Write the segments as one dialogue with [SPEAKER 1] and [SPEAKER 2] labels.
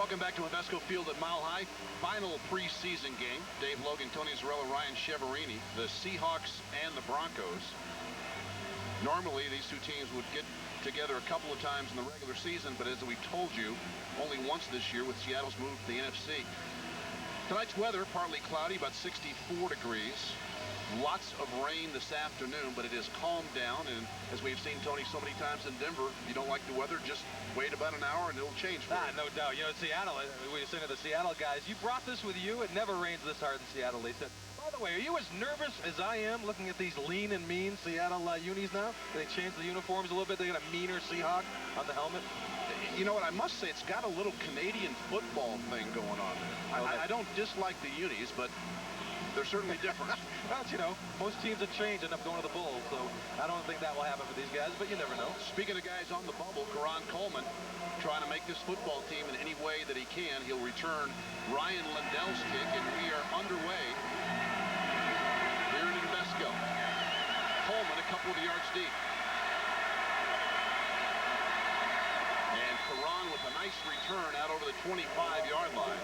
[SPEAKER 1] Welcome back to Invesco Field at Mile High. Final preseason game. Dave Logan, Tony Zarella, Ryan Cheverini, the Seahawks and the Broncos. Normally, these two teams would get together a couple of times in the regular season, but as we told you, only once this year with Seattle's move to the NFC. Tonight's weather, partly cloudy, about 64 degrees. Lots of rain this afternoon, but it has calmed down, and as we've seen, Tony, so many times in Denver, if you don't like the weather, just wait about an hour and it'll change for you.
[SPEAKER 2] No doubt. You know, Seattle, we were saying to the Seattle guys, you brought this with you. It never rains this hard in Seattle, they said. By the way, are you as nervous as I am looking at these lean and mean Seattle unis now? They changed the uniforms a little bit. They got a meaner Seahawk on the helmet.
[SPEAKER 1] You know what, I must say, it's got a little Canadian football thing going on there. I don't dislike the unis, but they're certainly different.
[SPEAKER 2] Well, you know, most teams that change end up going to the Bulls, so I don't think that will happen for these guys, but you never know.
[SPEAKER 1] Speaking of guys on the bubble, Karan Coleman trying to make this football team in any way that he can. He'll return Ryan Lindell's kick, and we are underway here in Invesco. Coleman a couple of yards deep. And Karan with a nice return out over the 25-yard line.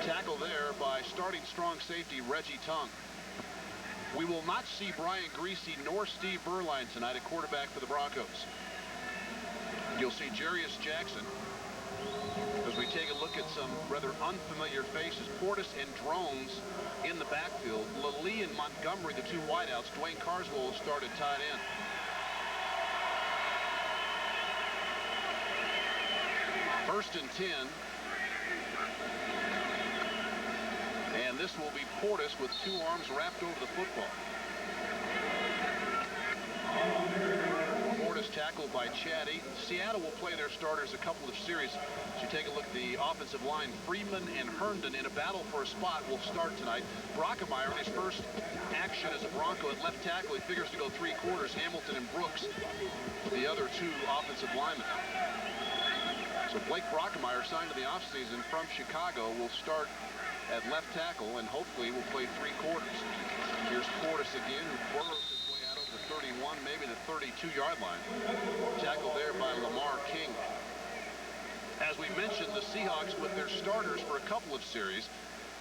[SPEAKER 1] Tackle there by starting strong safety Reggie Tongue. We will not see Brian Greasy nor Steve Berline tonight at quarterback for the Broncos. You'll see Jarius Jackson as we take a look at some rather unfamiliar faces. Portis and Drones in the backfield. Lally and Montgomery, the two wideouts. Dwayne Carswell started tight end. First and 10. And this will be Portis with two arms wrapped over the football. Portis tackled by Chad Eaton. Seattle will play their starters a couple of series. As you take a look at the offensive line, Freeman and Herndon in a battle for a spot will start tonight. Brockemeyer in his first action as a Bronco at left tackle. He figures to go 3 quarters. Hamilton and Brooks, the other two offensive linemen. So Blake Brockemeyer, signed to the offseason from Chicago, will start at left tackle and hopefully will play 3 quarters. Here's Portis again, who burrows his way out over the 31, maybe the 32-yard line. Tackle there by Lamar King. As we mentioned, the Seahawks with their starters for a couple of series.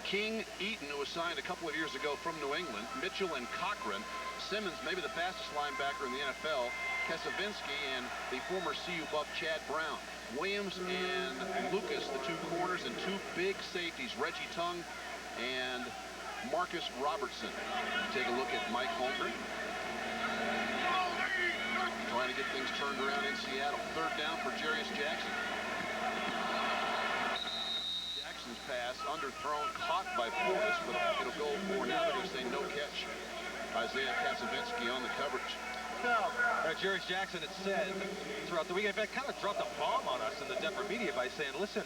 [SPEAKER 1] King, Eaton, who was signed a couple of years ago from New England, Mitchell and Cochran, Simmons, maybe the fastest linebacker in the NFL, Kasavinsky, and the former CU buff Chad Brown. Williams and Lucas, the 2 corners, and 2 big safeties, Reggie Tongue and Marcus Robertson. Take a look at Mike Holmgren. Trying to get things turned around in Seattle. Third down for Jarius Jackson. Jackson's pass underthrown, caught by Portis, but it'll go for, now they're going to say no catch. Isaiah Kasavinsky on the coverage.
[SPEAKER 2] Jarius Jackson had said throughout the weekend, in fact, kind of dropped a bomb on us in the Denver media by saying, listen,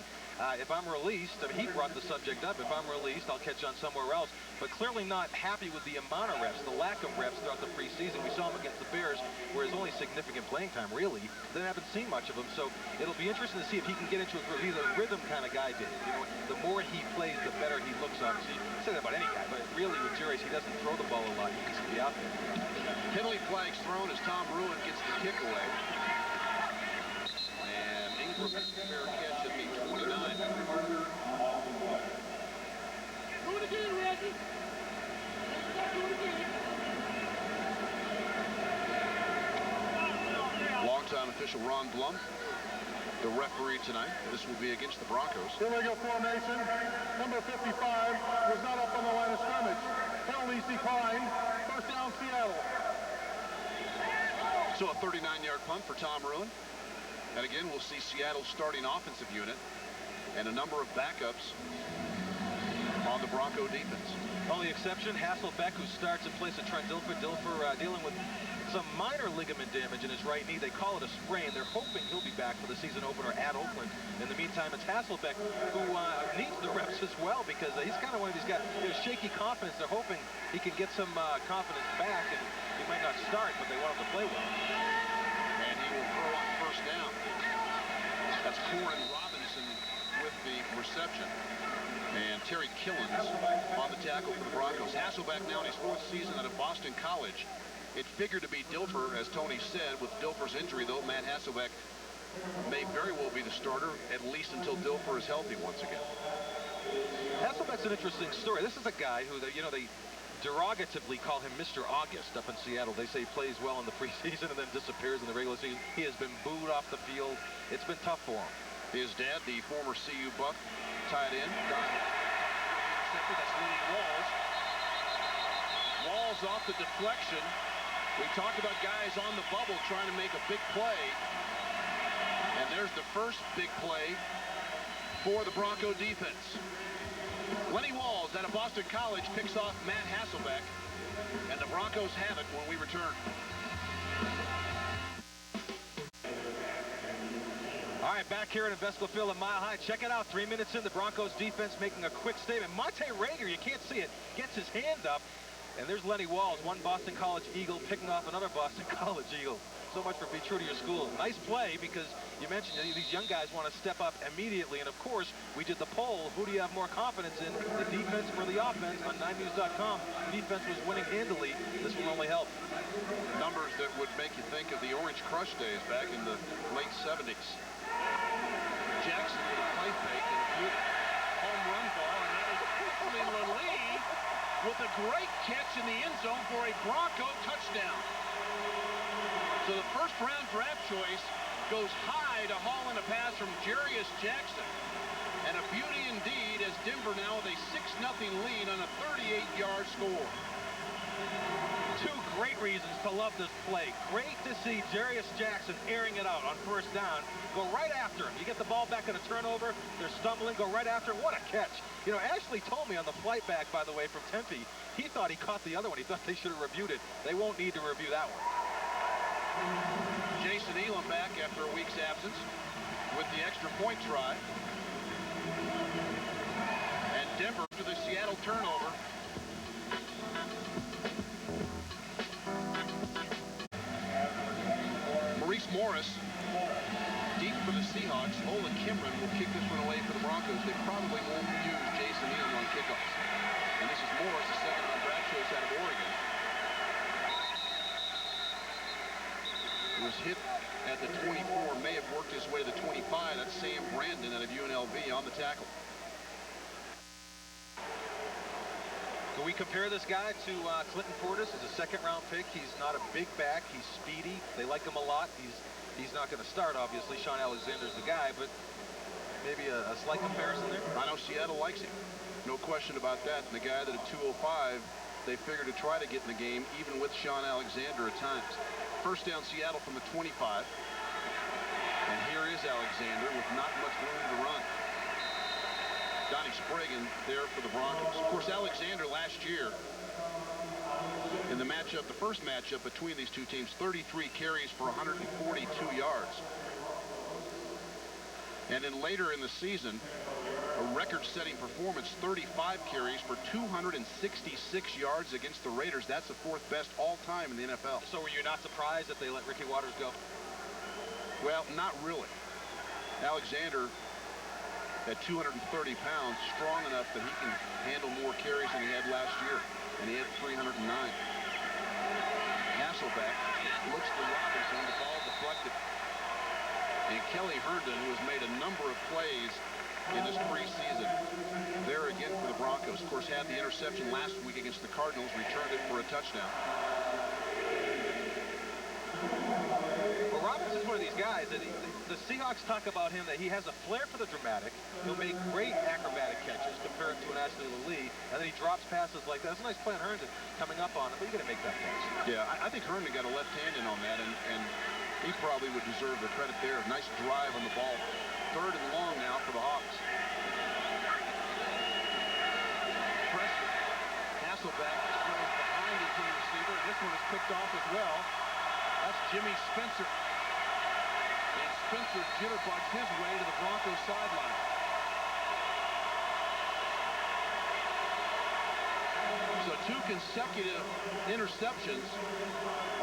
[SPEAKER 2] if I'm released, I mean, he brought the subject up, if I'm released, I'll catch on somewhere else, but clearly not happy with the amount of reps, the lack of reps throughout the preseason. We saw him against the Bears, where his only significant playing time, really. They haven't seen much of him, so it'll be interesting to see if he can get into a groove. He's a rhythm kind of guy, Dave. You know, the more he plays, the better he looks, obviously. You say that about any guy, but really with Jarius, he doesn't throw the ball a lot. He needs to be out there.
[SPEAKER 1] Penalty flags thrown as Tom Ruin gets the kick away. And Ingram has a fair catch at the 29.
[SPEAKER 3] Do it again, Reggie.
[SPEAKER 1] Longtime official Ron Blum, the referee tonight. This will be against the Broncos.
[SPEAKER 4] Illegal formation. Number 55 was not up on the line of scrimmage. Penalties declined. First down, Seattle.
[SPEAKER 1] So a 39-yard punt for Tom Ruin. And again, we'll see Seattle's starting offensive unit and a number of backups on the Bronco defense.
[SPEAKER 2] Only exception, Hasselbeck, who starts in place of Trent Dilfer. Dilfer dealing with some minor ligament damage in his right knee. They call it a sprain. They're hoping he'll be back for the season opener at Oakland. In the meantime, it's Hasselbeck who needs the reps as well, because he's kind of one of these guys, shaky confidence. They're hoping he can get some confidence back, and he might not start, but they want him to play well.
[SPEAKER 1] And he will throw on first down. That's Corin Robinson with the reception. And Terry Killens on the tackle for the Broncos. Hasselbeck now in his 4th season out of Boston College. It figured to be Dilfer, as Tony said. With Dilfer's injury, though, Matt Hasselbeck may very well be the starter, at least until Dilfer is healthy once again.
[SPEAKER 2] Hasselbeck's an interesting story. This is a guy who, they derogatively call him Mr. August up in Seattle. They say he plays well in the preseason and then disappears in the regular season. He has been booed off the field. It's been tough for him.
[SPEAKER 1] His dad, the former CU Buck, tied in. Intercepted. That's Lenny Walls. Walls off the deflection. We talked about guys on the bubble trying to make a big play. And there's the first big play for the Bronco defense. Lenny Walls out of Boston College picks off Matt Hasselbeck. And the Broncos have it when we return.
[SPEAKER 2] All right, back here at Invesco Field at Mile High. Check it out. 3 minutes in, the Broncos defense making a quick statement. Monte Rager, you can't see it, gets his hand up. And there's Lenny Walls, one Boston College Eagle, picking off another Boston College Eagle. So much for be true to your school. Nice play, because you mentioned these young guys want to step up immediately. And, of course, we did the poll. Who do you have more confidence in, the defense or the offense? On 9news.com, defense was winning handily. This will only help.
[SPEAKER 1] Numbers that would make you think of the Orange Crush days back in the late 70s. Jackson with a play fake and a good home run ball. And that is Lee with a great catch in the end zone for a Bronco touchdown. So the first round draft choice goes high to haul in a pass from Jarius Jackson. And a beauty indeed, as Denver now with a 6-0 lead on a 38-yard score.
[SPEAKER 2] Two great reasons to love this play. Great to see Jarius Jackson airing it out on first down. Go right after him. You get the ball back in a turnover. They're stumbling. Go right after him. What a catch. You know, Ashley told me on the flight back, by the way, from Tempe, he thought he caught the other one. He thought they should have reviewed it. They won't need to review that one.
[SPEAKER 1] Jason Elam back after a week's absence with the extra point try. And Denver to the Seattle turnover. Maurice Morris deep for the Seahawks. Olin Kimron will kick this one away for the Broncos. They probably won't use Jason Elam on kickoffs. And this is Morris, the second-round draft choice out of Oregon. It was hit at the 24, may have worked his way to the 25. That's Sam Brandon out of UNLV on the tackle.
[SPEAKER 2] Can we compare this guy to Clinton Portis? He's a second-round pick. He's not a big back. He's speedy. They like him a lot. He's not going to start, obviously. Sean Alexander's the guy, but maybe a slight comparison there.
[SPEAKER 1] I know Seattle likes him. No question about that. And the guy that at 205, they figured to try to get in the game, even with Sean Alexander at times. First down Seattle from the 25. And here is Alexander with not much room to run. Donnie Spragan there for the Broncos. Of course, Alexander last year in the matchup, the first matchup between these two teams, 33 carries for 142 yards. And then later in the season, a record-setting performance, 35 carries for 266 yards against the Raiders. That's the fourth best all-time in the NFL.
[SPEAKER 2] So were you not surprised that they let Ricky Watters go?
[SPEAKER 1] Well, not really. Alexander, at 230 pounds, strong enough that he can handle more carries than he had last year. And he had 309. Hasselbeck looks to Robinson, the ball deflected. And Kelly Herndon, who has made a number of plays in this preseason, there again for the Broncos. Of course, had the interception last week against the Cardinals, returned it for a touchdown.
[SPEAKER 2] Well, Robinson's one of these guys that the Seahawks talk about him, that he has a flair for the dramatic. He'll make great acrobatic catches compared to an Ashley Lee, and then he drops passes like that. It's a nice play on Herndon coming up on it, but you got to make that catch.
[SPEAKER 1] Yeah, I think Herndon got a left hand in on that, and he probably would deserve the credit there. Nice drive on the ball. Third and long now for the Hawks. Pressure. Hasselbeck throws behind his team receiver. This one is picked off as well. That's Jimmy Spencer. And Spencer jitterbugs his way to the Broncos sideline. So two consecutive interceptions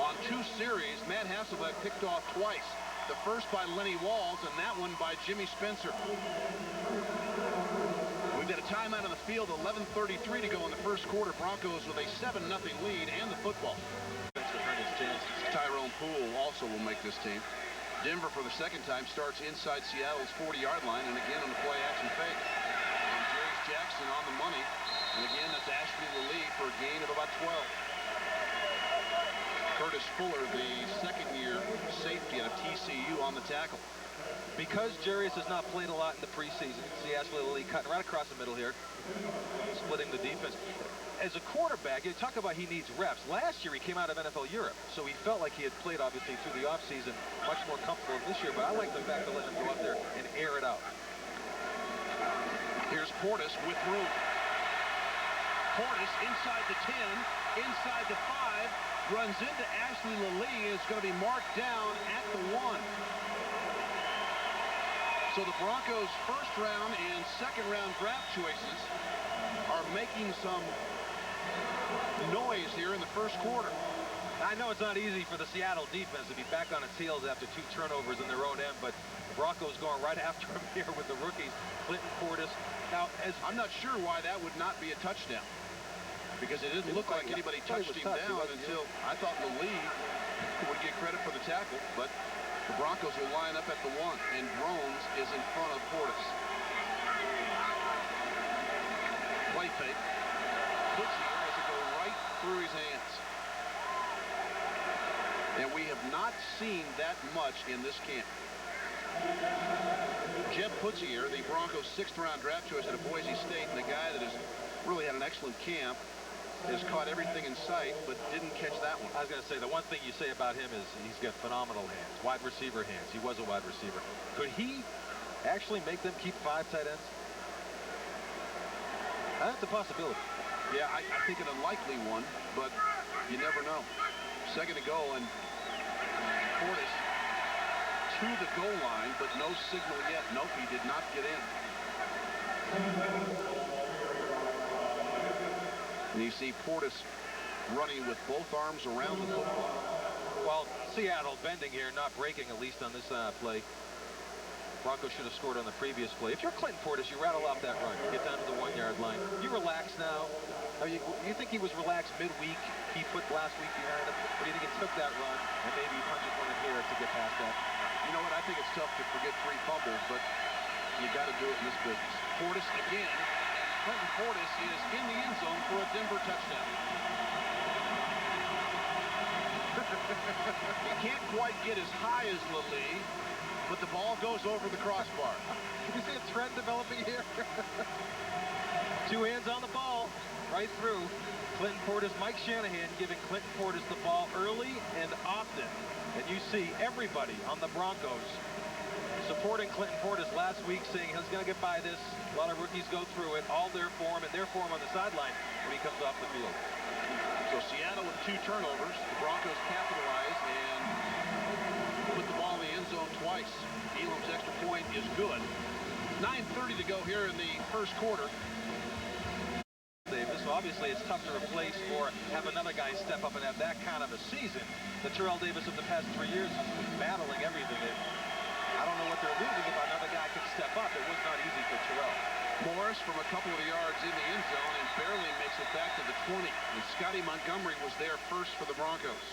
[SPEAKER 1] on two series. Matt Hasselbeck picked off twice. The first by Lenny Walls and that one by Jimmy Spencer. We've got a timeout on the field, 11:33 to go in the first quarter. Broncos with a 7-0 lead and the football. Tyrone Poole also will make this team. Denver, for the second time, starts inside Seattle's 40-yard line, and again on the play-action fake. And Jarius Jackson on the money. And again, that's Ashley Lee for a gain of about 12. Curtis Fuller, the second-year safety out of TCU, on the tackle.
[SPEAKER 2] Because Jarius has not played a lot in the preseason, see Ashley Lee cutting right across the middle here, splitting the defense. As a quarterback, you talk about he needs reps. Last year he came out of NFL Europe, so he felt like he had played obviously through the offseason, much more comfortable this year, but I like the fact of letting him go out there and air it out.
[SPEAKER 1] Here's Portis with room. Portis inside the 10, inside the 5, runs into Ashley Lee, is going to be marked down at the 1. So the Broncos' first-round and second-round draft choices are making some noise here in the first quarter.
[SPEAKER 2] I know it's not easy for the Seattle defense to be back on its heels after 2 turnovers in their own end, but the Broncos going right after him here with the rookies, Clinton Portis. Now, I'm
[SPEAKER 1] not sure why that would not be a touchdown, because it didn't look like anybody touched him down until I thought Lee would get credit for the tackle, but the Broncos will line up at the 1, and Drones is in front of Portis. Play fake. Puts it as it goes right through his hands. And we have not seen that much in this camp. Jeb Putzier, the Broncos' 6th-round draft choice out of Boise State, and the guy that has really had an excellent camp, has caught everything in sight, but didn't catch that one.
[SPEAKER 2] I was going to say, the one thing you say about him is he's got phenomenal hands, wide receiver hands. He was a wide receiver. Could he actually make them keep 5 tight ends? That's a possibility.
[SPEAKER 1] Yeah, I think an unlikely one, but you never know. Second to go, and Portis to the goal line, but no signal yet. Nope, he did not get in. And you see Portis running with both arms around the football.
[SPEAKER 2] Well, Seattle bending here, not breaking, at least on this play. Broncos should have scored on the previous play. If you're Clinton Portis, you rattle off that run. You get down to the 1-yard line. You relax now. You think he was relaxed midweek? He put last week behind him. Or do you think it took that run and maybe punches one in here to get past that?
[SPEAKER 1] You know what? I think it's tough to forget 3 fumbles, but you got to do it in this business. Portis again. Clinton Portis is in the end zone for a Denver touchdown. He can't quite get as high as Lee, but the ball goes over the crossbar.
[SPEAKER 2] You see a trend developing here? 2 hands on the ball, right through. Clinton Portis, Mike Shanahan giving Clinton Portis the ball early and often. And you see everybody on the Broncos supporting Clinton Portis last week, saying he's going to get by this. A lot of rookies go through it, all there for him, and there for him on the sideline when he comes off the field.
[SPEAKER 1] So Seattle with 2 turnovers. The Broncos capitalize and put the ball in the end zone twice. Elam's extra point is good. 9:30 to go here in the first quarter.
[SPEAKER 2] Davis, so obviously it's tough to replace or have another guy step up and have that kind of a season. The Terrell Davis of the past 3 years is battling everything. I don't know what they're losing if another guy could step up. It was not easy for Terrell.
[SPEAKER 1] Morris from a couple of yards in the end zone and barely makes it back to the 20. And Scotty Montgomery was there first for the Broncos.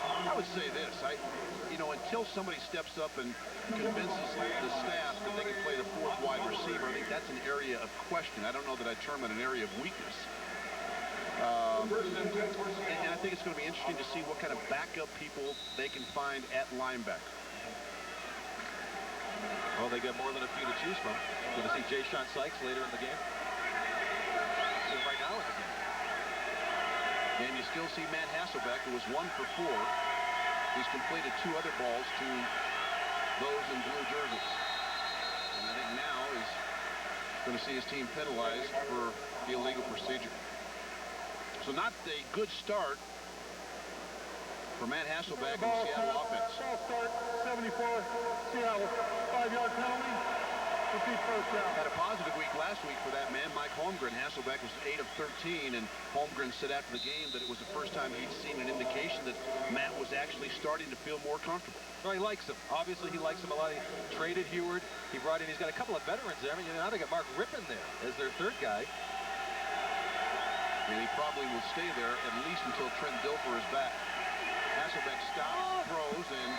[SPEAKER 1] I would say this, until somebody steps up and convinces the staff that they can play the 4th wide receiver, I think that's an area of question. I don't know that I'd term it an area of weakness. And I think it's going to be interesting to see what kind of backup people they can find at linebacker.
[SPEAKER 2] Well, they got more than a few to choose from. Going to see Jay Sean Sykes later in the game. Right now in the game.
[SPEAKER 1] And you still see Matt Hasselbeck, who was 1 for 4. He's completed 2 other balls to those in blue jerseys. And I think now he's going to see his team penalized for the illegal procedure. So not a good start for Matt Hasselbeck and the Seattle offense.
[SPEAKER 4] Ball start, 74, Seattle, 5-yard penalty. Repeat first down.
[SPEAKER 1] Had a positive week last week for that man, Mike Holmgren. Hasselbeck was 8 of 13, and Holmgren said after the game that it was the first time he'd seen an indication that Matt was actually starting to feel more comfortable.
[SPEAKER 2] Well, he likes him. Obviously, he likes him a lot. He traded Heward. He brought in, he's got a couple of veterans there. I mean, now they got Mark Rippon there as their 3rd guy.
[SPEAKER 1] And he probably will stay there at least until Trent Dilfer is back. Hasselbeck stops, throws, and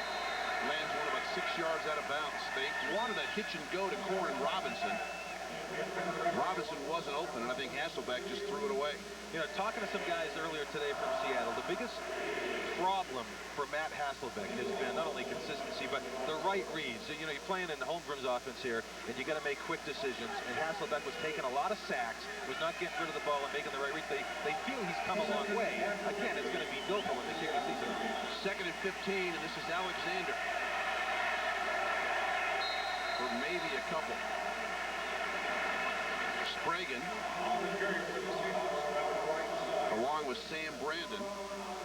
[SPEAKER 1] Lands one about 6 yards out of bounds. They wanted a hitch and go to Corin Robinson. Robinson wasn't open, and I think Hasselbeck just threw it away.
[SPEAKER 2] You know, talking to some guys earlier today from Seattle, the biggest problem for Matt Hasselbeck has been not only consistency, but the right reads. You know, you're playing in the Holmgren's offense here, and you got to make quick decisions. And Hasselbeck was taking a lot of sacks, was not getting rid of the ball and making the right reads. They feel he's come a long way. Again, it's going to be Gilpin when they kick the season.
[SPEAKER 1] 2nd and 15, and this is Alexander. For maybe a couple. Spragan, along with Sam Brandon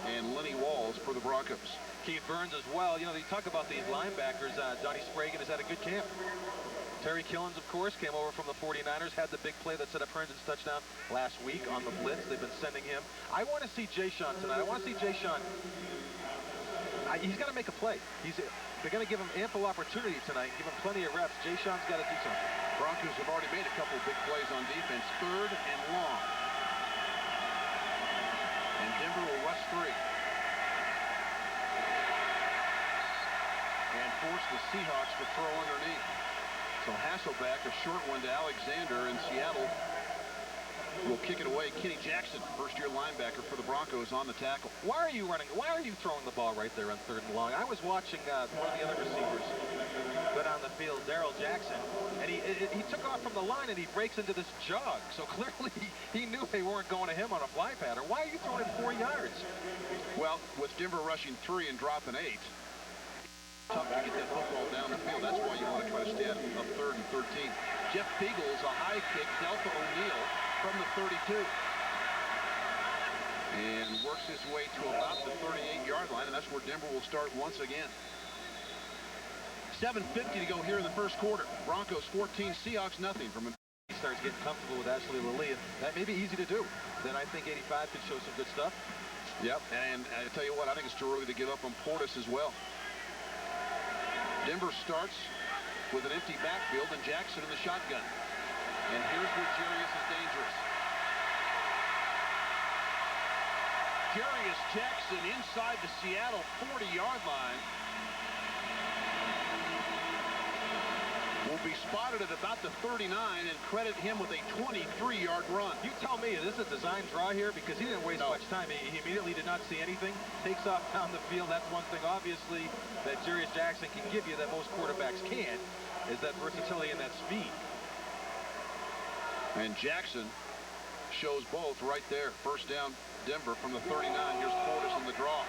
[SPEAKER 1] and Lenny Walls for the Broncos.
[SPEAKER 2] Keith Burns as well. You know, they talk about these linebackers. Donnie Spragan has had a good camp. Terry Killens, of course, came over from the 49ers, had the big play that set up Herndon's touchdown last week on the blitz. They've been sending him. I want to see Jay Sean tonight. I want to see Jay Sean. He's got to make a play. They're going to give him ample opportunity tonight, give him plenty of reps. Jay Sean's got to do something.
[SPEAKER 1] Broncos have already made a couple big plays on defense. 3rd and long. And Denver will rush 3. And force the Seahawks to throw underneath. So Hasselbeck, a short one to Alexander, and Seattle will kick it away. Kenny Jackson, first-year linebacker for the Broncos, on the tackle.
[SPEAKER 2] Why are you running? Why are you throwing the ball right there on 3rd and long? I was watching one of the other receivers go down the field, Darrell Jackson, and he took off from the line and he breaks into this jog. So clearly he knew they weren't going to him on a fly pattern. Why are you throwing it 4 yards?
[SPEAKER 1] Well, with Denver rushing 3 and dropping 8, tough to get that football down the field. That's why you want to try to stay out of 3rd and 13. Jeff Beagles, a high kick, Delta O'Neal from the 32. And works his way to about the 38-yard line, and that's where Denver will start once again. 7:50 to go here in the first quarter. Broncos 14, Seahawks nothing. From
[SPEAKER 2] he starts getting comfortable with Ashley Lilly, and that may be easy to do. Then I think 85 could show some good stuff.
[SPEAKER 1] Yep, and I tell you what, I think it's too early to give up on Portis as well. Denver starts with an empty backfield and Jackson in the shotgun. And here's where Jarius is dangerous. Jarius Jackson inside the Seattle 40-yard line. Will be spotted at about the 39 and credit him with a 23-yard run.
[SPEAKER 2] You tell me, is this a design draw here? Because he didn't waste much time. He immediately did not see anything. Takes off down the field. That's one thing, obviously, that Jarius Jackson can give you that most quarterbacks can't, is that versatility and that speed.
[SPEAKER 1] And Jackson shows both right there. First down, Denver from the 39. Here's Portis in the draw.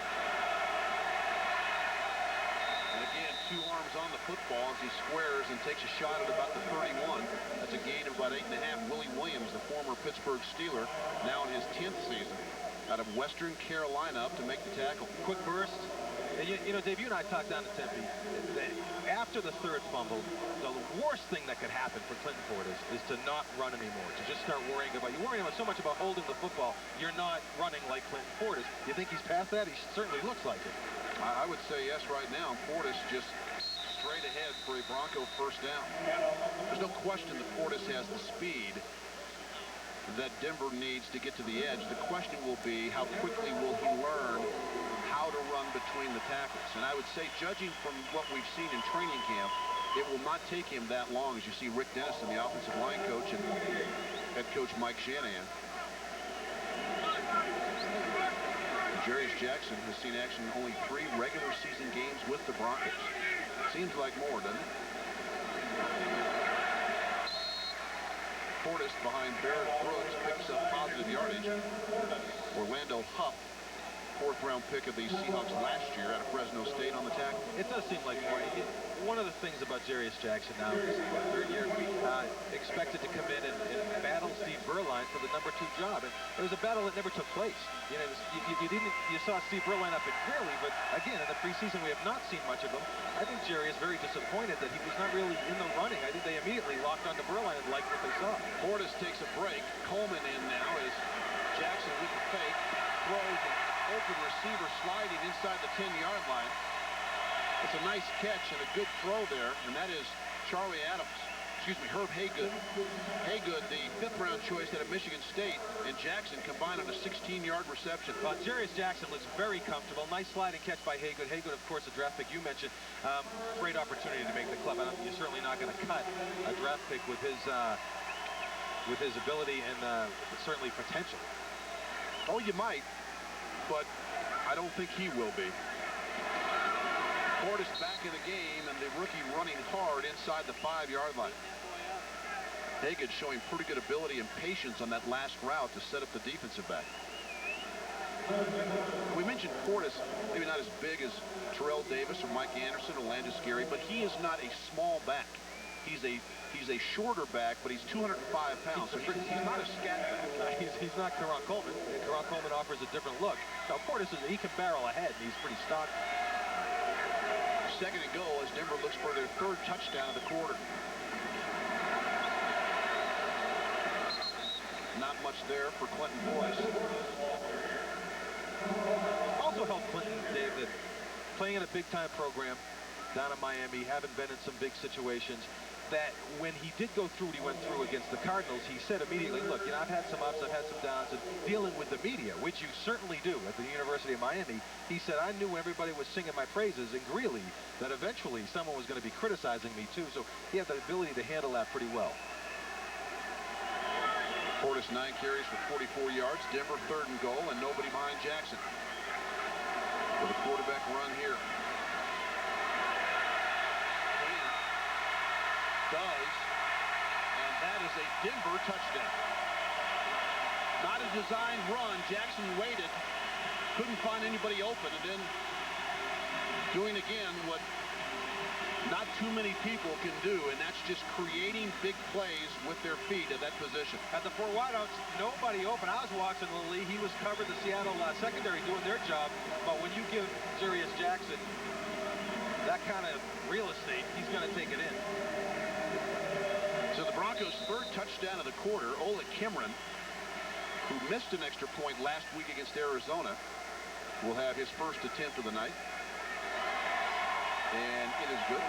[SPEAKER 1] And again, 2 arms on the football as he squares and takes a shot at about the 31. That's a gain of about 8.5. Willie Williams, the former Pittsburgh Steeler, now in his 10th season, out of Western Carolina, up to make the tackle.
[SPEAKER 2] Quick burst. And you know, Dave, you and I talked down to Tempe. After the 3rd fumble, the worst thing that could happen for Clinton Portis is to not run anymore, to just start worrying about, you're worrying so much about holding the football, you're not running like Clinton Portis. You think he's past that? He certainly looks like it.
[SPEAKER 1] I would say yes right now. Portis just straight ahead for a Bronco first down. There's no question that Portis has the speed that Denver needs to get to the edge. The question will be, how quickly will he learn how to run between the tackles? And I would say, judging from what we've seen in training camp, it will not take him that long, as you see Rick Dennison, the offensive line coach, and head coach Mike Shanahan. Jarius Jackson has seen action in only 3 regular season games with the Broncos. Seems like more, doesn't it? Portis behind Barrett Brooks picks up positive yardage. Orlando Huff, 4th-round pick of the Seahawks last year out of Fresno State, on the tackle.
[SPEAKER 2] It does seem like more. One of the things about Jarius Jackson now is 3rd year, expected to come in and battle Steve Berline for the #2 job. And it was a battle that never took place. You know, you saw Steve Berline up in Greeley, but again, in the preseason, we have not seen much of him. I think Jerry is very disappointed that he was not really in the running. I think they immediately locked onto Berline and liked what they saw.
[SPEAKER 1] Portis takes a break. Coleman in now as Jackson with the fake throws an open receiver sliding inside the 10-yard line. It's a nice catch and a good throw there, and that is Charlie Adams. Herb Haygood. Haygood, the 5th-round choice out of Michigan State, and Jackson combined on a 16-yard reception.
[SPEAKER 2] Jarius Jackson looks very comfortable. Nice sliding catch by Haygood. Haygood, of course, a draft pick you mentioned. Great opportunity to make the club. You're certainly not going to cut a draft pick with his ability and certainly potential.
[SPEAKER 1] Oh, you might, but I don't think he will be. Portis back in the game, and the rookie running hard inside the 5-yard line. Haygood showing pretty good ability and patience on that last route to set up the defensive back. We mentioned Portis, maybe not as big as Terrell Davis or Mike Anderson or Landis Gary, but he is not a small back. He's a shorter back, but he's 205 pounds, so he's not a scat back.
[SPEAKER 2] He's not Karan Coleman. Karan Coleman offers a different look. Now, Portis, he can barrel ahead, and he's pretty stocky.
[SPEAKER 1] 2nd and goal as Denver looks for their 3rd touchdown of the quarter. Not much there for Clinton Portis.
[SPEAKER 2] Also helped Clinton, Dave, that playing in a big-time program down in Miami, having been in some big situations, that when he did go through what he went through against the Cardinals, he said immediately, look, you know, I've had some ups, I've had some downs, and dealing with the media, which you certainly do at the University of Miami, he said, I knew everybody was singing my praises in Greeley, that eventually someone was going to be criticizing me too, so he had the ability to handle that pretty well.
[SPEAKER 1] Portis 9 carries for 44 yards. Denver 3rd and goal, and nobody behind Jackson. For the quarterback run here. Does, and that is a Denver touchdown. Not a designed run. Jackson waited, couldn't find anybody open, and then doing again what not too many people can do, and that's just creating big plays with their feet at that position.
[SPEAKER 2] At the 4 wideouts, nobody open. I was watching the league. He was covered the Seattle secondary doing their job, but when you give Jarius Jackson that kind of real estate, he's going to take it in.
[SPEAKER 1] So the Broncos' 3rd touchdown of the quarter. Ola Kimron, who missed an extra point last week against Arizona, will have his 1st attempt of the night. And it is good.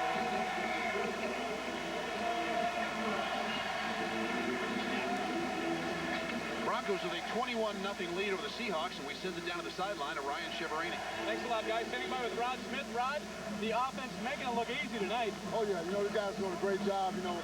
[SPEAKER 1] Broncos with a 21-0 lead over the Seahawks, and we send it down to the sideline to Ryan Cheverini.
[SPEAKER 3] Thanks a lot, guys. Standing by with Rod Smith. Rod, the offense making it look easy tonight.
[SPEAKER 4] Oh, yeah. You know, the guys doing a great job. You know,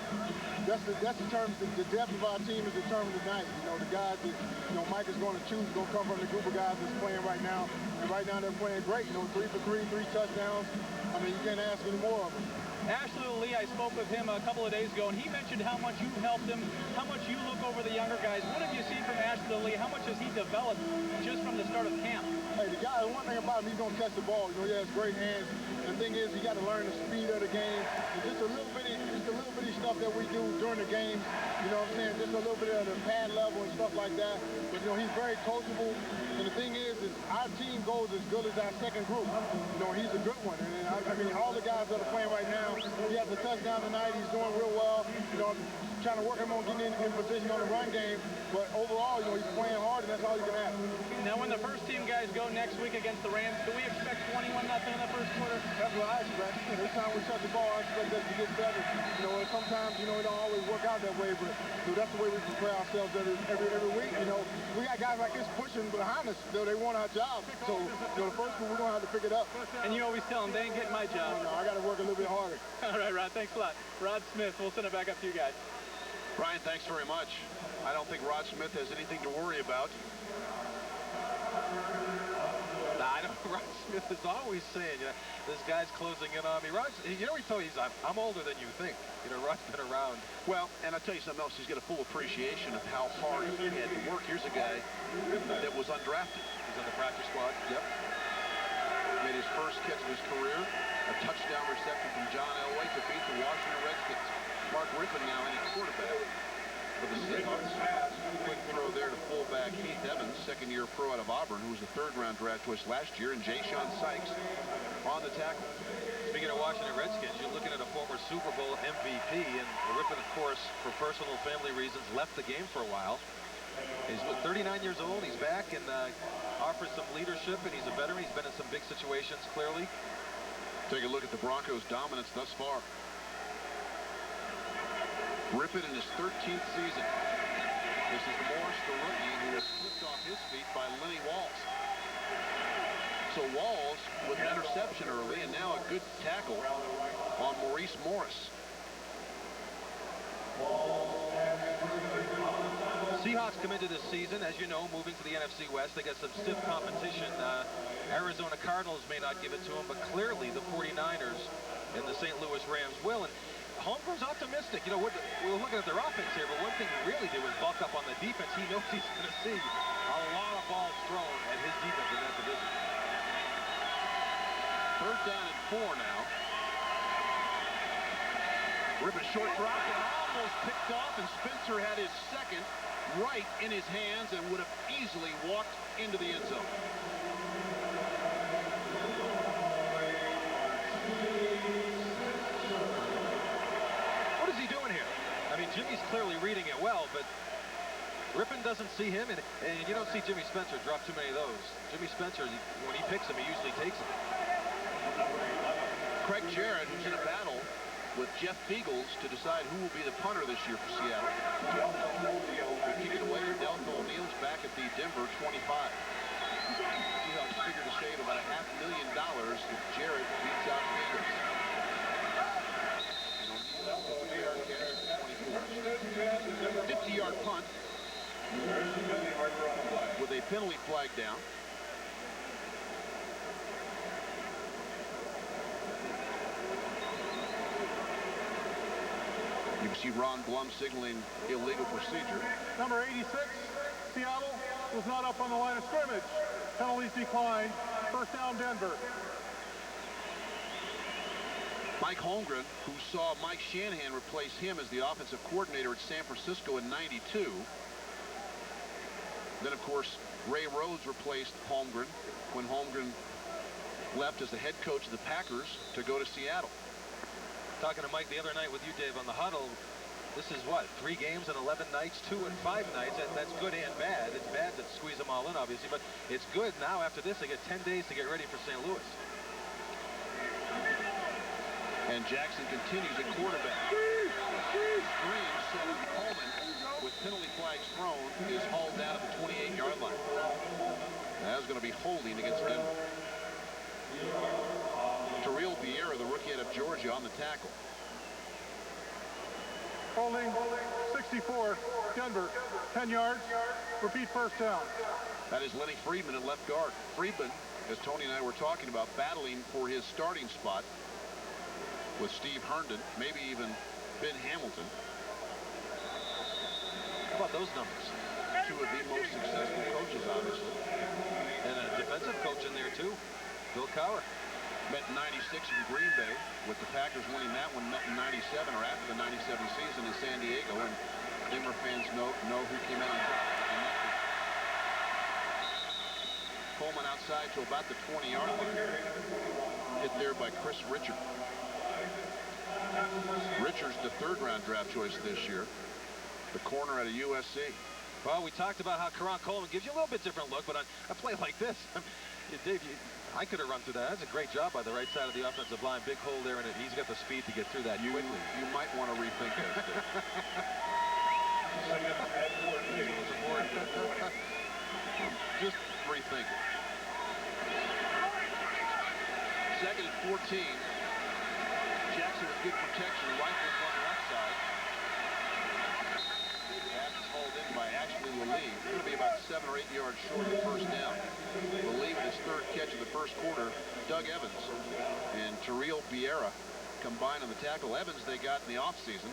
[SPEAKER 4] that's determined. The depth of our team is determined tonight. You know, the guys that, you know, Mike is going to choose is going to come from the group of guys that's playing right now. And right now they're playing great. You know, 3 for 3, 3 touchdowns. I mean, you can't ask any more of them.
[SPEAKER 3] Ashley Lee, I spoke with him a couple of days ago, and he mentioned how much you've helped him, how much you look over the younger guys. What have you seen from Ashley Lee? How much has he developed just from the start of camp?
[SPEAKER 4] Hey, the guy, one thing about him, he's going to catch the ball. You know, he has great hands. And the thing is, you got to learn the speed of the game. And just a little bitty stuff that we do during the game. You know what I'm saying? Just a little bit of the pad level and stuff like that. But, you know, he's very coachable. And the thing is our team goes as good as our second group. You know, he's a good one. And I mean, all the guys that are playing right now, he has a touchdown tonight. He's doing real well. You know, trying to work him on getting in position on the run game. But overall, you know, he's playing hard, and that's all you can ask.
[SPEAKER 3] Now, when the first team guys go next week against the Rams, do we expect 21-0 in the first quarter?
[SPEAKER 4] That's what I expect. Every time we touch the ball, I expect us to get better. You know, and sometimes, you know, it don't always work out that way, but you know, that's the way we prepare ourselves every week. You know, we got guys like this pushing behind us. You know, they want our job. So, you know, the first one, we're going to have to pick it up.
[SPEAKER 3] And you always tell them, they ain't getting my job.
[SPEAKER 4] You know, I got to work a little bit harder.
[SPEAKER 3] All right, Rod, thanks a lot. Rod Smith, we'll send it back up to you guys.
[SPEAKER 1] Brian, thanks very much. I don't think Rod Smith has anything to worry about.
[SPEAKER 2] I know Rod Smith is always saying, you know, this guy's closing in on me. Rod, you know, he told you, I'm older than you think. You know, Rod's been around.
[SPEAKER 1] Well, and I'll tell you something else. He's got a full appreciation of how hard he had to work. Here's a guy that was undrafted.
[SPEAKER 2] He's on the practice squad.
[SPEAKER 1] Yep. Made his first catch of his career. A touchdown reception from John Elway to beat the Washington Redskins. Mark Rippon now in at quarterback for the Seahawks. Quick throw there to fullback Keith Evans, second-year pro out of Auburn, who was a third-round draft choice last year, and Jay Sean Sykes on the tackle.
[SPEAKER 2] Speaking of Washington Redskins, you're looking at a former Super Bowl MVP, and Rippon, of course, for personal family reasons, left the game for a while. He's 39 years old. He's back and offers some leadership, and he's a veteran. He's been in some big situations, clearly. Take a look at the Broncos' dominance thus far.
[SPEAKER 1] Rippon in his 13th season. This is Morris, the rookie, who was flipped off his feet by Lenny Walls. So Walls with an interception early, and now a good tackle on Maurice Morris.
[SPEAKER 2] Seahawks come into this season, as you know, moving to the NFC West. They got some stiff competition. Arizona Cardinals may not give it to them, but clearly the 49ers and the St. Louis Rams will. And Holmgren's optimistic. You know, we're looking at their offense here, but one thing he really did was bulk up on the defense. He knows he's going to see a lot of balls thrown at his defense in that division.
[SPEAKER 1] Third down and 4 now. Rippon short drop and almost picked off, and Spencer had his second right in his hands and would have easily walked into the end zone.
[SPEAKER 2] What is he doing here? I mean, Jimmy's clearly reading it well, but Rippon doesn't see him, and you don't see Jimmy Spencer drop too many of those. Jimmy Spencer, when he picks him, he usually takes him.
[SPEAKER 1] Craig Jarrett, who's in a battle with Jeff Feagles to decide who will be the punter this year for Seattle. They're kicking away to Delco. O'Neill's back at the Denver 25. Seahawks figure to save about $500,000 if Jarrett beats out Feagles. And O'Neill gets the 50-yard punt with a penalty flag down. You can see Ron Blum signaling illegal procedure.
[SPEAKER 4] Number 86, Seattle, was not up on the line of scrimmage. Penalties declined. First down, Denver.
[SPEAKER 1] Mike Holmgren, who saw Mike Shanahan replace him as the offensive coordinator at San Francisco in '92. Then, of course, Ray Rhodes replaced Holmgren when Holmgren left as the head coach of the Packers to go to Seattle.
[SPEAKER 2] Talking to Mike the other night with you, Dave, on the huddle, this is what, 3 games in 11 nights, 2 and 5 nights. That's good and bad. It's bad to squeeze them all in, obviously, but it's good now. After this, they get 10 days to get ready for St. Louis.
[SPEAKER 1] And Jackson continues at quarterback. Green set up Coleman with penalty flags thrown is hauled down at the 28-yard line. That was going to be holding against Denver. Terrell Vieira, the rookie out of Georgia, on the tackle.
[SPEAKER 4] Holding 64, Denver, 10 yards. Repeat first down.
[SPEAKER 1] That is Lenny Friedman at left guard. Friedman, as Tony and I were talking about, battling for his starting spot with Steve Herndon, maybe even Ben Hamilton.
[SPEAKER 2] How about those numbers?
[SPEAKER 1] 2 of the most successful coaches, obviously.
[SPEAKER 2] And a defensive coach in there, too, Bill Cowher.
[SPEAKER 1] Met in '96 in Green Bay, with the Packers winning that one. Met in '97 or after the '97 season in San Diego, and Denver fans know who came out on top. Coleman outside to about the 20-yard line. Hit there by Chris Richard. Richard's the 3rd-round draft choice this year. The corner out of USC.
[SPEAKER 2] Well, we talked about how Karan Coleman gives you a little bit different look, but on a play like this, Dave, I could have run through that. That's a great job by the right side of the offensive line. Big hole there, and he's got the speed to get through that quickly.
[SPEAKER 1] You might want to rethink that. Just rethink it. 2nd and 14. Jackson with good protection. Rifles on the left side. Pass is hauled in by Ashley Lallee. It's going to be about 7 or 8 yards short of the first down. Lallee with his 3rd catch of the first quarter. Doug Evans and Terrell Vieira combined on the tackle. Evans they got in the offseason.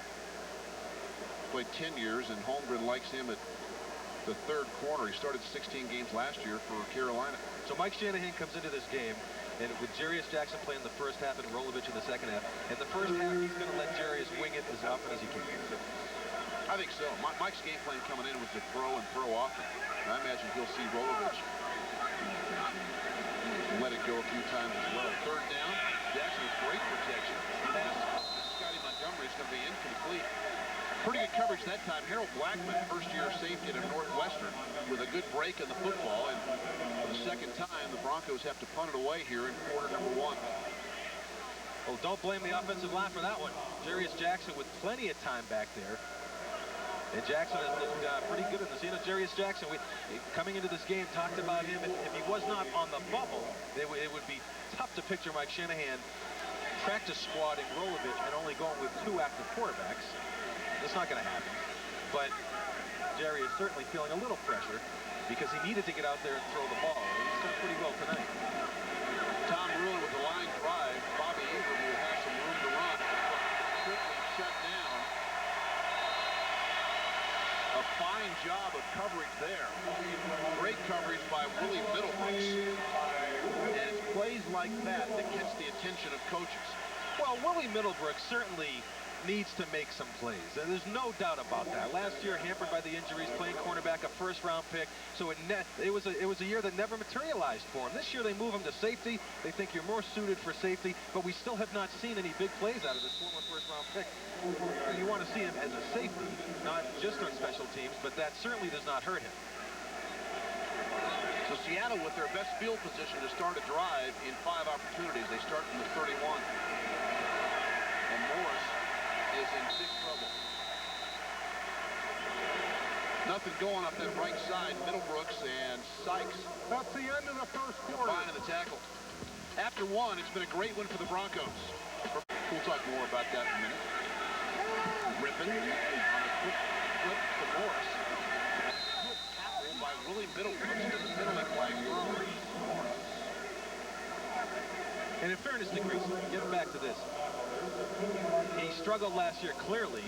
[SPEAKER 1] Played 10 years, and Holmgren likes him at the 3rd corner. He started 16 games last year for Carolina.
[SPEAKER 2] So Mike Shanahan comes into this game, and with Jarius Jackson playing the first half and Rolovich in the second half, in the first half, he's going to let Jarius wing it as often as he can.
[SPEAKER 1] I think so. Mike's game plan coming in was to throw and throw often. And I imagine he'll see Rolovich let it go a few times as well. 3rd down. Jackson with great protection. Pass Scotty Montgomery is going to be incomplete. Pretty good coverage that time. Harold Blackman, first-year safety at Northwestern, with a good break in the football. And for the 2nd time, the Broncos have to punt it away here in quarter number 1.
[SPEAKER 2] Well, don't blame the offensive line for that one. Jarius Jackson with plenty of time back there. And Jackson has looked pretty good in this. You know, Jarius Jackson, coming into this game, talked about him. If he was not on the bubble, it would be tough to picture Mike Shanahan practice squatting Rolovich and only going with 2 active quarterbacks. That's not going to happen. But Jerry is certainly feeling a little pressure because he needed to get out there and throw the ball. He's done pretty well tonight.
[SPEAKER 1] Tom Ruin with the line drive. Bobby Ingram will have some room to run. Quickly shut down. A fine job of coverage there. Great coverage by Willie Middlebrooks. And it's plays like that that gets the attention of coaches.
[SPEAKER 2] Well, Willie Middlebrooks certainly needs to make some plays, and there's no doubt about that. Last year, hampered by the injuries, playing cornerback, a first-round pick, so it was a year that never materialized for him. This year, they move him to safety. They think you're more suited for safety, but we still have not seen any big plays out of this former first-round pick. You want to see him as a safety, not just on special teams, but that certainly does not hurt him.
[SPEAKER 1] So Seattle with their best field position to start a drive in 5 opportunities. They start from the 31. And Morris is in big trouble. Nothing going up that right side. Middlebrooks and Sykes.
[SPEAKER 4] That's the end of the first quarter.
[SPEAKER 1] Finding the tackle. After 1, it's been a great win for the Broncos. We'll talk more about that in a minute. Rippon on the quick flip to Morris. Good tackle by Willie Middlebrooks to the middle of flag throw.
[SPEAKER 2] And in fairness to Grease, getting back to this, he struggled last year clearly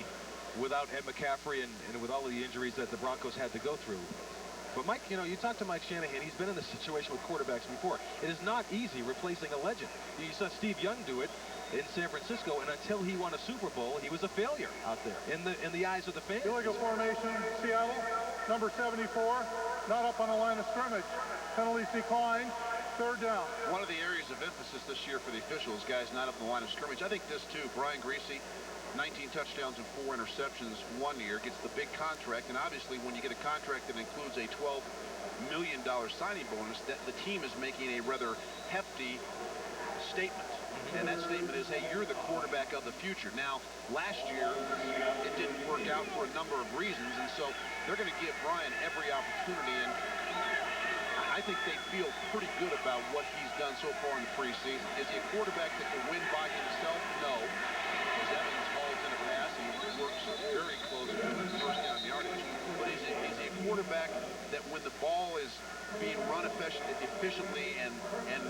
[SPEAKER 2] without Ed McCaffrey and with all of the injuries that the Broncos had to go through. But Mike, you know, you talk to Mike Shanahan, he's been in this situation with quarterbacks before. It is not easy replacing a legend. You saw Steve Young do it in San Francisco, and until he won a Super Bowl, he was a failure out there in the eyes of the fans.
[SPEAKER 4] Illegal formation, Seattle, number 74, not up on the line of scrimmage. Penalties declined. 3rd down.
[SPEAKER 1] One of the areas of emphasis this year for the officials, guys not up the line of scrimmage. I think this too, Brian Griese, 19 touchdowns and 4 interceptions 1 year, gets the big contract. And obviously when you get a contract that includes a $12 million signing bonus, that the team is making a rather hefty statement. And that statement is, hey, you're the quarterback of the future. Now, last year, it didn't work out for a number of reasons. And so they're going to give Brian every opportunity. And I think they feel pretty good about what he's done so far in the preseason. Is he a quarterback that can win by himself? No. As Evans hauls in a pass, he works very close to the first down yardage. But is he a quarterback that when the ball is being run efficiently and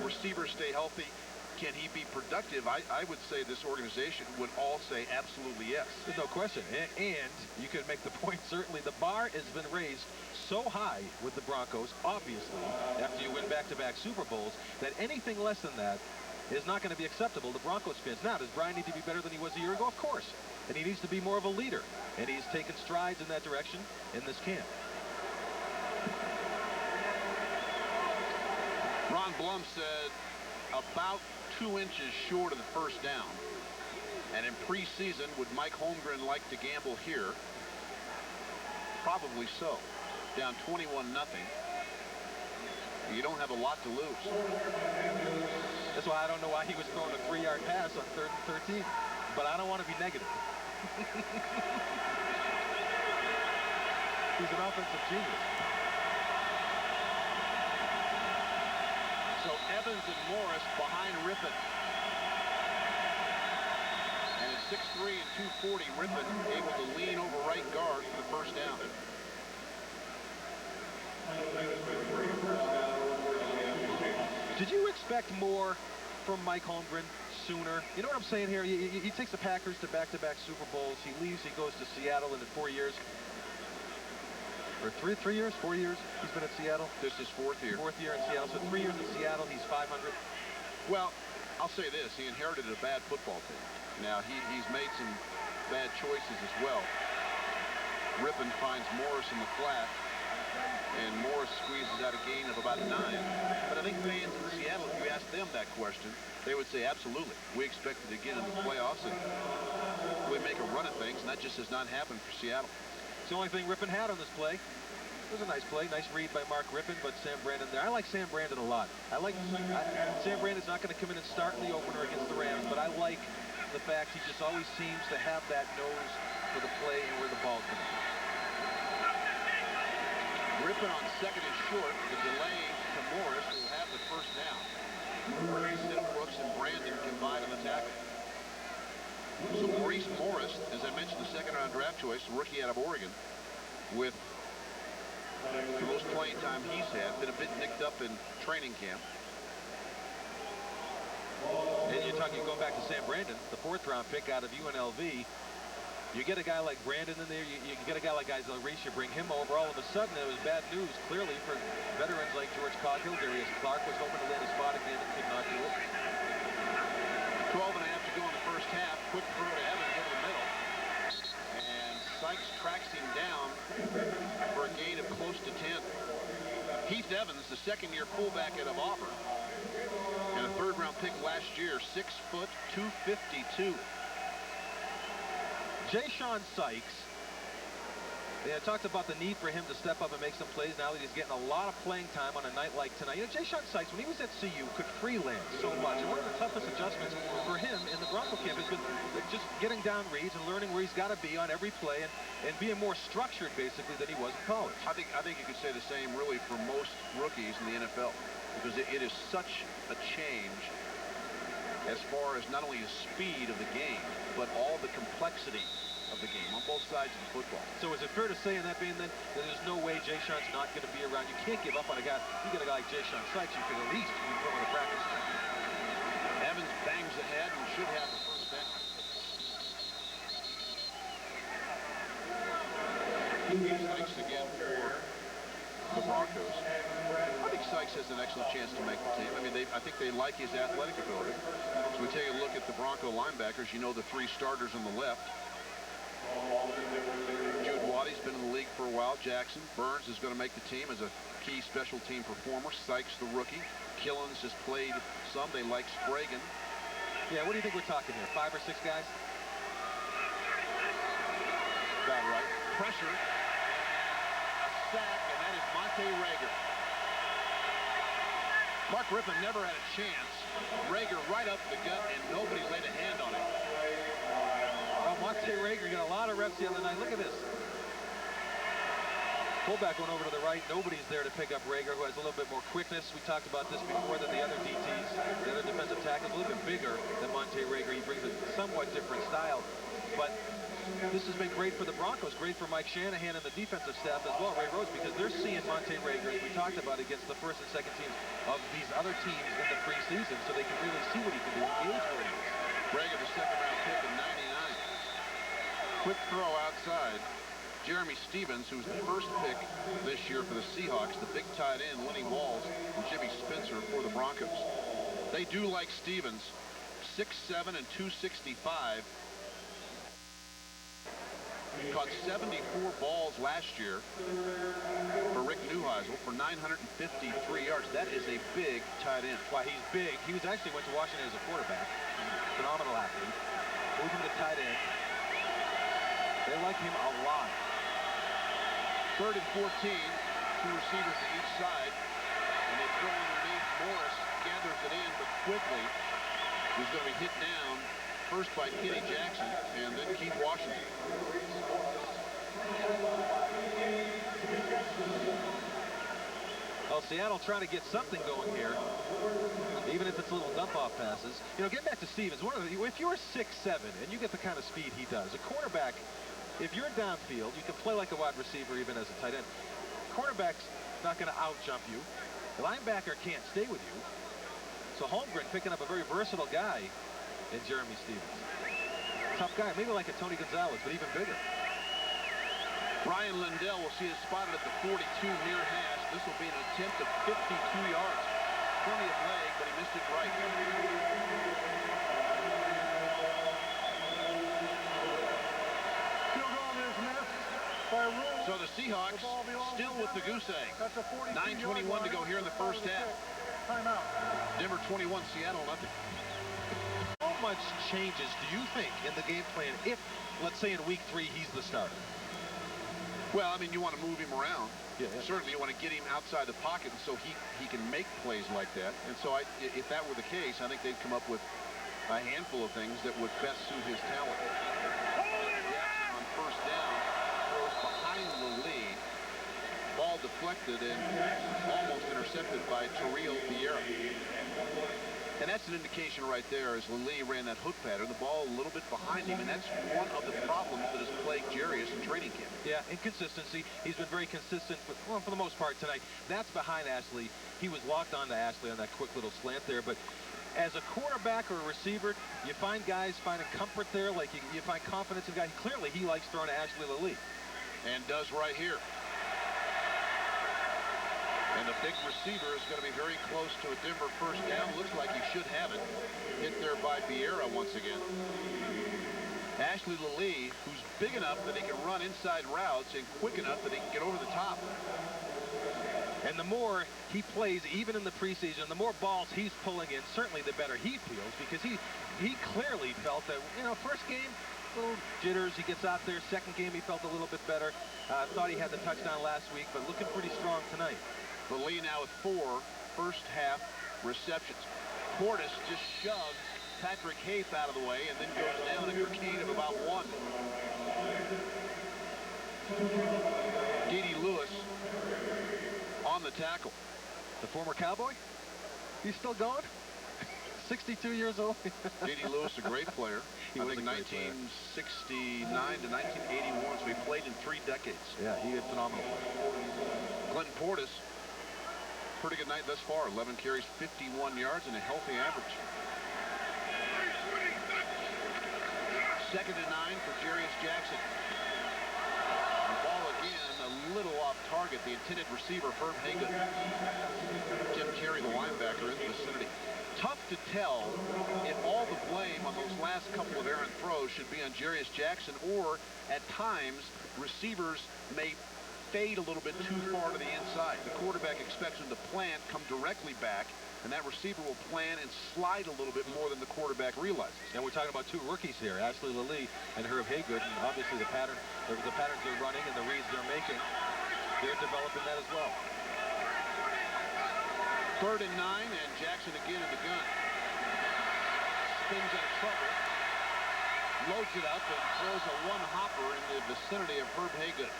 [SPEAKER 1] receivers stay healthy, can he be productive? I would say this organization would all say absolutely yes.
[SPEAKER 2] There's no question. And you could make the point, certainly, the bar has been raised so high with the Broncos, obviously, after you win back-to-back Super Bowls, that anything less than that is not going to be acceptable to Broncos fans. Now, does Brian need to be better than he was a year ago? Of course. And he needs to be more of a leader. And he's taken strides in that direction in this camp.
[SPEAKER 1] Ron Blum said about 2 inches short of the first down. And in preseason, would Mike Holmgren like to gamble here? Probably so. Down 21-0. You don't have a lot to lose.
[SPEAKER 2] That's why I don't know why he was throwing a 3-yard pass on 3rd and 13. But I don't want to be negative. He's an offensive genius.
[SPEAKER 1] So Evans and Morris behind Rippon. And at 6'3" and 240, Rippon able to lean over right guard for the first down.
[SPEAKER 2] Did you expect more from Mike Holmgren sooner? You know what I'm saying here? He takes the Packers to back-to-back Super Bowls. He leaves, he goes to Seattle in 4 years. Or 3 years, 4 years he's been at Seattle.
[SPEAKER 1] This is 4th year.
[SPEAKER 2] 4th year in Seattle. So 3 years in Seattle, he's 500.
[SPEAKER 1] Well, I'll say this. He inherited a bad football team. Now, he's made some bad choices as well. Rippon finds Morris in the flat. And Morris squeezes out a gain of about 9. But I think fans in Seattle, if you ask them that question, they would say, absolutely. We expected to get into the playoffs and we make a run of things, and that just has not happened for Seattle.
[SPEAKER 2] It's the only thing Rippon had on this play. It was a nice play, nice read by Mark Rippon, but Sam Brandon there. I like Sam Brandon a lot. Sam Brandon's not going to come in and start in the opener against the Rams, but I like the fact he just always seems to have that nose for the play and where the ball's going to be.
[SPEAKER 1] Rippon on second and short. The delay to Morris will have the first down. Instead of Brooks and Brandon combined on the tackle. So Maurice Morris, as I mentioned, the second-round draft choice, rookie out of Oregon, with the most playing time he's had, been a bit nicked up in training camp.
[SPEAKER 2] And you're going back to Sam Brandon, the fourth-round pick out of UNLV. You get a guy like Brandon in there, you get a guy like Isaiah Reese, you bring him over, all of a sudden it was bad news, clearly, for veterans like George Coghill. Darius Clark was hoping to land a spot again and could not do it.
[SPEAKER 1] 12 and a half to go in the first half. Quick throw to Evans over the middle. And Sykes tracks him down for a gain of close to 10. Heath Evans, the second-year fullback out of Auburn, and a third-round pick last year, 6 foot, 252.
[SPEAKER 2] Jay-Sean Sykes, they talked about the need for him to step up and make some plays now that he's getting a lot of playing time on a night like tonight. You know, Jay-Sean Sykes, when he was at CU, could freelance so much. And one of the toughest adjustments for him in the Bronco camp has been just getting down reads and learning where he's got to be on every play and being more structured, basically, than he was in college.
[SPEAKER 1] I think you could say the same, really, for most rookies in the NFL, because it is such a change as far as not only the speed of the game, but all the complexity of the game on both sides of the football.
[SPEAKER 2] So is it fair to say in that vein then that there's no way Jay-Sean's not going to be around? You can't give up on a guy. You get a guy like Jay-Sean Sykes, you could at least be put on the practice squad.
[SPEAKER 1] Evans bangs ahead and should have the first down. Sykes again for the Broncos. I think Sykes has an excellent chance to make the team. I mean, I think they like his athletic ability. So we take a look at the Bronco linebackers. You know the 3 starters on the left. Jude Waddy's been in the league for a while. Jackson. Burns is going to make the team as a key special team performer. Sykes, the rookie. Killens has played some. They like Spragan.
[SPEAKER 2] Yeah, what do you think we're talking here? 5 or 6 guys?
[SPEAKER 1] About right. Pressure. A sack, and that is Monte Rager. Mark Rippon never had a chance. Rager right up the gut, and nobody laid a hand on him.
[SPEAKER 2] Well, Monte Rager got a lot of reps the other night. Look at this. Fullback went over to the right. Nobody's there to pick up Rager, who has a little bit more quickness. We talked about this before, than the other DTs. The other defensive tackles, a little bit bigger than Monte Rager. He brings a somewhat different style. But this has been great for the Broncos, great for Mike Shanahan and the defensive staff as well, Ray Rhodes, because they're seeing Monte Rager, as we talked about, against the first and second teams of these other teams in the preseason, so they can really see what he can do, engage where he is.
[SPEAKER 1] Rager, the second-round pick in 99. Quick throw outside. Jeremy Stevens, who's the first pick this year for the Seahawks, the big tight end, Lenny Walls, and Jimmy Spencer for the Broncos. They do like Stevens, 6'7" and 265. Caught 74 balls last year for Rick Neuheisel for 953 yards. That is a big tight end.
[SPEAKER 2] Why, he's big. He was actually went to Washington as a quarterback. Phenomenal athlete. Moved him to tight end. They like him a lot.
[SPEAKER 1] 3rd and 14. 2 receivers to each side. And they throw underneath. Morris gathers it in, but quickly he's going to be hit down. First by Kenny Jackson, and then Keith Washington.
[SPEAKER 2] Well, Seattle trying to get something going here, even if it's little dump-off passes. You know, getting back to Stevens, if you're 6'7", and you get the kind of speed he does, a quarterback, if you're downfield, you can play like a wide receiver even as a tight end. Quarterback's not going to out-jump you. The linebacker can't stay with you. So Holmgren picking up a very versatile guy in Jeremy Stevens. Tough guy, maybe like a Tony Gonzalez, but even bigger.
[SPEAKER 1] Ryan Lindell will see it spotted at the 42 near hash. This will be an attempt of 52 yards. Plenty of leg, but he missed it right.
[SPEAKER 4] Field goal is missed by a rule.
[SPEAKER 1] So the Seahawks still with the goose egg.
[SPEAKER 4] That's a
[SPEAKER 1] 9:21 to go here in the first half.
[SPEAKER 4] Timeout.
[SPEAKER 1] Denver 21, Seattle nothing.
[SPEAKER 2] How much changes do you think in the game plan if, let's say in week 3, he's the starter?
[SPEAKER 1] Well, I mean, you want to move him around.
[SPEAKER 2] Yeah.
[SPEAKER 1] Certainly, you want to get him outside the pocket so he can make plays like that. And so if that were the case, I think they'd come up with a handful of things that would best suit his talent. Jackson on first down throws behind the lead. Ball deflected and almost intercepted by Terrell Vieira. And that's an indication right there as Lilly ran that hook pattern, the ball a little bit behind him, and that's one of the problems that has plagued Jarius in training camp.
[SPEAKER 2] Yeah, inconsistency. He's been very consistent, but, well, for the most part tonight. That's behind Ashley. He was locked on to Ashley on that quick little slant there, but as a quarterback or a receiver, you find guys finding comfort there, like you find confidence in guys. Clearly, he likes throwing to Ashley Lilly.
[SPEAKER 1] And does right here. And the big receiver is going to be very close to a Denver first down. Looks like he should have it. Hit there by Vieira once again. Ashley Lilly, who's big enough that he can run inside routes and quick enough that he can get over the top.
[SPEAKER 2] And the more he plays, even in the preseason, the more balls he's pulling in, certainly the better he feels, because he clearly felt that, you know, first game, little jitters. He gets out there. Second game, he felt a little bit better. Thought he had the touchdown last week, but looking pretty strong tonight.
[SPEAKER 1] Lilly now with 4 first-half receptions. Portis just shoves Patrick Haith out of the way and then goes down a gain of about 1. D.D. Lewis on the tackle.
[SPEAKER 2] The former Cowboy? He's still going? 62 years old.
[SPEAKER 1] D.D. Lewis, a great player. I think 1969 to 1981, so he played in 3 decades.
[SPEAKER 2] Yeah, he had phenomenal.
[SPEAKER 1] Clinton Portis, pretty good night thus far. 11 carries, 51 yards, and a healthy average. 2nd and 9 for Jarius Jackson. The ball again a little off target. The intended receiver, Herb Haygood. Jim Terry, the linebacker, in the vicinity. Tough to tell if all the blame on those last couple of errant throws should be on Jarius Jackson, or at times receivers may fade a little bit too far to the inside. The quarterback expects him to plant, come directly back, and that receiver will plan and slide a little bit more than the quarterback realizes.
[SPEAKER 2] And we're talking about 2 rookies here, Ashley Lilly and Herb Haygood, and obviously the patterns they're running and the reads they're making, they're developing that as well.
[SPEAKER 1] 3rd and 9, and Jackson again in the gun. Spins out of trouble, loads it up, and throws a one-hopper in the vicinity of Herb Haygood.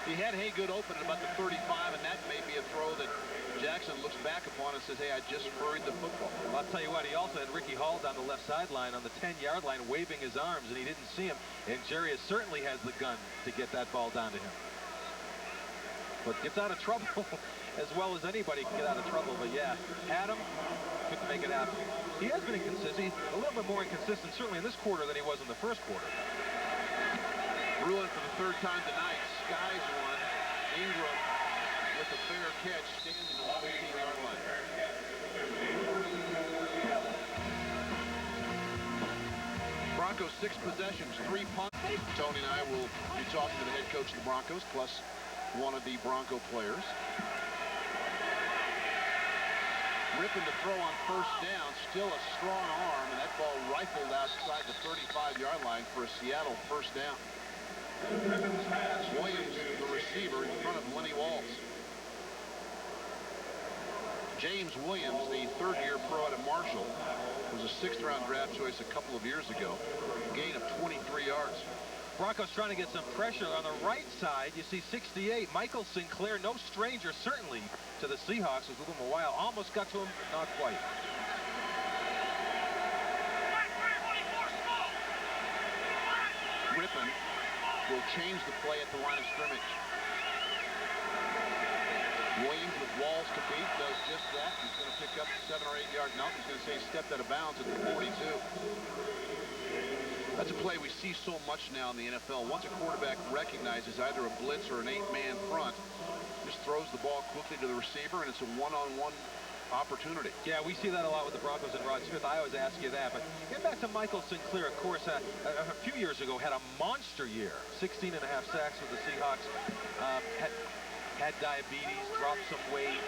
[SPEAKER 1] He had Haygood open at about the 35, and that may be a throw that Jackson looks back upon and says, hey, I just buried the football.
[SPEAKER 2] Well, I'll tell you what, he also had Ricky Hall down the left sideline on the 10-yard line waving his arms, and he didn't see him. And Jarius certainly has the gun to get that ball down to him. But gets out of trouble as well as anybody can get out of trouble. But yeah, Adam couldn't make it happen. He has been inconsistent. He's a little bit more inconsistent, certainly in this quarter, than he was in the first quarter.
[SPEAKER 1] Bruin for the 3rd time tonight. Skies one. Ingram with a fair catch, standing on the 15-yard line. Broncos 6 possessions, 3 punts. Tony and I will be talking to the head coach of the Broncos, plus one of the Bronco players. Ripping to throw on first down, still a strong arm, and that ball rifled outside the 35-yard line for a Seattle first down. Williams, the receiver, in front of Lenny Walls. James Williams, the 3rd-year pro out of Marshall, was a 6th-round draft choice a couple of years ago. Gain of 23 yards.
[SPEAKER 2] Broncos trying to get some pressure on the right side. You see 68, Michael Sinclair, no stranger certainly to the Seahawks. Was with him a while. Almost got to him, not quite.
[SPEAKER 1] Rippon will change the play at the line of scrimmage. Williams with Walls to beat does just that. He's going to pick up 7 or 8 yards. No, he's going to say he stepped out of bounds at the 42. That's a play we see so much now in the NFL. Once a quarterback recognizes either a blitz or an 8-man front, just throws the ball quickly to the receiver, and it's a one-on-one opportunity. Yeah, we see that a lot with the Broncos and Rod Smith. I always ask you that. But get back to Michael Sinclair, of course, a few years ago had a monster year. 16.5 sacks with the Seahawks. Had diabetes, dropped some weight.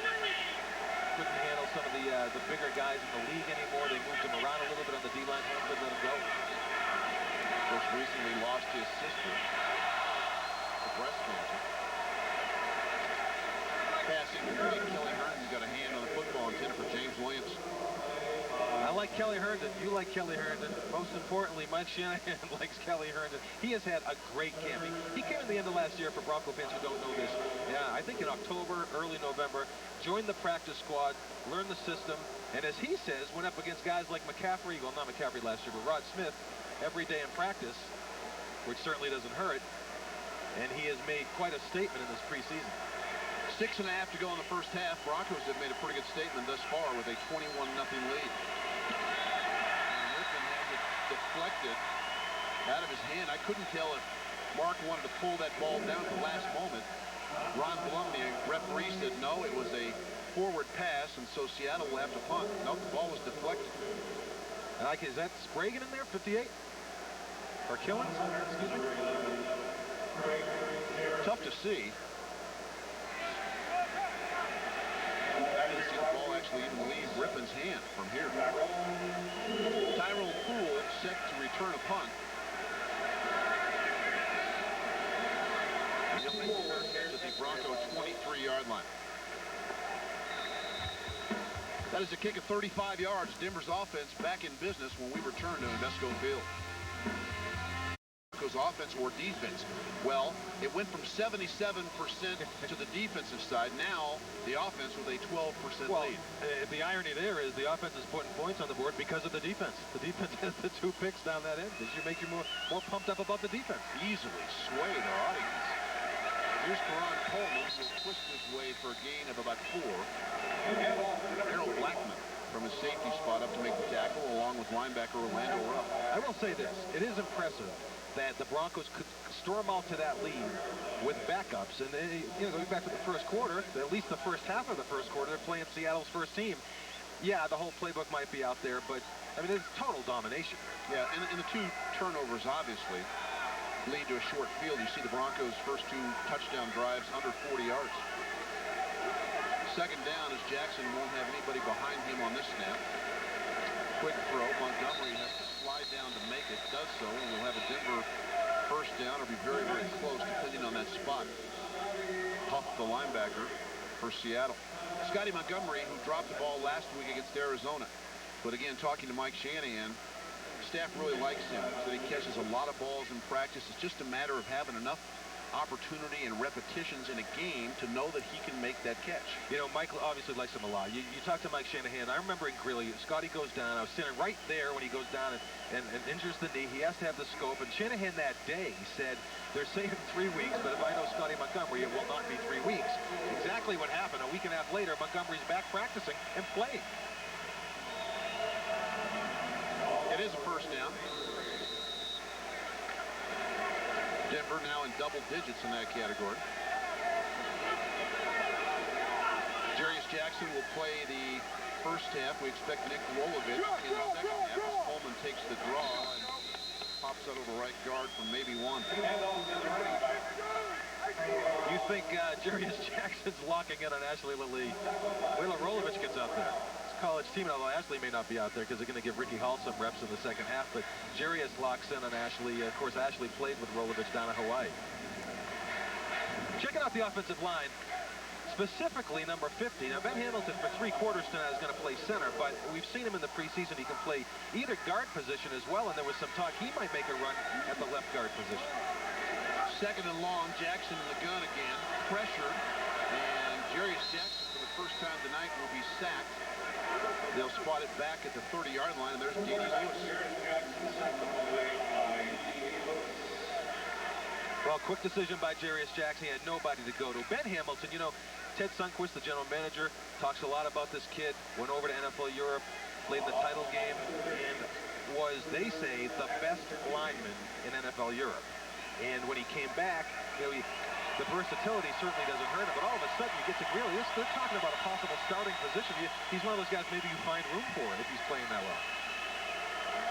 [SPEAKER 1] Couldn't handle some of the bigger guys in the league anymore. They moved him around a little bit on the D-line. Couldn't let him go. Just recently lost his sister. to breast cancer. Passing complete. Kelly Herndon's got a hand on the football intended for James Williams.
[SPEAKER 2] I like Kelly Herndon. You like Kelly Herndon. Most importantly, Mike Shanahan likes Kelly Herndon. He has had a great camp. He came in the end of last year, for Bronco fans who don't know this. Yeah, I think in October, early November, joined the practice squad, learned the system, and as he says, went up against guys like McCaffrey, well, not McCaffrey last year, but Rod Smith, every day in practice, which certainly doesn't hurt, and he has made quite a statement in this preseason.
[SPEAKER 1] 6.5 to go in the first half. Broncos have made a pretty good statement thus far with a 21-0 lead. Deflected out of his hand. I couldn't tell if Mark wanted to pull that ball down at the last moment. Ron Blum, the referee, said no, it was a forward pass, and so Seattle will have to punt. No, the ball was deflected.
[SPEAKER 2] Is that Spragan in there, 58? Or Killins? Excuse me?
[SPEAKER 1] Tough to see. I didn't see the ball actually even leave Rippon's hand from here. Tyrone Poole set to return a punt. At the Broncos 23-yard line. That is a kick of 35 yards. Denver's offense back in business when we return to Invesco Field. Broncos offense or defense? Well, it went from 77% to the defensive side. Now the offense with a 12% lead.
[SPEAKER 2] The irony there is the offense is putting points on the board because of the defense. The defense has the 2 picks down that end. This should make you more pumped up about the defense.
[SPEAKER 1] Easily swayed our audience. Here's Karan Coleman, who will twist his way for a gain of about 4. Harold Blackman from his safety spot up to make the tackle, along with linebacker Orlando Rupp.
[SPEAKER 2] I will say this. It is impressive that the Broncos could storm out to that lead with backups. And, going back to the first quarter, at least the first half of the first quarter, they're playing Seattle's first team. Yeah, the whole playbook might be out there, but, I mean, it's total domination.
[SPEAKER 1] Yeah, and the 2 turnovers, obviously, lead to a short field. You see the Broncos' first 2 touchdown drives under 40 yards. Second down as Jackson won't have anybody behind him on this snap. Quick throw. Montgomery has to slide down to make it. Does so, and we'll have a Denver first down or be very, very close depending on that spot. Huff, the linebacker for Seattle. Scotty Montgomery, who dropped the ball last week against Arizona. But again, talking to Mike Shanahan, staff really likes him. So he catches a lot of balls in practice. It's just a matter of having enough opportunity and repetitions in a game to know that he can make that catch.
[SPEAKER 2] You know, Mike obviously likes him a lot. You talk to Mike Shanahan. I remember in Greeley, Scotty goes down. I was sitting right there when he goes down and injures the knee. He has to have the scope. And Shanahan that day said, they're saying 3 weeks, but if I know Scotty Montgomery, it will not be 3 weeks. Exactly what happened. A week and a half later, Montgomery's back practicing and playing.
[SPEAKER 1] It is a first down. Denver now in double digits in that category. Jarius Jackson will play the first half. We expect Nick Rolovich in the second half as Coleman takes the draw and pops out over right guard from maybe 1.
[SPEAKER 2] You think Jarius Jackson's locking in on Ashley Lilly? Wait till Rolovich gets out there. College team, although Ashley may not be out there because they're going to give Ricky Hall some reps in the second half, but Jarius locks in on Ashley. Of course, Ashley played with Rolovich down in Hawaii. Checking out the offensive line, specifically number 50. Now, Ben Hamilton for 3 quarters tonight is going to play center, but we've seen him in the preseason. He can play either guard position as well, and there was some talk he might make a run at the left guard position.
[SPEAKER 1] Second and long, Jackson in the gun again, pressured, and Jarius Jackson for the first time tonight will be sacked. They'll spot it back at the 30-yard line, and there's D.D. Lewis.
[SPEAKER 2] Well, quick decision by Jarius Jackson. He had nobody to go to. Ben Hamilton, you know, Ted Sundquist, the general manager, talks a lot about this kid. Went over to NFL Europe, played the title game, and was, they say, the best lineman in NFL Europe. And when he came back, you know, the versatility certainly doesn't hurt him, but all of a sudden you get to Greeley, they're talking about a possible starting position. He's one of those guys maybe you find room for if he's playing that well.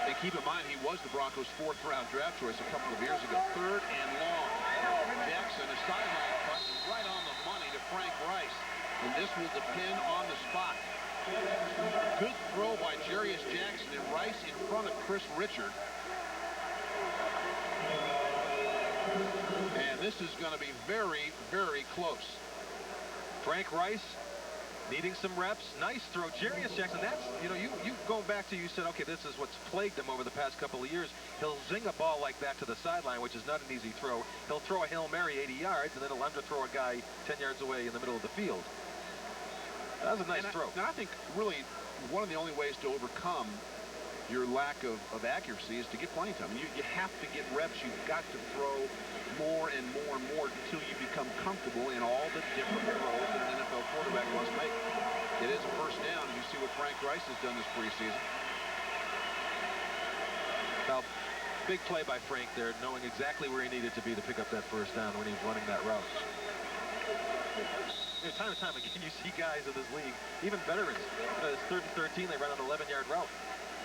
[SPEAKER 1] And keep in mind, he was the Broncos' 4th-round draft choice a couple of years ago. 3rd and long. Jackson, a sideline cut right on the money to Frank Rice. And this will depend on the spot. Good throw by Jarius Jackson, and Rice in front of Chris Richard. And this is going to be very, very close.
[SPEAKER 2] Frank Rice needing some reps. Nice throw. Jarius Jackson, that's, you know, you going back to, you said, okay, this is what's plagued him over the past couple of years. He'll zing a ball like that to the sideline, which is not an easy throw. He'll throw a Hail Mary 80 yards, and then he'll underthrow a guy 10 yards away in the middle of the field. That was a nice throw.
[SPEAKER 1] And I think really one of the only ways to overcome your lack of accuracy is to get playing time. You have to get reps. You've got to throw more and more and more until you become comfortable in all the different throws that an NFL quarterback must make. It is a first down. You see what Frank Rice has done this preseason.
[SPEAKER 2] Now, big play by Frank there, knowing exactly where he needed to be to pick up that first down when he was running that route. You know, time and time again, you see guys in this league, even veterans, it's 3rd and 13, they run an 11-yard route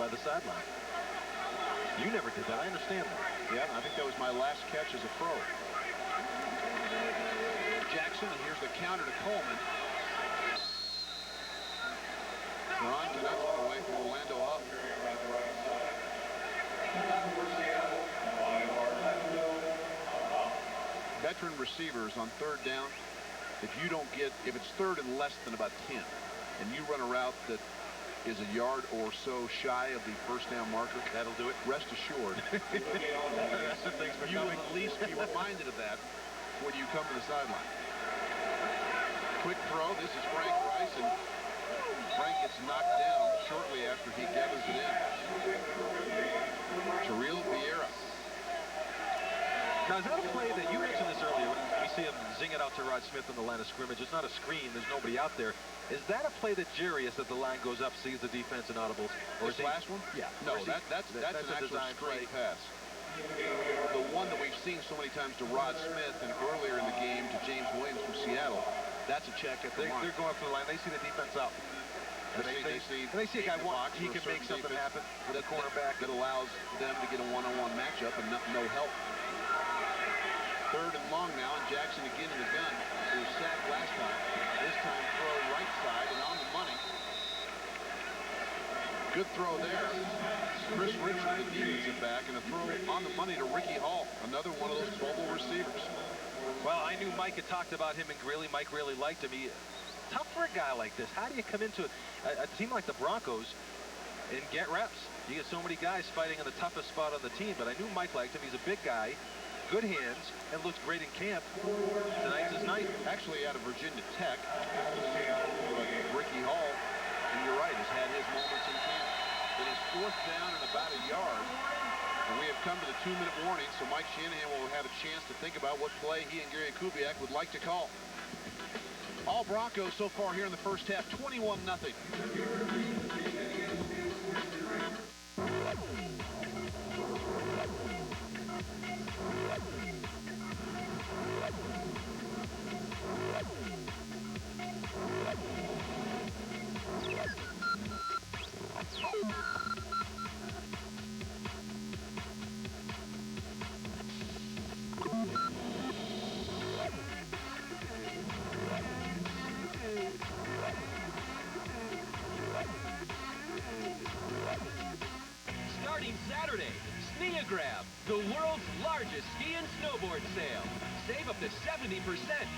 [SPEAKER 2] by the sideline. You never did that. I understand that.
[SPEAKER 1] Yeah, I think that was my last catch as a pro. Jackson, and here's the counter to Coleman. Ron Canucks away from Orlando up. Veteran receivers on 3rd down. If you don't get, if it's 3rd and less than about 10, and you run a route that is a yard or so shy of the first down marker,
[SPEAKER 2] That'll do it.
[SPEAKER 1] rest assured, you will at least be reminded of that when you come to the sideline. Quick throw. This is Frank Rice, and Frank gets knocked down shortly after he gathers it in. Terrell Vieira.
[SPEAKER 2] Now, is that a play that you mentioned this earlier when we see him zing it out to Rod Smith in the line of scrimmage? It's not a screen. There's nobody out there. Is that a play that Jarius, at the line goes up, sees the defense and audibles?
[SPEAKER 1] Or this last one?
[SPEAKER 2] Yeah.
[SPEAKER 1] No, that's an actual straight pass. The one that we've seen so many times to Rod Smith and earlier in the game to James Williams from Seattle, that's a check at the line.
[SPEAKER 2] They're going for the line. They see the defense out. And they see a guy he can make something happen with a cornerback
[SPEAKER 1] that allows them to get a one-on-one matchup and no help. 3rd and long now, and Jackson again in the gun. He was sacked last time. This time throw right side and on the money. Good throw there. Chris Richard, the defensive back, and a throw on the money to Ricky Hall, another one of those mobile receivers.
[SPEAKER 2] Well, I knew Mike had talked about him and Greeley. Mike really liked him. Tough for a guy like this. How do you come into a team like the Broncos and get reps? You get so many guys fighting in the toughest spot on the team, but I knew Mike liked him. He's a big guy, good hands, and looks great in camp. Tonight's his night.
[SPEAKER 1] Actually out of Virginia Tech, Ricky Hall, and you're right, has had his moments in camp. It is 4th down and about a yard. And we have come to the 2-minute warning, so Mike Shanahan will have a chance to think about what play he and Gary Kubiak would like to call. All Broncos so far here in the first half, 21-0.
[SPEAKER 5] Starting Saturday, Sneagrab, the world's largest ski and snowboard sale. Save up to 70%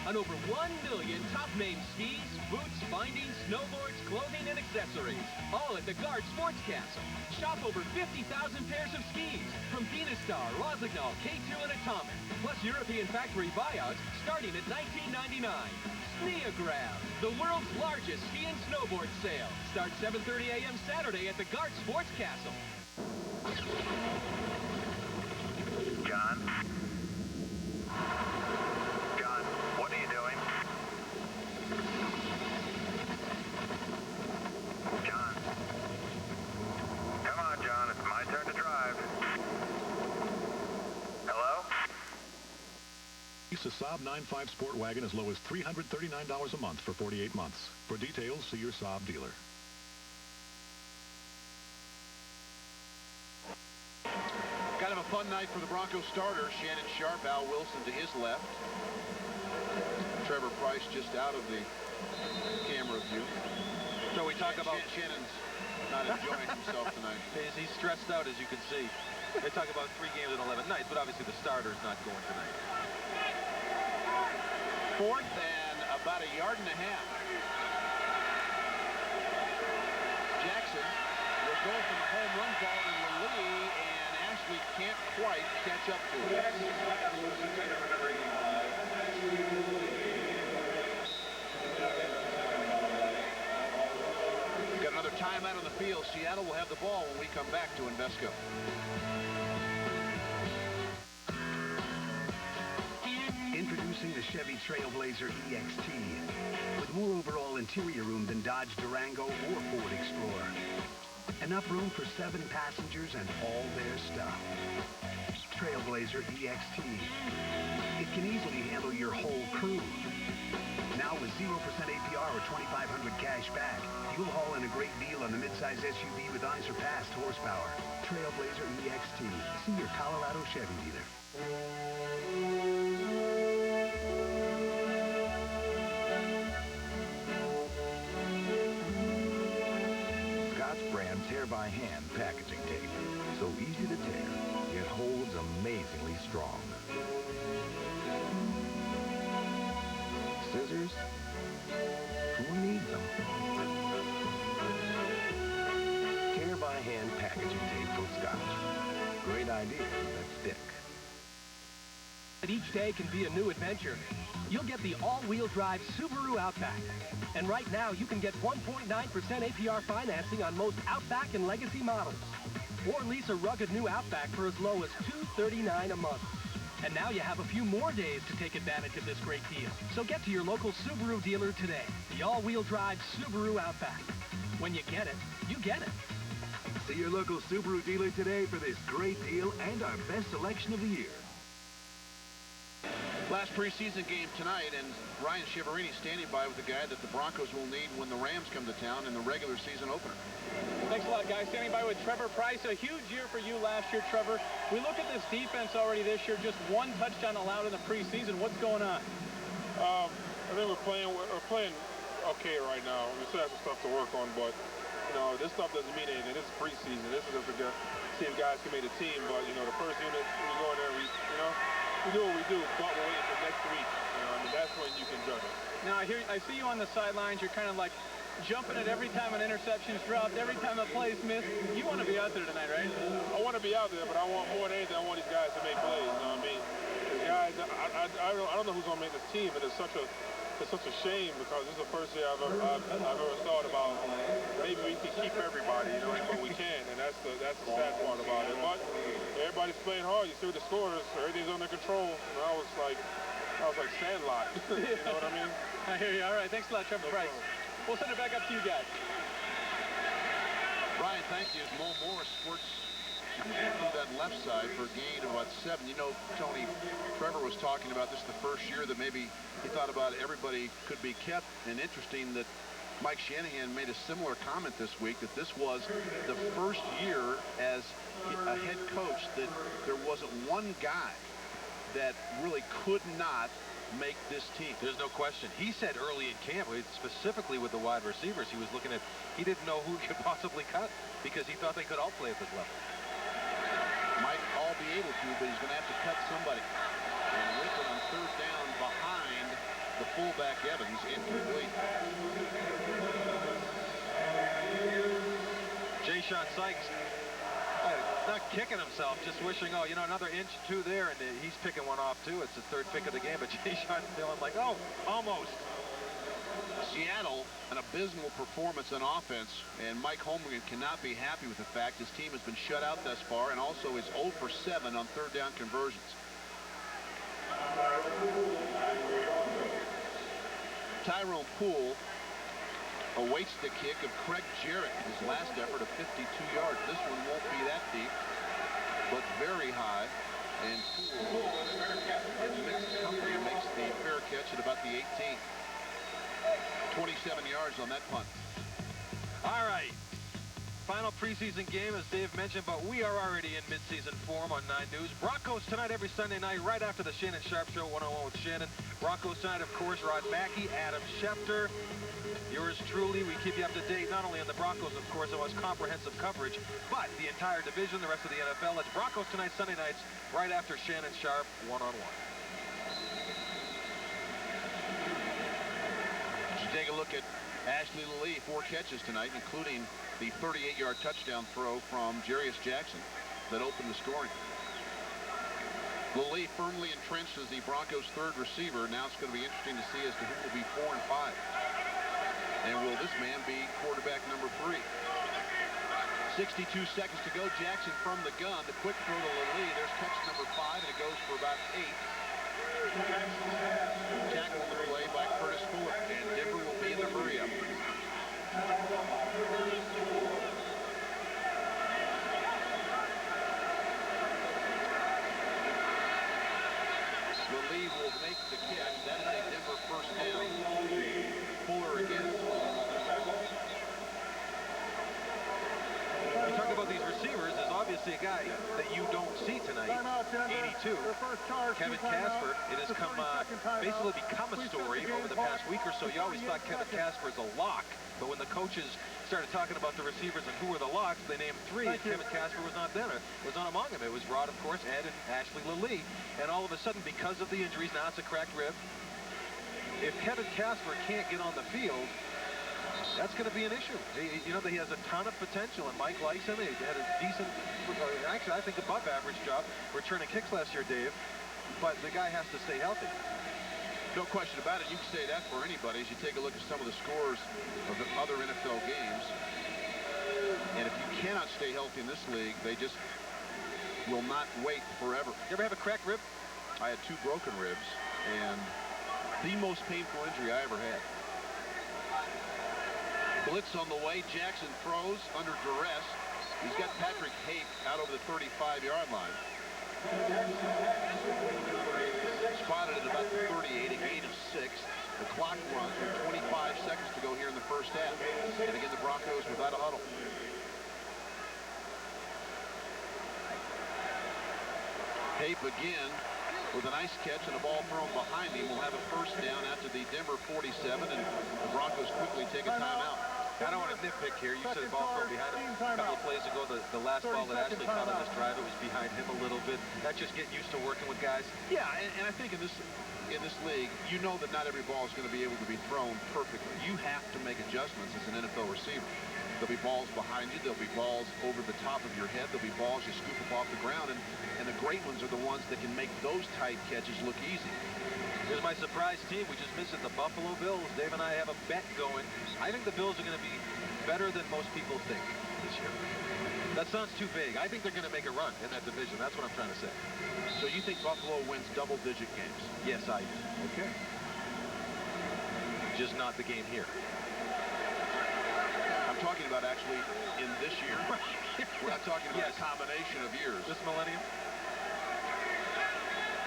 [SPEAKER 5] on over 1 million top-name skis, boots, bindings, snowboards, clothing, and accessories. All at the Guard Sports Castle. Shop over 50,000 pairs of skis from Venustar, Rossignol, K2, and Atomic. Plus European factory buyouts starting at $19.99. Sneagrab, the world's largest ski and snowboard sale. Starts 7:30 a.m. Saturday at the Guard Sports Castle.
[SPEAKER 6] John? John, what are you doing? John? Come on, John, it's my turn to drive. Hello?
[SPEAKER 7] Lease a Saab 9.5 Sport Wagon as low as $339 a month for 48 months. For details, see your Saab dealer.
[SPEAKER 1] Kind of a fun night for the Broncos starters. Shannon Sharp, Al Wilson to his left. Trevor Price just out of the camera view.
[SPEAKER 2] So we talk about...
[SPEAKER 1] Shannon's not enjoying himself tonight.
[SPEAKER 2] He's stressed out, as you can see. They talk about 3 games in 11 nights, but obviously the starter's not going tonight.
[SPEAKER 1] 4th and about a yard and a half. Jackson will go from the home run ball in the lead, and Ashley can't quite catch up to it. Got another timeout on the field. Seattle will have the ball when we come back to Invesco.
[SPEAKER 8] Introducing the Chevy Trailblazer EXT. With more overall interior room than Dodge Durango or Ford Explorer. Enough room for 7 passengers and all their stuff. Trailblazer EXT. It can easily handle your whole crew. Now with 0% APR or $2,500 cash back, you'll haul in a great deal on the midsize SUV with unsurpassed horsepower. Trailblazer EXT. See your Colorado Chevy dealer.
[SPEAKER 9] Brand tear-by-hand packaging tape. So easy to tear, it holds amazingly strong. Scissors? Who needs them? Tear-by-hand packaging tape from Scotch. Great idea that stick.
[SPEAKER 5] Each day can be a new adventure. You'll get the all-wheel drive Subaru Outback. And right now, you can get 1.9% APR financing on most Outback and Legacy models. Or lease a rugged new Outback for as low as $239 a month. And now you have a few more days to take advantage of this great deal. So get to your local Subaru dealer today. The all-wheel drive Subaru Outback. When you get it, you get it.
[SPEAKER 9] See your local Subaru dealer today for this great deal and our best selection of the year.
[SPEAKER 1] Last preseason game tonight, and Ryan Chiaverini standing by with the guy that the Broncos will need when the Rams come to town in the regular season opener.
[SPEAKER 3] Thanks a lot, guys. Standing by with Trevor Price. A huge year for you last year, Trevor. We look at this defense already this year, just 1 touchdown allowed in the preseason. What's going on?
[SPEAKER 4] I think we're playing okay right now. We still have some stuff to work on, but you know, this stuff doesn't mean anything. This is preseason. This is just to see if guys can make the team. But you know, the first unit, we go in there, we do what we do, but we're waiting for next week. You know, I mean, that's when you can judge it.
[SPEAKER 3] Now, I see you on the sidelines. You're kind of like jumping at every time an interception's dropped, every time a play's missed. You want to be out there tonight, right?
[SPEAKER 4] I want to be out there, but I want more than anything. I want these guys to make plays. You know what I mean? The guys, I don't know who's gonna make this team, and it's such a shame because this is the first year I've ever thought about maybe we can keep everybody, you know, but we can, and that's the sad part about it. But everybody's playing hard. You see the scores, everything's under control. And I was like Sandlot. You know what I mean?
[SPEAKER 3] I hear you. All right, thanks a lot, Trevor Price. We'll send it back up to you guys.
[SPEAKER 1] Brian, thank you. Mo Morris squirts through that left side for a gain of about 7. You know, Tony, Trevor was talking about this the first year that maybe he thought about everybody could be kept, and interesting that Mike Shanahan made a similar comment this week that this was the first year as a head coach that there wasn't one guy that really could not make this team.
[SPEAKER 2] There's no question. He said early in camp, specifically with the wide receivers, he was looking at, he didn't know who he could possibly cut because he thought they could all play at this level.
[SPEAKER 1] Might all be able to, but he's going to have to cut somebody. And with it on 3rd down behind the fullback Evans, incomplete.
[SPEAKER 2] Jay-Sean Sykes not kicking himself, just wishing, oh, you know, another inch or 2 there, and he's picking one off too. It's the 3rd pick of the game, but Jay-Sean's feeling like, oh, almost.
[SPEAKER 1] Seattle, an abysmal performance on offense, and Mike Holmgren cannot be happy with the fact his team has been shut out thus far and also is 0 for 7 on 3rd down conversions. Tyrone Poole awaits the kick of Craig Jarrett, his last effort of 52 yards. This one won't be that deep, but very high. And Poole, in mixed company, makes the fair catch at about the 18. 27 yards on that punt.
[SPEAKER 2] All right. final preseason game, as Dave mentioned, but we are already in midseason form on 9 News. Broncos tonight every Sunday night, right after the Shannon Sharp Show, 1-on-1 with Shannon. Broncos tonight, of course, Rod Mackey, Adam Schefter. Yours truly, we keep you up to date, not only on the Broncos, of course, the most comprehensive coverage, but the entire division, the rest of the NFL. It's Broncos tonight, Sunday nights, right after Shannon Sharp, 1-on-1.
[SPEAKER 1] Take a look at Ashley Lee, 4 catches tonight, including the 38-yard touchdown throw from Jarius Jackson that opened the scoring. Lee firmly entrenched as the Broncos' 3rd receiver. Now it's going to be interesting to see as to who will be 4 and 5. And will this man be quarterback number 3? 62 seconds to go. Jackson from the gun. The quick throw to Lee. There's catch number 5, and it goes for about 8. Tackle on the play by Curtis Fuller, and Denver will be in the hurry-up. Lee will make the catch. That is a Denver first down. Fuller again.
[SPEAKER 2] We talk about these receivers. There's obviously a guy that you don't see tonight. 82. Kevin Casper. It has basically become a story over the past week or so. You always thought Kevin Casper is a lock, but when the coaches started talking about the receivers and who were the locks, they named 3, and Kevin Casper was not among them. It was Rod, of course, Ed, and Ashley Lee. And all of a sudden, because of the injuries, now it's a cracked rib. If Kevin Casper can't get on the field, that's going to be an issue. He has a ton of potential, and Mike likes him. He had a decent, actually, I think above average job returning kicks last year, Dave. But the guy has to stay healthy.
[SPEAKER 1] No question about it. You can say that for anybody as you take a look at some of the scores of the other NFL games. And if you cannot stay healthy in this league, they just will not wait forever.
[SPEAKER 2] You ever have a cracked rib?
[SPEAKER 1] I had 2 broken ribs, and the most painful injury I ever had. Blitz on the way. Jackson throws under duress. He's got Patrick Hape out over the 35-yard line. Spotted at about the 38, a gain of 6. The clock runs with 25 seconds to go here in the first half. And again, the Broncos without a huddle. Hape again with a nice catch and a ball thrown behind him. Will have a first down after the Denver 47, and the Broncos quickly take a timeout.
[SPEAKER 2] I don't want to nitpick here. You said the ball thrown behind him. A couple of plays ago, the last ball that Ashley caught on this drive, it was behind him a little bit. That's just getting used to working with guys.
[SPEAKER 1] Yeah, and I think in this league, you know that not every ball is going to be able to be thrown perfectly. You have to make adjustments as an NFL receiver. There'll be balls behind you. There'll be balls over the top of your head. There'll be balls you scoop up off the ground, and the great ones are the ones that can make those tight catches look easy.
[SPEAKER 2] Here's my surprise team. We just missed it, the Buffalo Bills. Dave and I have a bet going. I think the Bills are going to be better than most people think this year. That sounds too vague. I think they're going to make a run in that division. That's what I'm trying to say.
[SPEAKER 1] So you think Buffalo wins double-digit games?
[SPEAKER 2] Yes, I do.
[SPEAKER 1] Okay.
[SPEAKER 2] Just not the game here.
[SPEAKER 1] I'm talking about actually in this year. We're not talking about a combination of years.
[SPEAKER 2] This millennium?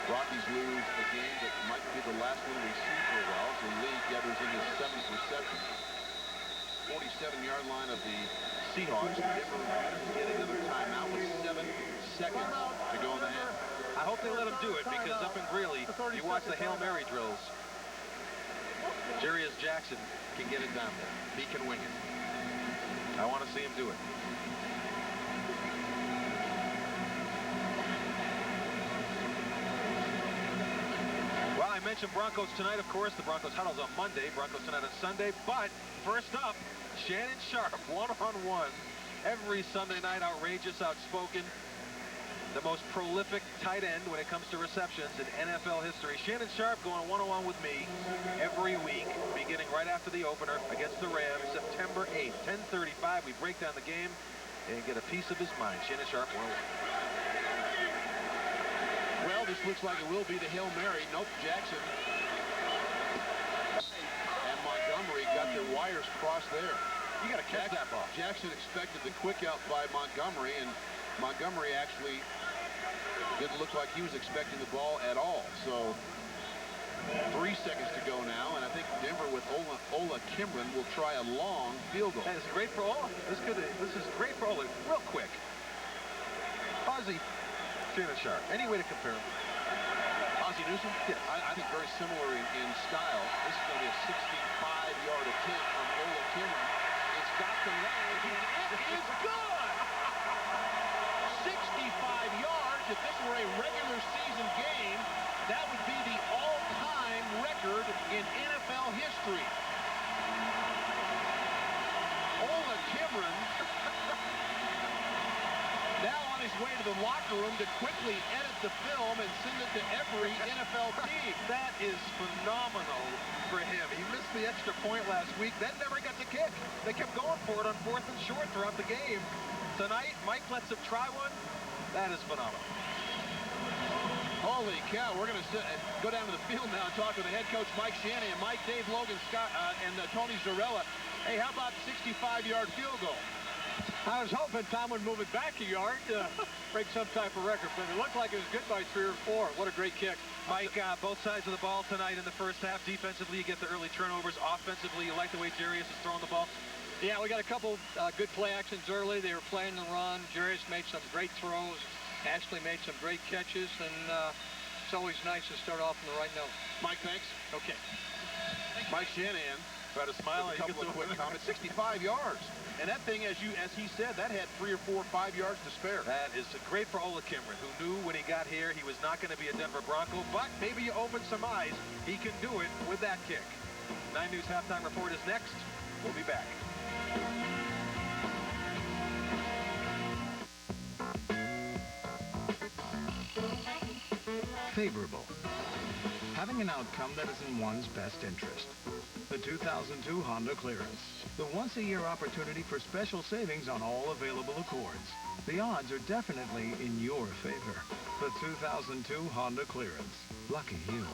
[SPEAKER 1] Rockies lose a game that might be the last one we see for a while. So Lee gathers in his 7th reception. 47-yard line of the Seahawks. Denver get another timeout with 7 seconds to go in the half.
[SPEAKER 2] I hope they let him do it, because up in Greeley, you watch the Hail Mary drills. Jarius Jackson can get it down there. He can wing it. I want to see him do it. Well, I mentioned Broncos tonight, of course. The Broncos huddle's on Monday. Broncos tonight on Sunday. But first up, Shannon Sharp, one-on-one. Every Sunday night, outrageous, outspoken. The most prolific tight end when it comes to receptions in NFL history. Shannon Sharp going one-on-one with me every week, beginning right after the opener against the Rams, September 8th, 10:35. We break down the game and get a piece of his mind. Shannon Sharp, one-on-one.
[SPEAKER 1] Well, this looks like it will be the Hail Mary. Nope, Jackson and Montgomery got their wires crossed there.
[SPEAKER 2] You got to catch that ball.
[SPEAKER 1] Jackson expected the quick out by Montgomery, and Montgomery actually didn't look like he was expecting the ball at all. So 3 seconds to go now, and I think Denver with Olin Ola Kimron will try a long field goal.
[SPEAKER 2] That is great for Ola. This is great for Ola. Real quick. Ozzie, Shannon Sharp. Any way to compare him?
[SPEAKER 1] Ozzie Newsome?
[SPEAKER 2] Yes.
[SPEAKER 1] I think very similar in style. This is going to be a 65-yard attempt from Ola Kimron. It's got the leg, and it is good! 65 yards. If this were a regular season game, that would be the all-time record in NFL history. Ola Kimron now on his way to the locker room to quickly edit the film and send it to every NFL team.
[SPEAKER 2] That is phenomenal for him. He missed the extra point last week, then never got the kick. They kept going for it on 4th and short throughout the game. Tonight, Mike lets him try one. That is phenomenal.
[SPEAKER 1] Holy cow, we're going to go down to the field now and talk with the head coach, Mike Shanahan, Mike, Dave Logan, Scott, and Tony Zarella. Hey, how about 65-yard field goal?
[SPEAKER 3] I was hoping Tom would move it back a yard to break some type of record, but it looked like it was good by 3 or 4. What a great kick.
[SPEAKER 2] Mike, both sides of the ball tonight in the first half. Defensively, you get the early turnovers. Offensively, you like the way Jarius is throwing the ball?
[SPEAKER 3] Yeah, we got a couple good play actions early. They were playing the run. Jarius made some great throws. Ashley made some great catches, and it's always nice to start off on the right note.
[SPEAKER 1] Mike, thanks.
[SPEAKER 3] Okay.
[SPEAKER 1] Mike Shanahan.
[SPEAKER 2] Try to smile.
[SPEAKER 1] A couple of quick comments. 65 yards. And that thing, as he said, that had 3 or 4 or 5 yards to spare.
[SPEAKER 2] That is great for Ola Kimron, who knew when he got here he was not going to be a Denver Bronco, but maybe you open some eyes. He can do it with that kick. 9 News Halftime Report is next. We'll be back.
[SPEAKER 10] Favorable. Having an outcome that is in one's best interest. The 2002 Honda Clearance. The once-a-year opportunity for special savings on all available Accords. The odds are definitely in your favor. The 2002 Honda Clearance. Lucky you.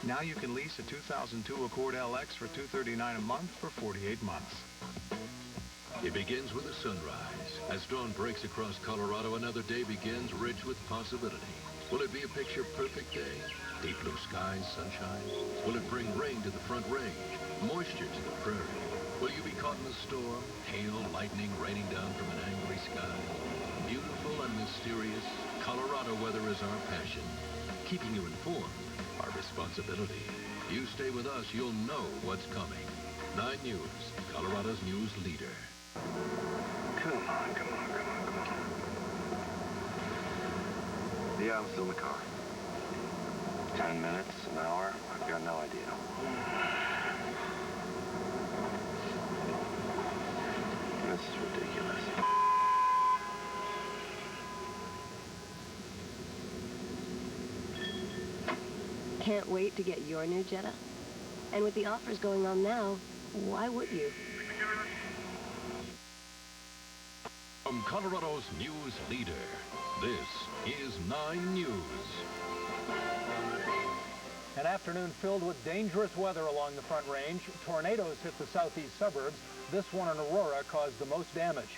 [SPEAKER 10] Now you can lease a 2002 Accord LX for $239 a month for 48 months.
[SPEAKER 11] It begins with a sunrise. As dawn breaks across Colorado, another day begins rich with possibility. Will it be a picture-perfect day? Deep blue skies, sunshine? Will it bring rain to the Front Range? Moisture to the prairie? Will you be caught in a storm? Hail, lightning raining down from an angry sky? Beautiful and mysterious, Colorado weather is our passion. Keeping you informed, our responsibility. You stay with us, you'll know what's coming. 9 News, Colorado's news leader.
[SPEAKER 6] Come on, come on, come on, come on. Yeah, I'm still in the car. 10 minutes, an hour, I've got no idea. This is ridiculous.
[SPEAKER 12] Can't wait to get your new Jetta. And with the offers going on now, why would you?
[SPEAKER 11] From Colorado's news leader, this is 9 News.
[SPEAKER 3] An afternoon filled with dangerous weather along the Front Range. Tornadoes hit the southeast suburbs. This one in Aurora caused the most damage.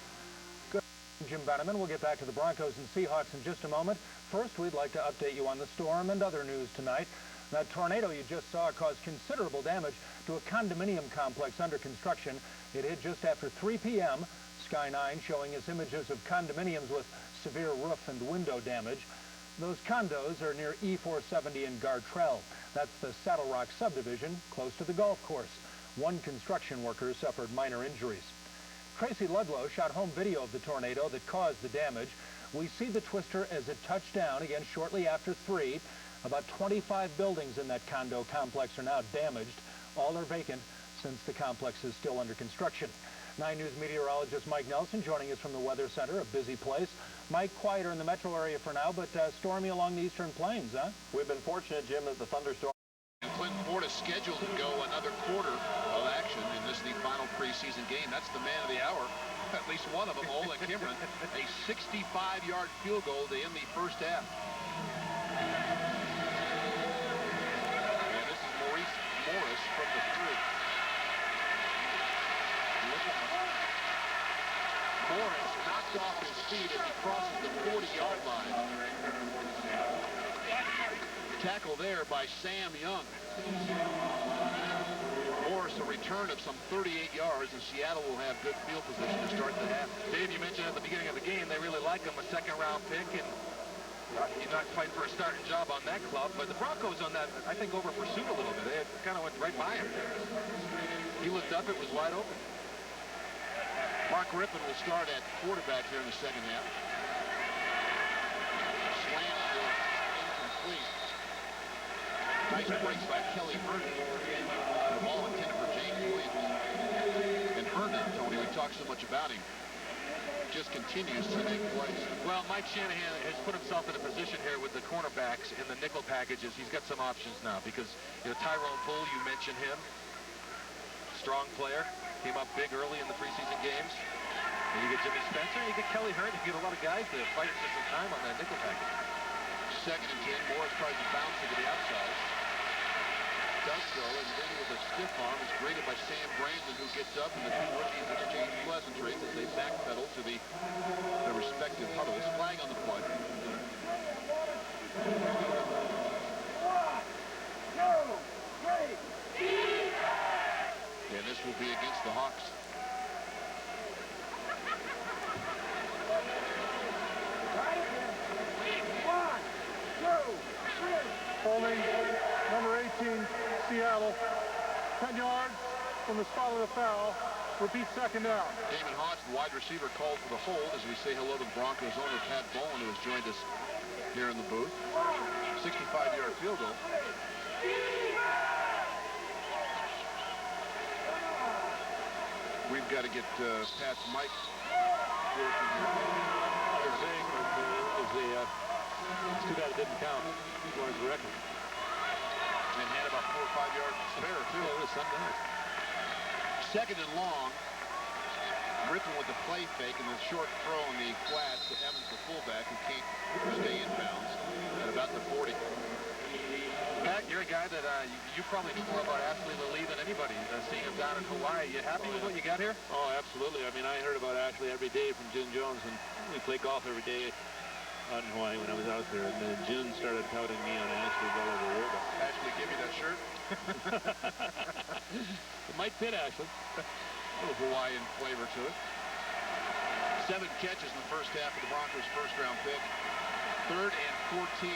[SPEAKER 3] Good. Jim Bannerman. We'll get back to the Broncos and Seahawks in just a moment. First, we'd like to update you on the storm and other news tonight. That tornado you just saw caused considerable damage to a condominium complex under construction. It hit just after 3 p.m. Sky 9 showing us images of condominiums with severe roof and window damage. Those condos are near E470 in Gartrell. That's the Saddle Rock subdivision, close to the golf course. One construction worker suffered minor injuries. Tracy Ludlow shot home video of the tornado that caused the damage. We see the twister as it touched down again shortly after 3. About 25 buildings in that condo complex are now damaged. All are vacant since the complex is still under construction. 9 News meteorologist Mike Nelson joining us from the Weather Center, a busy place. Mike, quieter in the metro area for now, but stormy along the eastern plains, huh?
[SPEAKER 13] We've been fortunate, Jim, that the thunderstorm.
[SPEAKER 1] And Clinton Ford is scheduled to go another quarter of action in this, the final preseason game. That's the man of the hour, at least one of them, Ola Kimron. A 65-yard field goal to end the first half. And this is Maurice Morris from the 3. Morris knocked off his feet as he crosses the 40-yard line. Tackle there by Sam Young. Morris, a return of some 38 yards, and Seattle will have good field position to start the half.
[SPEAKER 2] Dave, you mentioned at the beginning of the game they really like him, a second-round pick, and you're not fighting for a starting job on that club. But the Broncos on that, I think, over-pursued a little bit. They kind of went right by him. He looked up, it was wide open.
[SPEAKER 1] Mark Rippon will start at quarterback here in the second half. Slant is incomplete. Nice breaks by Kelly Herndon. The ball intended for James Williams. And Herndon, Tony, we talked so much about him, just continues to make plays.
[SPEAKER 2] Well, Mike Shanahan has put himself in a position here with the cornerbacks in the nickel packages. He's got some options now because, you know, Tyrone Poole, you mentioned him. Strong player. Came up big early in the preseason games. And you get Jimmy Spencer, and you get Kelly Herndon. You get a lot of guys that fight for some time on that nickel package.
[SPEAKER 1] Second and 10. Morris tries to bounce it to the outside. Does so, and then with a stiff arm is graded by Sam Brandon, who gets up, and the two rookies exchange pleasantries as they backpedal to their respective huddles. Flag on the play. And this will be against the Hawks.
[SPEAKER 4] Holding number 18, Seattle. 10 yards from the spot of the foul. Repeat second down.
[SPEAKER 1] Damon Hodge, the wide receiver, called for the hold as we say hello to the Broncos owner, Pat Bowen, who has joined us here in the booth. 65-yard field goal. We've got to get Pat's mic working here.
[SPEAKER 13] They're saying that it's too bad it didn't count. He was record.
[SPEAKER 1] And had about 4 or 5 yards to spare, too.
[SPEAKER 13] Yeah, it was something else.
[SPEAKER 1] Second and long. Rippon with the play fake and the short throw on the flat to Evans, the fullback, who can't stay in bounds at about the 40.
[SPEAKER 2] Pat, you're a guy that you probably knew more about Ashley Lee than anybody, seeing him down in Hawaii. You happy with what you got here?
[SPEAKER 13] Oh, absolutely. I mean, I heard about Ashley every day from June Jones, and we played golf every day out in Hawaii when I was out there. And then June started touting me on Ashley well over a year ago.
[SPEAKER 1] Ashley, give you that shirt?
[SPEAKER 13] It might fit Ashley.
[SPEAKER 1] A little Hawaiian flavor to it. 7 catches in the first half of the Broncos' first-round pick. 3rd and 14.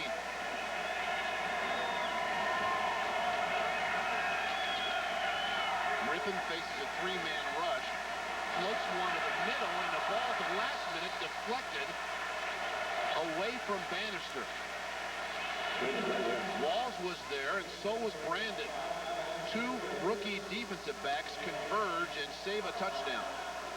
[SPEAKER 1] Rippon faces a 3-man rush. Floats one to the middle, and the ball at the last minute deflected away from Bannister. Walls was there, and so was Brandon. 2 rookie defensive backs converge and save a touchdown.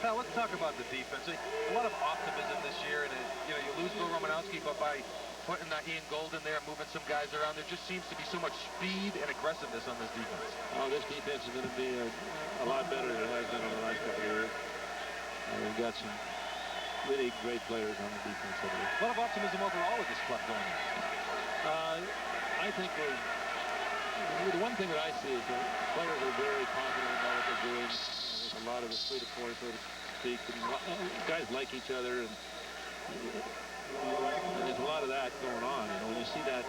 [SPEAKER 2] Pal, let's talk about the defense. A lot of optimism this year, and you lose Bill Romanowski, but by putting Ian Golden there, moving some guys around, there just seems to be so much speed and aggressiveness on this defense.
[SPEAKER 13] Oh, this defense is going to be a lot better than it has been over the last couple of years. We've got some really great players on the defense over there.
[SPEAKER 2] A lot of optimism overall with this club going on.
[SPEAKER 13] I think the one thing that I see is that players are very confident about what they're doing. There's a lot of esprit de corps, so to speak. And guys like each other, and there's a lot of that going on. You see that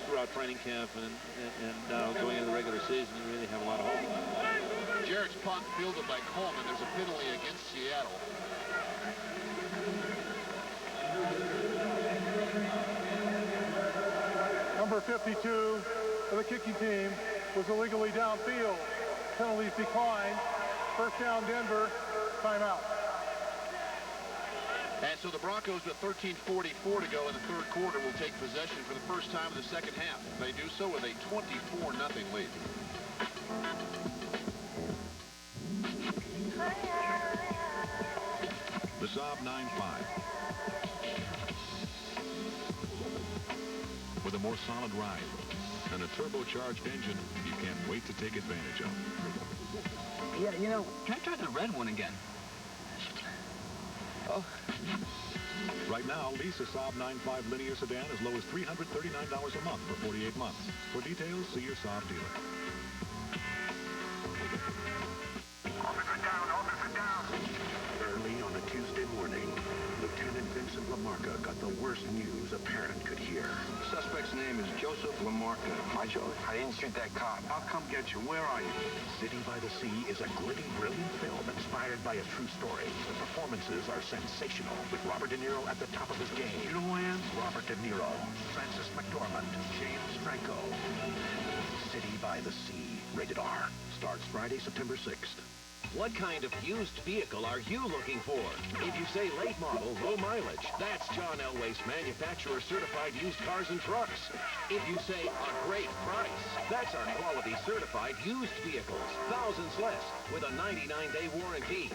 [SPEAKER 13] throughout training camp, and now going into the regular season, you really have a lot of hope.
[SPEAKER 1] Jarrett's punt fielded by Coleman. There's a penalty against Seattle.
[SPEAKER 4] Number 52 of the kicking team was illegally downfield. Penalties declined. First down, Denver. Timeout.
[SPEAKER 1] And so the Broncos, with 13:44 to go in the third quarter, will take possession for the first time in the second half. They do so with a 24-0 lead.
[SPEAKER 7] The Saab 9.5. With a more solid ride and a turbocharged engine you can't wait to take advantage of.
[SPEAKER 14] Yeah, can I try the red one again? Oh.
[SPEAKER 7] Right now, lease a Saab 9.5 linear sedan as low as $339 a month for 48 months. For details, see your Saab dealer.
[SPEAKER 8] Officer down. Early on a Tuesday morning, Lieutenant Vincent LaMarca got the worst news a parent could hear.
[SPEAKER 6] Suspect's name
[SPEAKER 8] name is Joseph Lamarca.
[SPEAKER 6] Hi, Joey. I didn't shoot that cop.
[SPEAKER 8] I'll come get you. Where are you?
[SPEAKER 7] City by the Sea is a gritty, brilliant film inspired by a true story. The performances are sensational, with Robert De Niro at the top of his game.
[SPEAKER 8] You know who I am?
[SPEAKER 7] Robert De Niro, Francis McDormand, James Franco. City by the Sea, rated R. Starts Friday, September 6th.
[SPEAKER 5] What kind of used vehicle are you looking for? If you say late model, low mileage, that's John Elway's manufacturer certified used cars and trucks. If you say a great price, that's our quality certified used vehicles, thousands less, with a 99-day warranty.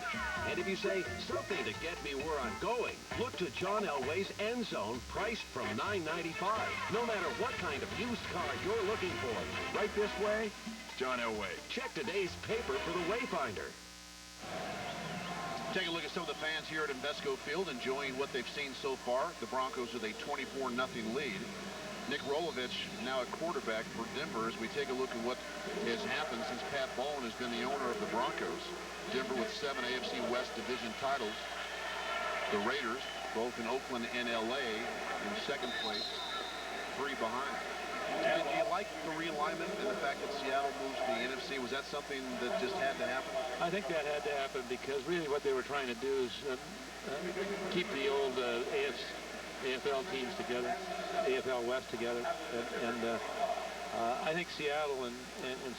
[SPEAKER 5] And if you say something to get me where I'm going, look to John Elway's End Zone, priced from $9.95. No matter what kind of used car you're looking for, right this way,
[SPEAKER 1] John Elway.
[SPEAKER 5] check today's paper for the Wayfinder.
[SPEAKER 1] Take a look at some of the fans here at Invesco Field enjoying what they've seen so far. The Broncos with a 24-0 lead. Nick Rolovich now at quarterback for Denver as we take a look at what has happened since Pat Bowlen has been the owner of the Broncos. Denver with 7 AFC West division titles. The Raiders, both in Oakland and LA, in second place, 3 behind. And do you like the realignment and the fact that Seattle moves to the NFC? Was that something that just had to happen?
[SPEAKER 13] I think that had to happen because really what they were trying to do is keep the old AFL teams together, AFL West together. And I think Seattle and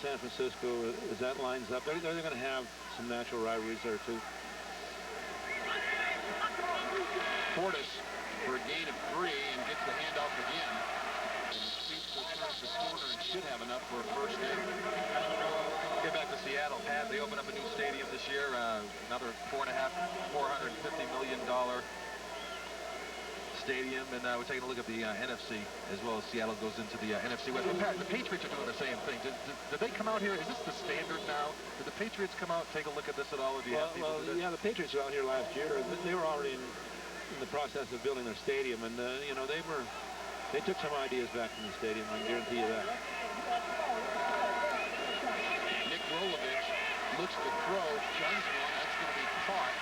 [SPEAKER 13] San Francisco, as that lines up, they're going to have some natural rivalries there too.
[SPEAKER 1] Portis for a gain of 3 and gets the handoff again. The corner and should have enough for a first down.
[SPEAKER 2] Get back to Seattle, Pat. They open up a new stadium this year, another $450 million stadium, and we're taking a look at the NFC as well as Seattle goes into the NFC West. But Pat, the Patriots are doing the same thing. Did they come out here? Is this the standard now? Did the Patriots come out and take a look at this at all? Or do you have people do this?
[SPEAKER 13] Yeah, the Patriots were out here last year. They were already in the process of building their stadium, and you know, they took some ideas back from the stadium, I can guarantee you that.
[SPEAKER 1] Nick Rolovich looks to throw, guns one, that's going to be caught.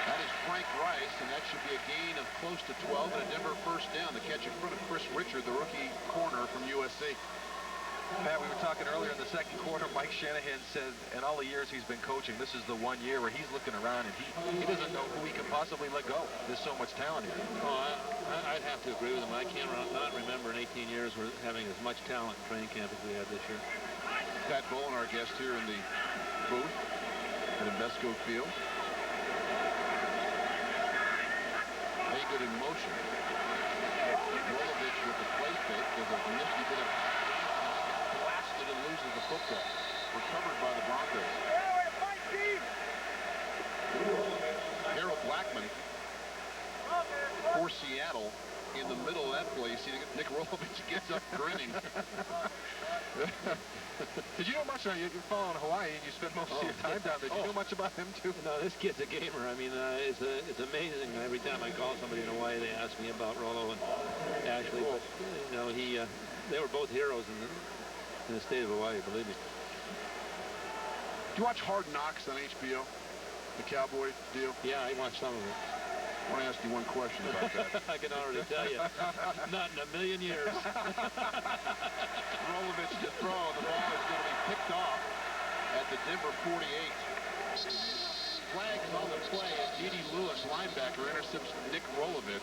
[SPEAKER 1] That is Frank Rice, and that should be a gain of close to 12 and a Denver first down. The catch in front of Chris Richard, the rookie corner from USC.
[SPEAKER 2] Pat, we were talking earlier in the second quarter. Mike Shanahan said in all the years he's been coaching, this is the one year where he's looking around and he doesn't know who he can possibly let go. There's so much talent here.
[SPEAKER 13] Oh, I'd have to agree with him. I can't not remember in 18 years we're having as much talent in training camp as we had this year.
[SPEAKER 1] Pat Bowlen, our guest here in the booth at Invesco Field. Good in motion. Rolovich with the play fake. There's a nifty bit of blasted and loses the football. Recovered by the Broncos. Harold Blackman for Seattle in the middle of that play. See, Nick Rolovich gets up grinning.
[SPEAKER 2] Did you know much? You're following Hawaii and you spend most of your time down there. Did you know much about him too?
[SPEAKER 13] No, this kid's a gamer. I mean, it's amazing. Every time I call somebody in Hawaii, they ask me about Rolo and Ashley. But you know, they were both heroes in the state of Hawaii. Believe me.
[SPEAKER 1] Did you watch Hard Knocks on HBO? The Cowboy deal?
[SPEAKER 13] Yeah, I watched some of it.
[SPEAKER 1] I want to ask you one question about that.
[SPEAKER 13] I can already tell you. Not in a million years.
[SPEAKER 1] Rolovich to throw. The ball is going to be picked off at the Denver 48. Flags on the play as D.D. Lewis, linebacker, intercepts Nick Rolovich.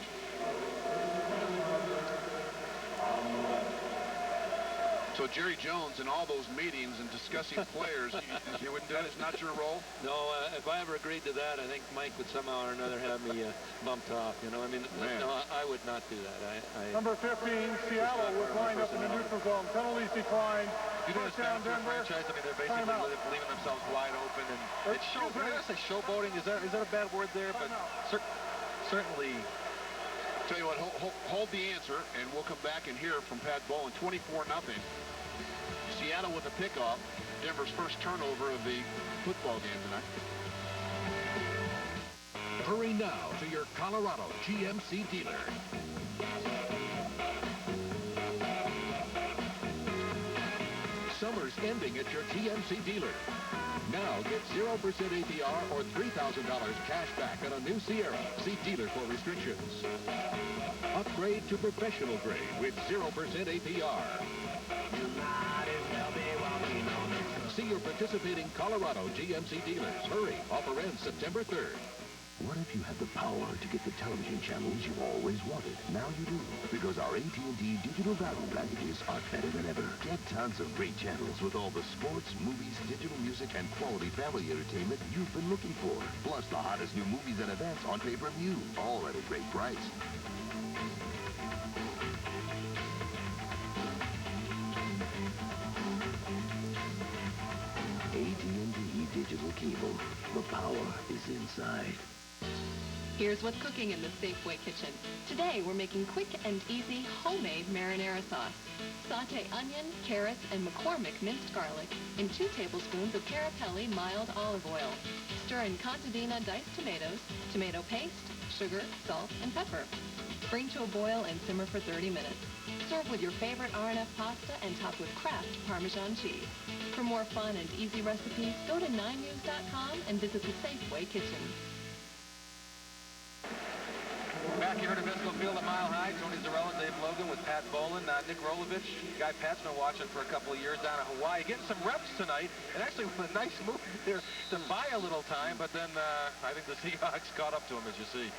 [SPEAKER 1] So Jerry Jones in all those meetings and discussing players, you wouldn't do that? Is not your role?
[SPEAKER 13] No, if I ever agreed to that, I think Mike would somehow or another have me bumped off. You know, I mean, no, I would not do that.
[SPEAKER 4] Number 15, Seattle was lined up in the neutral zone. Penalties declined.
[SPEAKER 2] You know, it's bad for a franchise. I mean, they're basically leaving themselves wide open, and it's show. When I say showboating, is that a bad word there? But certainly.
[SPEAKER 1] Tell you what, hold the answer, and we'll come back and hear from Pat Bowlen. 24-0. Seattle with a pickoff. Denver's first turnover of the football game tonight.
[SPEAKER 11] Hurry now to your Colorado GMC dealer. Summer's ending at your GMC dealer. Now get 0% APR or $3,000 cash back on a new Sierra. See dealer for restrictions. Upgrade to professional grade with 0% APR. See your participating Colorado GMC dealers. Hurry. Offer ends September 3rd.
[SPEAKER 7] What if you had the power to get the television channels you've always wanted? Now you do, because our AT&T digital value packages are better than ever. Get tons of great channels with all the sports, movies, digital music, and quality family entertainment you've been looking for. Plus the hottest new movies and events on pay-per-view, all at a great price. AT&T Digital Cable. The power is inside.
[SPEAKER 15] Here's what's cooking in the Safeway kitchen. Today, we're making quick and easy homemade marinara sauce. Sauté onion, carrots, and McCormick minced garlic in 2 tablespoons of Carapelli mild olive oil. Stir in contadina diced tomatoes, tomato paste, sugar, salt, and pepper. Bring to a boil and simmer for 30 minutes. Serve with your favorite RNF pasta and top with Kraft Parmesan cheese. For more fun and easy recipes, go to 9news.com and visit the Safeway kitchen.
[SPEAKER 2] Back here at Invesco Field at Mile High, Tony Zarella, Dave Logan with Pat Bolin, Nick Rolovich, guy Pat's been watching for a couple of years down in Hawaii, getting some reps tonight, and actually with a nice move there to buy a little time, but then I think the Seahawks caught up to him, as you see.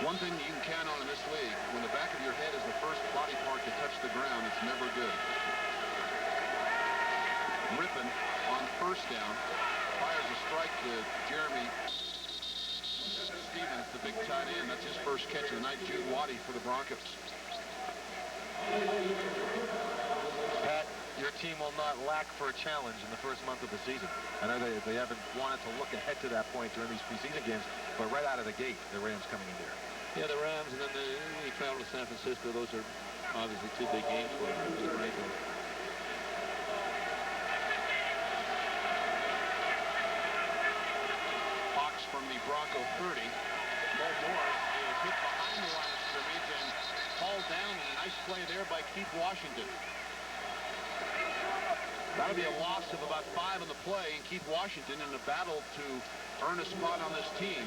[SPEAKER 1] One thing you can count on in this league, when the back of your head is the first body part to touch the ground, it's never good. Rippon on first down, fires a strike to Jeremy Stevens, the big tight end. That's his first catch of the night. Jude Waddy for the Broncos.
[SPEAKER 2] Pat, your team will not lack for a challenge in the first month of the season. I know they haven't wanted to look ahead to that point during these preseason games, but right out of the gate, the Rams coming in there.
[SPEAKER 13] Yeah, the Rams, and then we travel to San Francisco. Those are obviously 2 big games for the Broncos.
[SPEAKER 1] From the Bronco 30, Mo Morris is hit behind the line of scrimmage and hauled down, and a nice play there by Keith Washington. That'll be a loss of about 5 on the play, and Keith Washington in a battle to earn a spot on this team.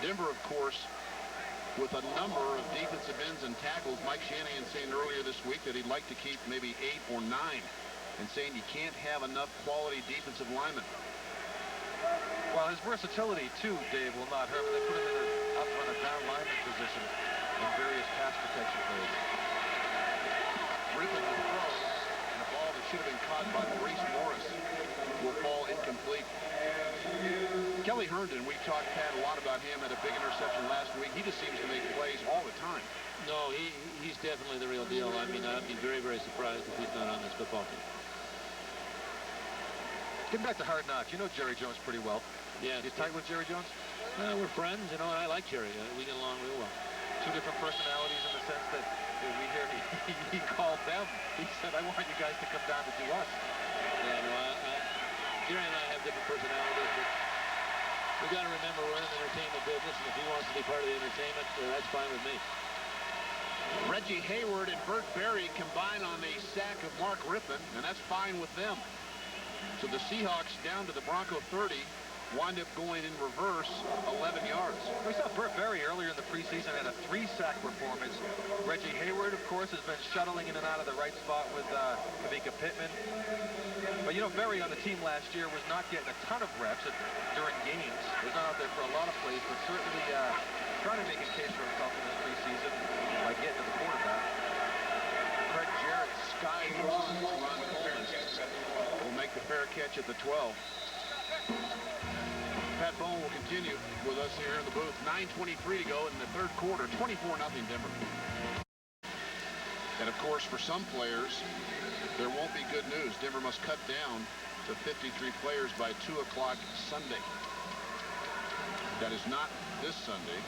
[SPEAKER 1] Denver, of course, with a number of defensive ends and tackles. Mike Shanahan saying earlier this week that he'd like to keep maybe 8 or 9, and saying you can't have enough quality defensive linemen.
[SPEAKER 2] Well, his versatility, too, Dave, will not hurt him. They put him in up on a down lineman position in various pass protection plays.
[SPEAKER 1] Rippon will throw, and a ball that should have been caught by Maurice Morris will fall incomplete. Kelly Herndon, we talked, Pat, a lot about him, had a big interception last week. He just seems to make plays all the time.
[SPEAKER 13] No, he's definitely the real deal. I mean, I'd be very, very surprised if he's not on this football team.
[SPEAKER 2] Getting back to Hard Knocks, you know Jerry Jones pretty well.
[SPEAKER 13] Yeah.
[SPEAKER 2] You tight with Jerry Jones?
[SPEAKER 13] We're friends, you know, and I like Jerry. We get along real well.
[SPEAKER 2] 2 different personalities in the sense that we hear he called them. He said, I want you guys to come down to do us.
[SPEAKER 13] Yeah, no, Jerry and I have different personalities, but we got to remember we're in the entertainment business, and if he wants to be part of the entertainment, that's fine with me.
[SPEAKER 1] Reggie Hayward and Burt Berry combine on the sack of Mark Rippon, and that's fine with them. So the Seahawks down to the Bronco 30 wind up going in reverse 11 yards.
[SPEAKER 2] We saw Burt Berry earlier in the preseason had a 3-sack performance. Reggie Hayward, of course, has been shuttling in and out of the right spot with Kavika Pittman. But, you know, Berry on the team last year was not getting a ton of reps during games. He was not out there for a lot of plays, but certainly trying to make a case for himself in this preseason by getting to the quarterback.
[SPEAKER 1] Craig Jarrett skies on Ron Coleman will make the fair catch at the 12. Pat Bone will continue with us here in the booth. 9:23 to go in the third quarter. 24-0 Denver. And of course, for some players, there won't be good news. Denver must cut down to 53 players by 2 o'clock Sunday. That is not this Sunday.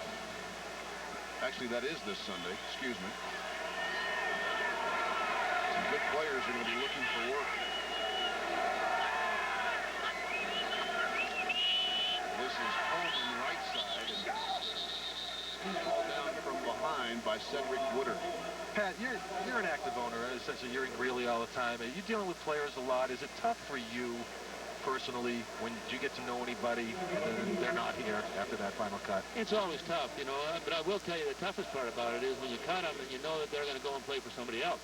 [SPEAKER 1] Actually, that is this Sunday. Excuse me. Some good players are going to be looking for work. This is Coleman right side. And ball down from behind by Cedric Woodard.
[SPEAKER 2] Pat, you're an active owner. Essentially, you're in Greeley all the time. You're dealing with players a lot. Is it tough for you personally when you get to know anybody and then they're not here after that final cut?
[SPEAKER 13] It's always tough, you know, but I will tell you the toughest part about it is when you cut them and you know that they're going to go and play for somebody else.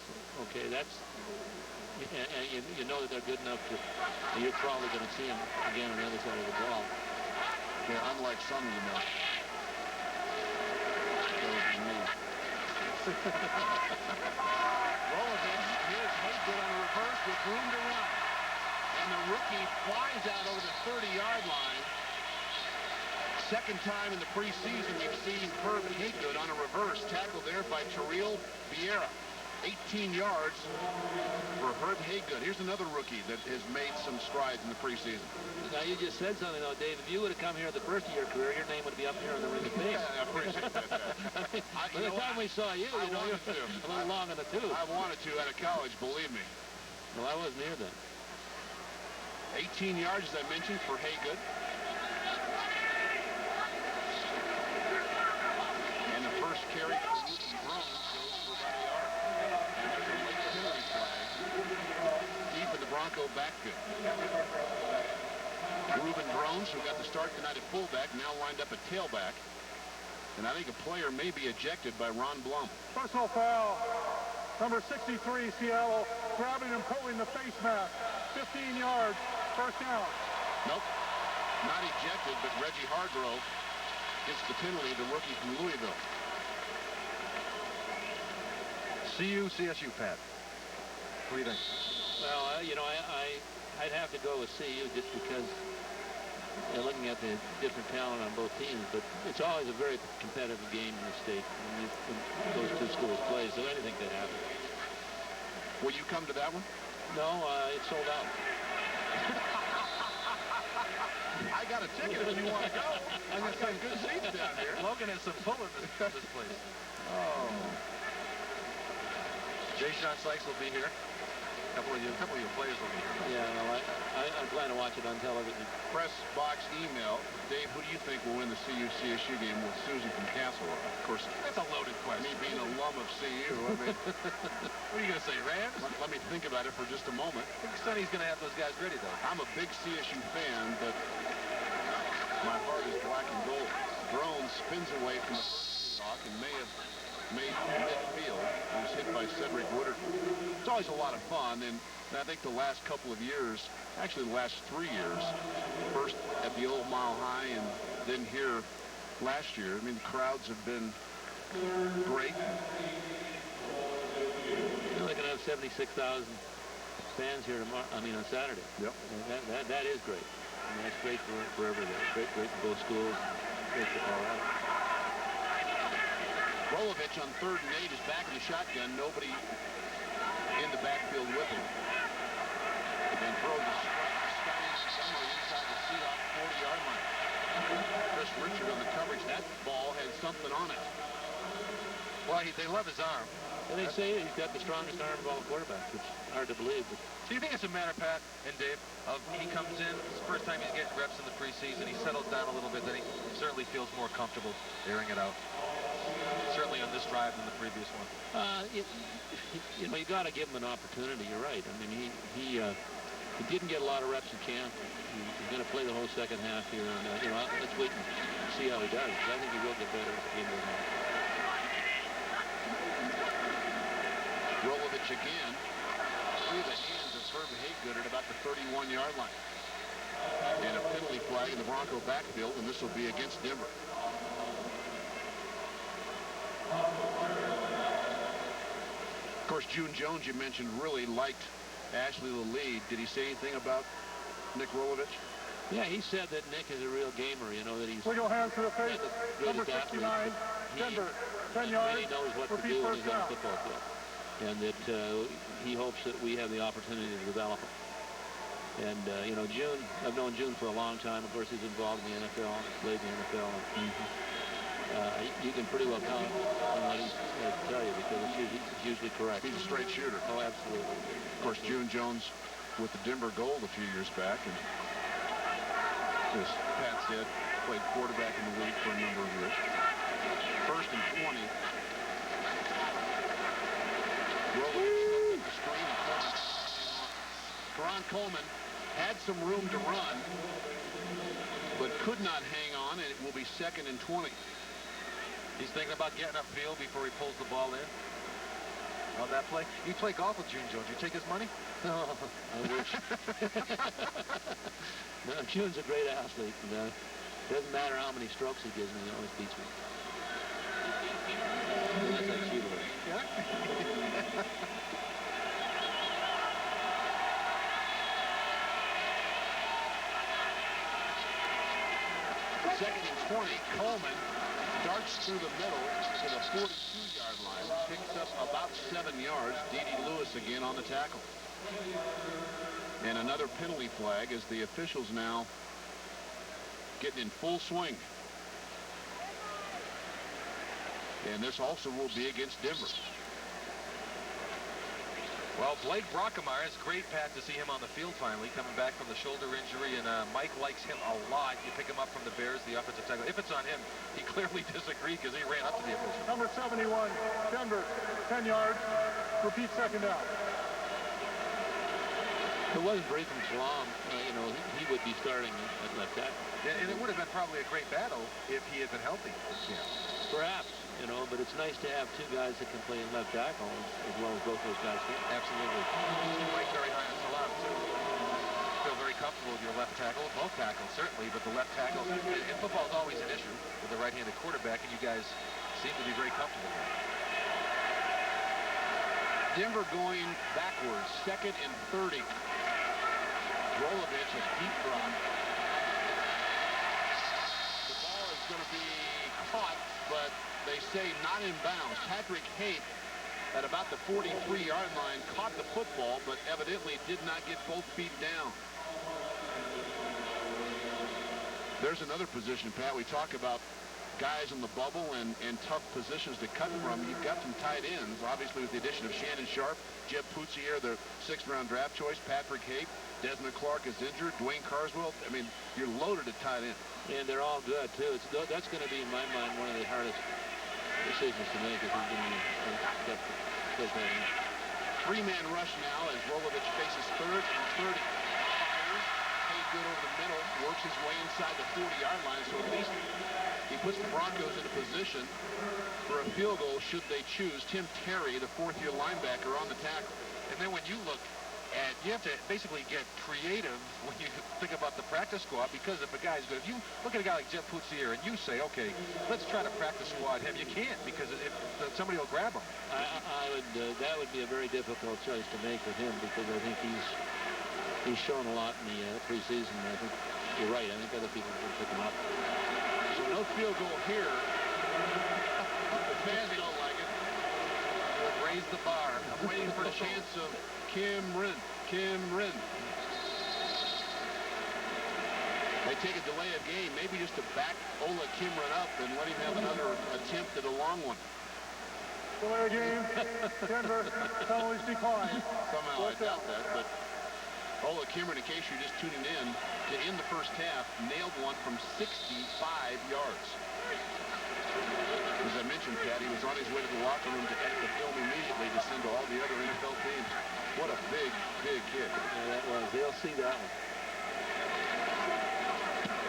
[SPEAKER 13] Okay, that's, and you know that they're good enough to, you're probably going to see them again on the other side of the ball.
[SPEAKER 1] Yeah, unlike some of you know. Rolovich, here's Haygood on a reverse with room to run. And the rookie flies out over the 30-yard line. Second time in the preseason we've seen Herb Haygood on a reverse, tackled there by Terrell Vieira. 18 yards for Herb Haygood. Here's another rookie that has made some strides in the preseason.
[SPEAKER 13] Now, you just said something, though, Dave. If you would have come here at the first of your career, your name would be up here on the ring of fame.
[SPEAKER 1] Yeah, I appreciate that.
[SPEAKER 13] By the time we saw you, you know, you're a little long in the tooth.
[SPEAKER 1] I wanted to out of college, believe me.
[SPEAKER 13] Well, I wasn't here then.
[SPEAKER 1] 18 yards, as I mentioned, for Haygood. And the first carry for Ruben Drones goes for about a yard. And there's a late penalty flag deep in the Bronco backfield. Ruben Drones, who got the start tonight at fullback, now lined up at tailback. And I think a player may be ejected by Ron Blum.
[SPEAKER 4] Personal foul. Number 63, Seattle, grabbing and pulling the face mask. 15 yards, first down.
[SPEAKER 1] Nope, not ejected, but Reggie Hargrove gets the penalty, the rookie from Louisville.
[SPEAKER 2] CSU, Pat. What do you think?
[SPEAKER 13] Well, you know, I'd have to go with CU just because looking at the different talent on both teams, but it's always a very competitive game in the state when those two schools play, so anything could happen.
[SPEAKER 1] Will you come to that one?
[SPEAKER 13] No, it's sold out.
[SPEAKER 1] I got a ticket if you want to go. I got some good seats down here.
[SPEAKER 2] Logan has some pull in this place.
[SPEAKER 1] Oh.
[SPEAKER 2] Jay Sean Sykes will be here. A couple of your players will be here.
[SPEAKER 13] Yeah, well, I plan to watch it on television.
[SPEAKER 1] Press box email. Dave, who do you think will win the CU-CSU game with Susie from Castle Rock? Of course,
[SPEAKER 2] that's a loaded question.
[SPEAKER 1] Me being an alum of CU, I mean,
[SPEAKER 2] what are you going to say, Rams?
[SPEAKER 1] Let me think about it for just a moment.
[SPEAKER 2] I think Sonny's going to have those guys ready, though.
[SPEAKER 1] I'm a big CSU fan, but my heart is black and gold. Drone spins away from the rock and may have made midfield. He was hit by Cedric Woodard. It's always a lot of fun, and I think the last couple of years, actually the last 3 years, first at the old Mile High and then here last year, I mean, the crowds have been great.
[SPEAKER 13] They're going to have 76,000 fans here tomorrow, on Saturday.
[SPEAKER 1] Yep.
[SPEAKER 13] And that is great. I mean, that's great for everything. Great for both schools. Great for Colorado.
[SPEAKER 1] Rolovich on 3rd and 8 is back in the shotgun. Nobody in the backfield with him. And throws a strike somewhere inside the Seahawks 40-yard line. Chris Richard on the coverage. That ball had something on it.
[SPEAKER 2] Well, they love his arm.
[SPEAKER 13] And they say he's got the strongest arm of all quarterbacks, which is hard to believe. But
[SPEAKER 2] do you think it's a matter, Pat and Dave, of he comes in, it's the first time he's getting reps in the preseason, he settled down a little bit, then he certainly feels more comfortable airing it out? Certainly on this drive than the previous one.
[SPEAKER 13] You know, you got to give him an opportunity. You're right. I mean, he didn't get a lot of reps in camp. He's going to play the whole second half here, and you know, let's wait and see how he does. I think he will get better as the game goes on.
[SPEAKER 1] Rolovich again through the hands of Herb Haygood at about the 31-yard line, and a penalty flag in the Bronco backfield, and this will be against Denver. Of course, June Jones, you mentioned, really liked Ashley Lee. Did he say anything about Nick Rolovich?
[SPEAKER 13] Yeah, he said that Nick is a real gamer, you know, that he's...
[SPEAKER 4] Wiggle hands to the face, number 69, Denver, 10 yards,
[SPEAKER 13] really knows what to do when he's on the football field. And that he hopes that we have the opportunity to develop him. And, you know, June, I've known June for a long time. Of course, he's involved in the NFL, played in the NFL. You can pretty well count on what he has to tell you because it's usually correct.
[SPEAKER 1] He's a straight shooter.
[SPEAKER 13] Oh, absolutely.
[SPEAKER 1] Of course, June Jones with the Denver Gold a few years back, and as Pat said, played quarterback in the league for a number of years. 1st and 20 Ron Coleman had some room to run, but could not hang on, and it will be 2nd and 20.
[SPEAKER 2] He's thinking about getting upfield before he pulls the ball in. On that play. You play golf with June Jones. You take his money?
[SPEAKER 13] Oh, I wish. No, June's a great athlete. And, doesn't matter how many strokes he gives me, he always beats me. Unless I cheat a little.
[SPEAKER 2] Yeah.
[SPEAKER 1] 2nd and 20. Coleman darts through the middle to the 42-yard line. Picks up about 7 yards. D.D. Lewis again on the tackle. And another penalty flag as the officials now getting in full swing. And this also will be against Denver.
[SPEAKER 2] Well, Blake Brockemeyer, it's great, Pat, to see him on the field finally, coming back from the shoulder injury, and Mike likes him a lot. You pick him up from the Bears, the offensive tackle. If it's on him, he clearly disagreed because he ran up to the official.
[SPEAKER 4] Number 71, Denver, 10 yards. Repeat 2nd down.
[SPEAKER 13] If it wasn't for Ethan Salam, you know, he would be starting at left tackle.
[SPEAKER 2] Yeah, and it would have been probably a great battle if he had been healthy. Yeah.
[SPEAKER 13] Perhaps, you know, but it's nice to have 2 guys that can play in left tackle as well as both those guys can.
[SPEAKER 2] Absolutely. Mike very high on Salam, too. Feel very comfortable with your left tackle, both tackles certainly, but the left tackle, and football is always an issue with the right-handed quarterback, and you guys seem to be very comfortable with it.
[SPEAKER 1] Denver going backwards, 2nd and 30. Rolovich, a deep drop. The ball is going to be caught, but they say not in bounds. Patrick Haight at about the 43-yard line caught the football, but evidently did not get both feet down. There's another position, Pat. We talk about guys in the bubble and tough positions to cut from. You've got some tight ends, obviously, with the addition of Shannon Sharp, Jeb Poussier, the 6th-round draft choice, Patrick Haight, Desmond Clark is injured, Dwayne Carswell. I mean, you're loaded at tight end.
[SPEAKER 13] And they're all good, too. That's going to be, in my mind, one of the hardest decisions to make if he's going to get tight end.
[SPEAKER 1] 3-man rush now as Rolovich faces 3rd and 30. Fires, Haight good over the middle, works his way inside the 40-yard line, so at least he puts the Broncos in a position for a field goal should they choose. Tim Terry, the 4th-year linebacker, on the tackle.
[SPEAKER 2] And then when you look at, you have to basically get creative when you think about the practice squad, because if a guy's good, if you look at a guy like Jeb Poussier and you say, okay, let's try to practice squad him, you can't, because if somebody will grab him.
[SPEAKER 13] That would be a very difficult choice to make with him, because I think he's shown a lot in the preseason. I think you're right. I think other people will pick him up.
[SPEAKER 1] So no field goal here. The fans don't like it.
[SPEAKER 2] We'll raise the bar.
[SPEAKER 1] I'm waiting for a chance of Kim Wren. They take a delay of game, maybe just to back Ola Kimren up and let him have another attempt at a long one.
[SPEAKER 4] Delay of game. Denver, penalties decline.
[SPEAKER 1] Somehow I doubt that, but Ola Kimren, in case you're just tuning in, to end the first half, nailed one from 65 yards. As I mentioned, Pat, he was on his way to the locker room to edit the film immediately to send to all the other NFL teams. What a big, big hit.
[SPEAKER 13] Yeah, that was. They'll see that one.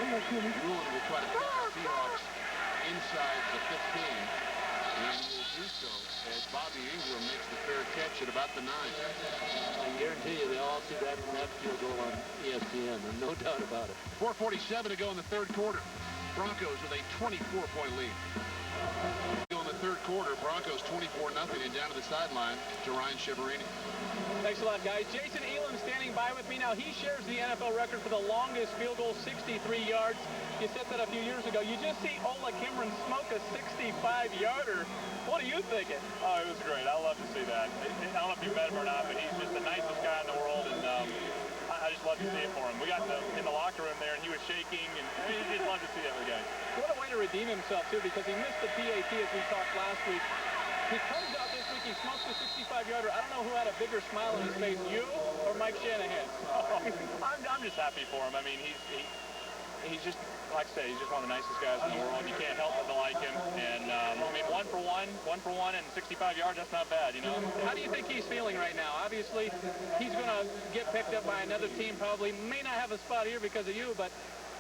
[SPEAKER 1] Ruin will try to get the Seahawks inside the 15. And will do so as Bobby Ingram makes the fair catch at about the 9.
[SPEAKER 13] I guarantee you they'll all see that field goal on ESPN. There's no doubt about it.
[SPEAKER 1] 4:47 to go in the 3rd quarter. Broncos with a 24-point lead. In the 3rd quarter, Broncos 24-0 and down to the sideline to Ryan Shiverini.
[SPEAKER 16] Thanks a lot, guys. Jason Elam standing by with me now. He shares the NFL record for the longest field goal, 63 yards. You said that a few years ago. You just see Ola Kimren smoke a 65-yarder. What are you thinking?
[SPEAKER 17] Oh, it was great. I love to see that. I don't know if you met him or not, but he's just the nicest guy in the world, and I just love to see it for him. We got in the locker room there, and he was shaking, and I just love to see that with guys.
[SPEAKER 16] What a way to redeem himself, too, because he missed the PAT as we talked last week. He comes out this week, he smokes the 65-yarder. I don't know who had a bigger smile on his face, you or Mike Shanahan.
[SPEAKER 17] Oh, I'm just happy for him. I mean, he's just, like I say, he's just one of the nicest guys in the world. You can't help but to like him. And, I mean, 1 for 1, 1 for 1 and 65 yards. That's not bad, you know.
[SPEAKER 16] How do you think he's feeling right now? Obviously, he's going to get picked up by another team, probably may not have a spot here because of you, but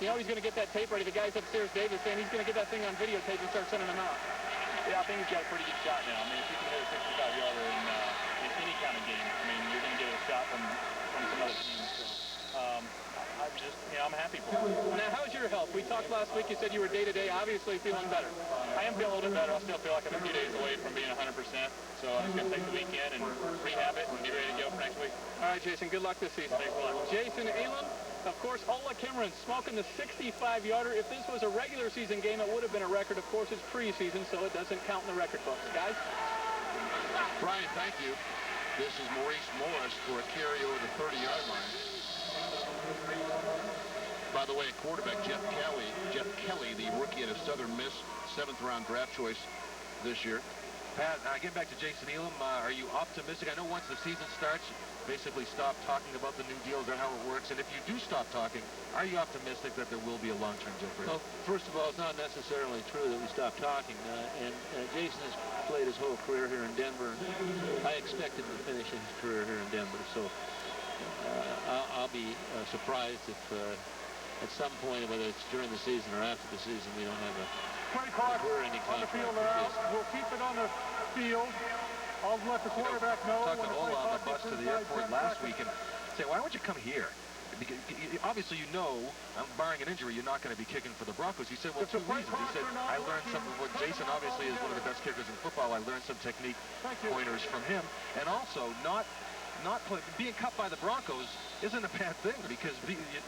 [SPEAKER 16] you know he's going to get that tape ready. The guys upstairs, Davis, saying he's going to get that thing on videotape and start sending them out.
[SPEAKER 17] Yeah, I think he's got a pretty good shot now. I mean, if you can hit a 65-yarder in any kind of game, I mean, you're going to get a shot from some other teams. So, I'm happy for him.
[SPEAKER 16] Now, how's your health? We talked last week. You said you were day-to-day, obviously feeling better.
[SPEAKER 17] I am feeling a little bit better. I still feel like I'm a few days away from being 100%. So I'm just going to take the weekend and rehab it and get ready to go for next week.
[SPEAKER 16] All right, Jason, good luck this season.
[SPEAKER 17] Thanks a lot.
[SPEAKER 16] Jason Elam, of course, Ola Kimmerer smoking the 65-yarder. If this was a regular season game, it would have been a record. Of course, it's preseason, so it doesn't count in the record books. Guys?
[SPEAKER 1] Brian, thank you. This is Maurice Morris for a carry over the 30-yard line. By the way, quarterback Jeff Kelly, the rookie out of Southern Miss, 7th-round draft choice this year.
[SPEAKER 2] Pat, getting back to Jason Elam, are you optimistic? I know once the season starts, you basically stop talking about the new deals or how it works. And if you do stop talking, are you optimistic that there will be a long-term deal for him?
[SPEAKER 13] Well, first of all, it's not necessarily true that we stop talking. Jason has played his whole career here in Denver. I expect him to finish his career here in Denver. So I'll be surprised if at some point, whether it's during the season or after the season, we don't have a any
[SPEAKER 4] on the field are out. We'll keep it on the field. I'll let the quarterback know.
[SPEAKER 2] I talked to Ola on the bus to the airport last week and say, why don't you come here? Because obviously, you know, barring an injury, you're not going to be kicking for the Broncos. He said, well, 2 reasons. He said, I learned some of what Jason obviously is one of the best kickers in football. I learned some technique pointers from him. And also, being cut by the Broncos isn't a bad thing because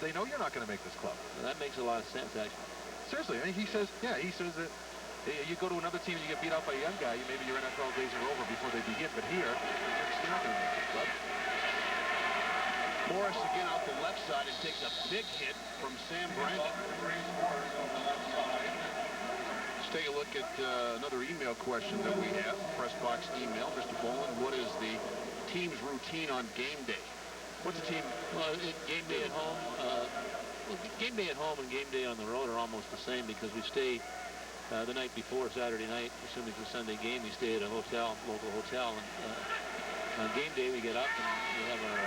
[SPEAKER 2] they know you're not going to make this club.
[SPEAKER 13] Well, that makes a lot of sense, actually.
[SPEAKER 2] Seriously, I mean, he says that you go to another team and you get beat out by a young guy, maybe your NFL days are over before they begin, but here, you're not going to make this club.
[SPEAKER 1] Morris again out the left side and takes a big hit from Sam Brandon. Let's take a look at another email question that we have. Press box email. Mr. Boland, what is the team's routine on game day? What's the team?
[SPEAKER 13] Well, game day at home. Game day at home and game day on the road are almost the same because we stay the night before Saturday night, assuming it's a Sunday game, we stay at a hotel, local hotel, and on game day we get up and we have our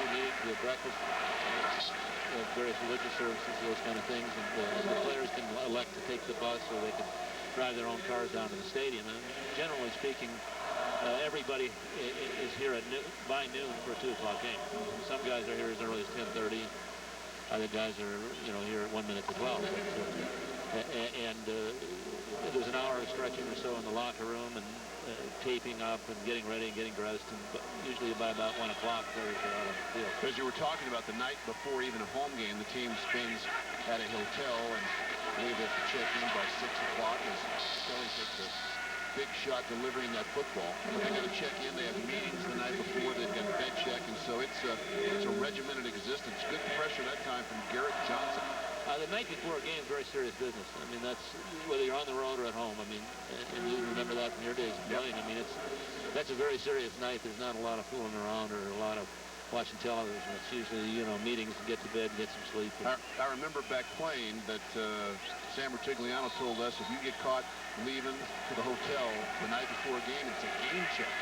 [SPEAKER 13] meetings, we have breakfast, various religious services, those kind of things, and the players can elect to take the bus or they can drive their own cars down to the stadium. And generally speaking, everybody is here at by noon for a 2 o'clock game. Some guys are here as early as 10:30. Other guys are, here at 1 minute to 12. There's an hour of stretching or so in the locker room and taping up and getting ready and getting dressed. And usually by about 1 o'clock, players are out on the field.
[SPEAKER 1] As you were talking about the night before even a home game, the team spends at a hotel and leave at the check-in by 6 o'clock as Kelly takes a big shot delivering that football. But they got to check in. They have meetings the night before. They've got bed check, and so it's a regimented existence. Good pressure that time from Garrett Johnson.
[SPEAKER 13] The night before a game is very serious business. I mean, that's whether you're on the road or at home. I mean, and you remember that from your days of playing. I mean, that's a very serious night. There's not a lot of fooling around or a lot of watching television. It's usually, meetings and get to bed and get some sleep.
[SPEAKER 1] I remember back playing that Sam Bertigliano told us if you get caught leaving to the hotel the night before a game, it's a game check.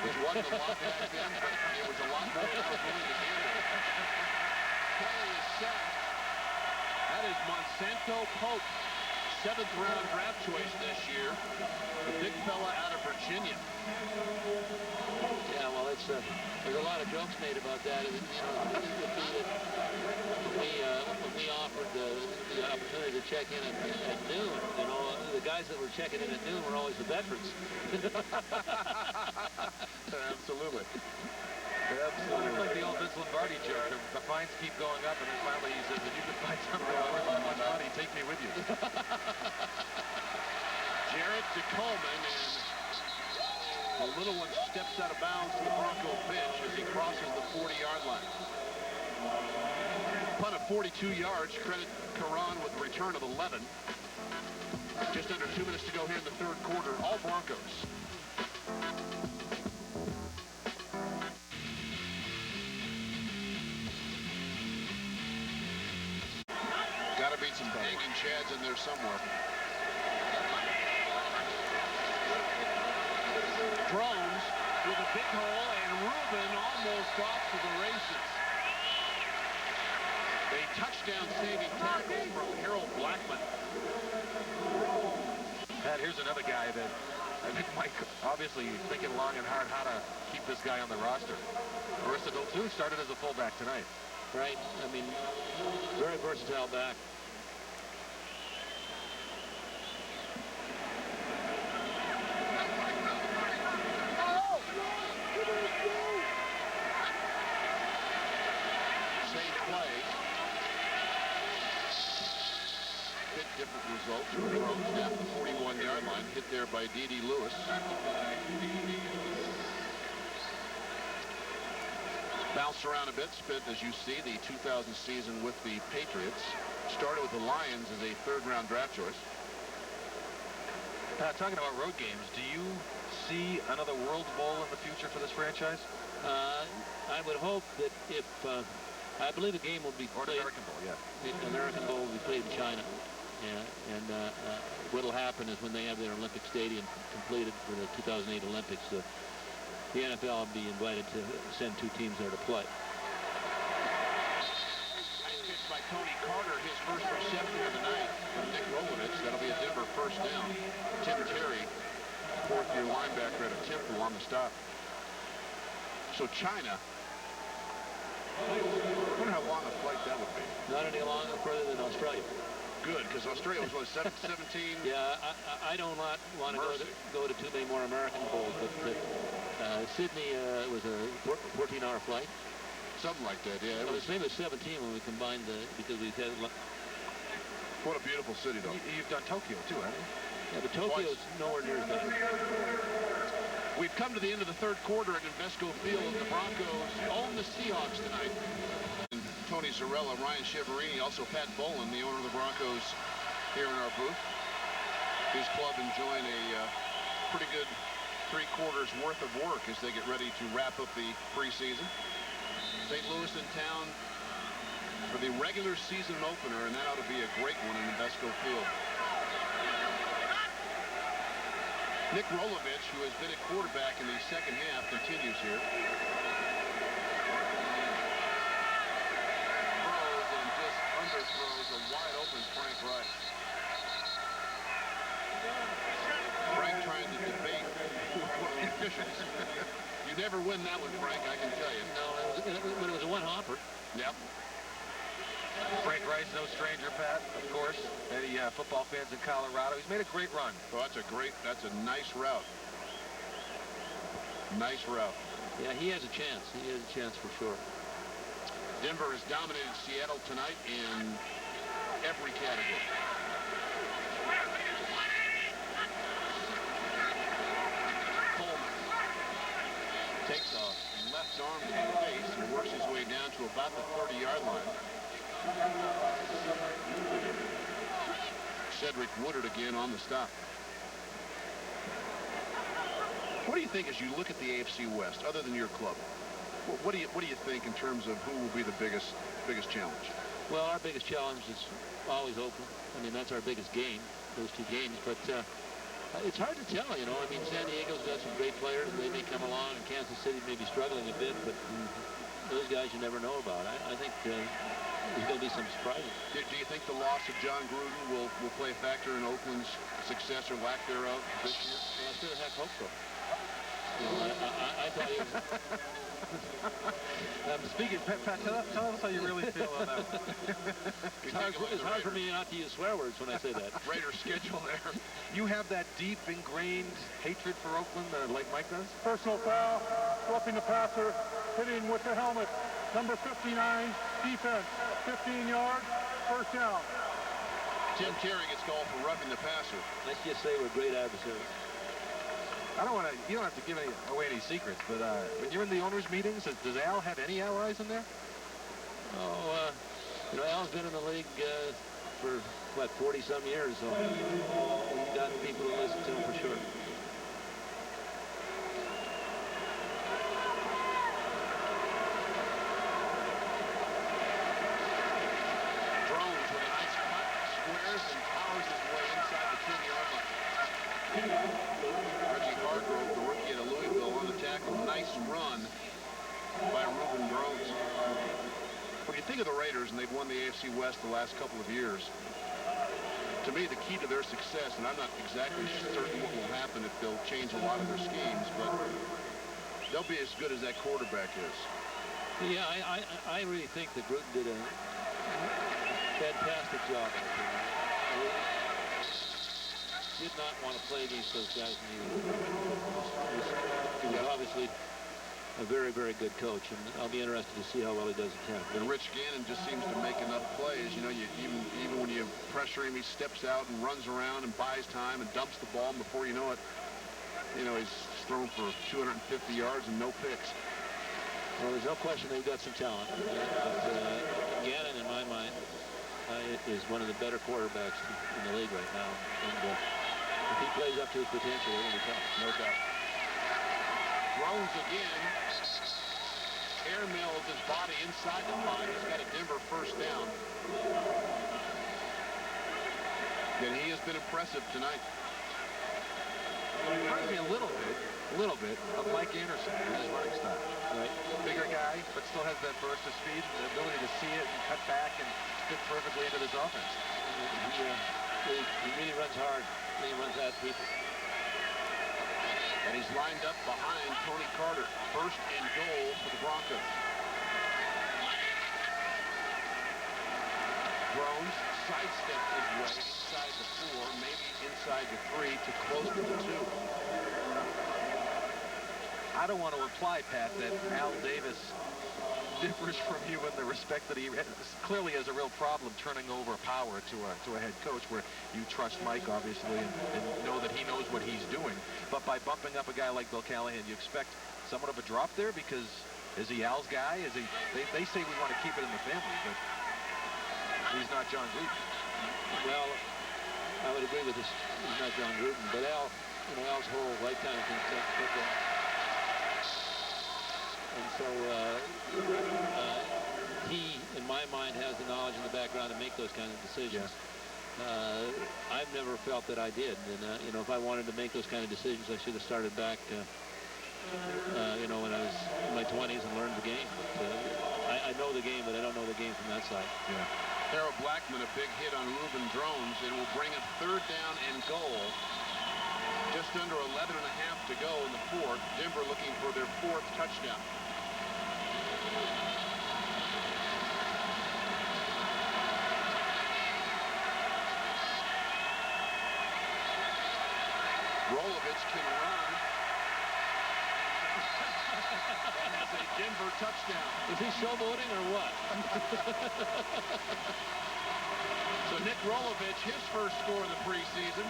[SPEAKER 1] Which wasn't a lot back then, but it was a lot more than I was willing to handle. Kelly is sacked. That is Monsanto Pope, 7th-round draft choice this year. The big fella out of Virginia.
[SPEAKER 13] Yeah, well, there's a lot of jokes made about that. When we offered the opportunity to check in at noon, the guys that were checking in at noon were always the veterans.
[SPEAKER 2] Absolutely. Absolutely. It's like the old Vince Lombardi joke. The fines keep going up, and then finally he says, if you can find something worth that much money, take me with you.
[SPEAKER 1] Jarrett to Coleman, and the little one steps out of bounds to the Bronco bench as he crosses the 40-yard line. Punt of 42 yards. Credit Karan with a return of 11. Just under 2 minutes to go here in the third quarter. All Broncos. Got to beat some hanging chads in there somewhere. a big hole, and Rubin almost off to the races. A touchdown-saving tackle from Harold Blackman.
[SPEAKER 2] Pat, here's another guy that I think Mike obviously thinking long and hard how to keep this guy on the roster. Aristotle, too, started as a fullback tonight.
[SPEAKER 13] Right. I mean, very versatile back.
[SPEAKER 1] Same play. Bit different results. Broncos at the 41-yard line, hit there by D.D. Lewis. Bounced around a bit, spent, as you see, the 2000 season with the Patriots. Started with the Lions as a third-round draft choice.
[SPEAKER 2] Pat, talking about road games, do you see another World Bowl in the future for this franchise?
[SPEAKER 13] I would hope that if I believe the game will be
[SPEAKER 2] or
[SPEAKER 13] played.
[SPEAKER 2] American Bowl, yeah.
[SPEAKER 13] The American Bowl will be played in China. Yeah, and what will happen is when they have their Olympic Stadium completed for the 2008 Olympics, the NFL will be invited to send 2 teams there to play.
[SPEAKER 1] Nice pitch by Tony Carter, his first reception of the night from Nick Rolovich. That'll be a Denver first down. Tim Terry, fourth-year linebacker at a Temple on the stop. So China, I wonder how long a flight that would be.
[SPEAKER 13] Not any longer further than Australia.
[SPEAKER 1] Good, because Australia was, what, 17?
[SPEAKER 13] Yeah, I don't want to go to too many more American Bowls, but Sydney was a 14-hour flight.
[SPEAKER 1] Something like that, yeah.
[SPEAKER 13] It was maybe 17 when we combined because we had.
[SPEAKER 1] What a beautiful city, though.
[SPEAKER 2] You've done Tokyo, too, haven't you?
[SPEAKER 13] Yeah, but Tokyo's nowhere near as bad.
[SPEAKER 1] We've come to the end of the third quarter at Invesco Field. The Broncos own the Seahawks tonight. Tony Zarella, Ryan Cheverini, also Pat Bolin, the owner of the Broncos, here in our booth. His club enjoying a pretty good 3 quarters worth of work as they get ready to wrap up the preseason. St. Louis in town for the regular season opener, and that ought to be a great one in Invesco Field. Nick Rolovich, who has been at quarterback in the second half, continues here. Underthrows a wide-open Frank Reich. Frank trying to debate the officials. You never win that one, Frank, I can tell you.
[SPEAKER 13] No, but it was a one-hopper.
[SPEAKER 1] Yep.
[SPEAKER 2] Frank Reich's no stranger, Pat, of course. Any football fans in Colorado. He's made a great run.
[SPEAKER 1] Oh, that's a nice route. Nice route.
[SPEAKER 13] Yeah, he has a chance. He has a chance for sure.
[SPEAKER 1] Denver has dominated Seattle tonight in every category. Coleman takes a left arm to the face and works his way down to about the 30-yard line. Cedric Woodard again on the stop. What do you think as you look at the AFC West, other than your club? What do you think in terms of who will be the biggest challenge?
[SPEAKER 13] Well, our biggest challenge is always Oakland. I mean, that's our biggest game, those 2 games. But it's hard to tell, you know. I mean, San Diego's got some great players. They may come along, and Kansas City may be struggling a bit, but those guys you never know about. I think there's going to be some surprises.
[SPEAKER 1] Do you think the loss of John Gruden will play a factor in Oakland's success or lack thereof this year?
[SPEAKER 13] Well, I sure the heck hope so. You know, I thought he was...
[SPEAKER 2] Speaking, Pat, tell us how you really feel on that one.
[SPEAKER 13] It's hard for me not to use swear words when I say that.
[SPEAKER 1] Raiders schedule there.
[SPEAKER 2] You have that deep ingrained hatred for Oakland like Mike does?
[SPEAKER 4] Personal foul, roughing the passer, hitting with the helmet. Number 59, defense, 15 yards, first down.
[SPEAKER 1] Tim Terry gets called for roughing the passer.
[SPEAKER 13] Let's just say we're great adversaries.
[SPEAKER 2] I don't want to, you don't have to give away any secrets, but when you're in the owners' meetings, does Al have any allies in there?
[SPEAKER 13] Oh, you know, Al's been in the league for, what, 40-some years, so he's got people to listen to him for sure.
[SPEAKER 1] Drones with a nice cut, squares, and powers his way inside the 10-yard line. Reggie Hargrove, the rookie out of Louisville, on the tackle. quarterback. Nice run by Reuben Groves. When you think of the Raiders, and they've won the AFC West the last couple of years, to me, the key to their success, and I'm not exactly certain what will happen if they'll change a lot of their schemes, but they'll be as good as that quarterback is.
[SPEAKER 13] Yeah, I really think that Gruden did a fantastic job. Did not want to play against those guys. He was obviously a very, very good coach, and I'll be interested to see how well he does at Tampa.
[SPEAKER 1] And Rich Gannon just seems to make enough plays. You know, even when you pressure him, he steps out and runs around and buys time and dumps the ball, and before you know it, you know, he's thrown for 250 yards and no picks.
[SPEAKER 13] Well, there's no question they've got some talent. But Gannon, in my mind, is one of the better quarterbacks in the league right now. And if he plays up to his potential, they're going to be tough, no doubt.
[SPEAKER 1] Throws again. Airmails his body inside the 5. He's got a Denver first down. And he has been impressive tonight.
[SPEAKER 2] Reminds me a little bit of Mike Anderson in his running style. Right? Bigger guy, but still has that burst of speed, the ability to see it and cut back and fit perfectly into this offense.
[SPEAKER 13] He really runs hard. He runs at people.
[SPEAKER 1] And he's lined up behind Tony Carter. First and goal for the Broncos. Groves sidestepped his way inside the 4, maybe inside the 3, to close to the 2.
[SPEAKER 2] I don't want to imply, Pat, that Al Davis differs from you in the respect that he clearly has a real problem turning over power to a head coach, where you trust Mike, obviously, and know that he knows what he's doing. But by bumping up a guy like Bill Callahan, you expect somewhat of a drop there, because is he Al's guy? Is he? They say we want to keep it in the family, but he's not John Gruden.
[SPEAKER 13] Well, I would agree with this. He's not John Gruden, but Al's whole lifetime has been football. And so he, in my mind, has the knowledge and the background to make those kind of decisions. Yeah. I've never felt that I did. And, you know, if I wanted to make those kind of decisions, I should have started back, you know, when I was in my 20s and learned the game. But, I know the game, but I don't know the game from that side.
[SPEAKER 1] Yeah. Harold Blackman, a big hit on Reuben Drones, and will bring a 3rd down and goal. Just under 11 and a half to go in the 4th. Denver looking for their 4th touchdown. Rolovich can run. That has a Denver touchdown.
[SPEAKER 13] Is he showboating or what?
[SPEAKER 1] So Nick Rolovich, his first score of the preseason.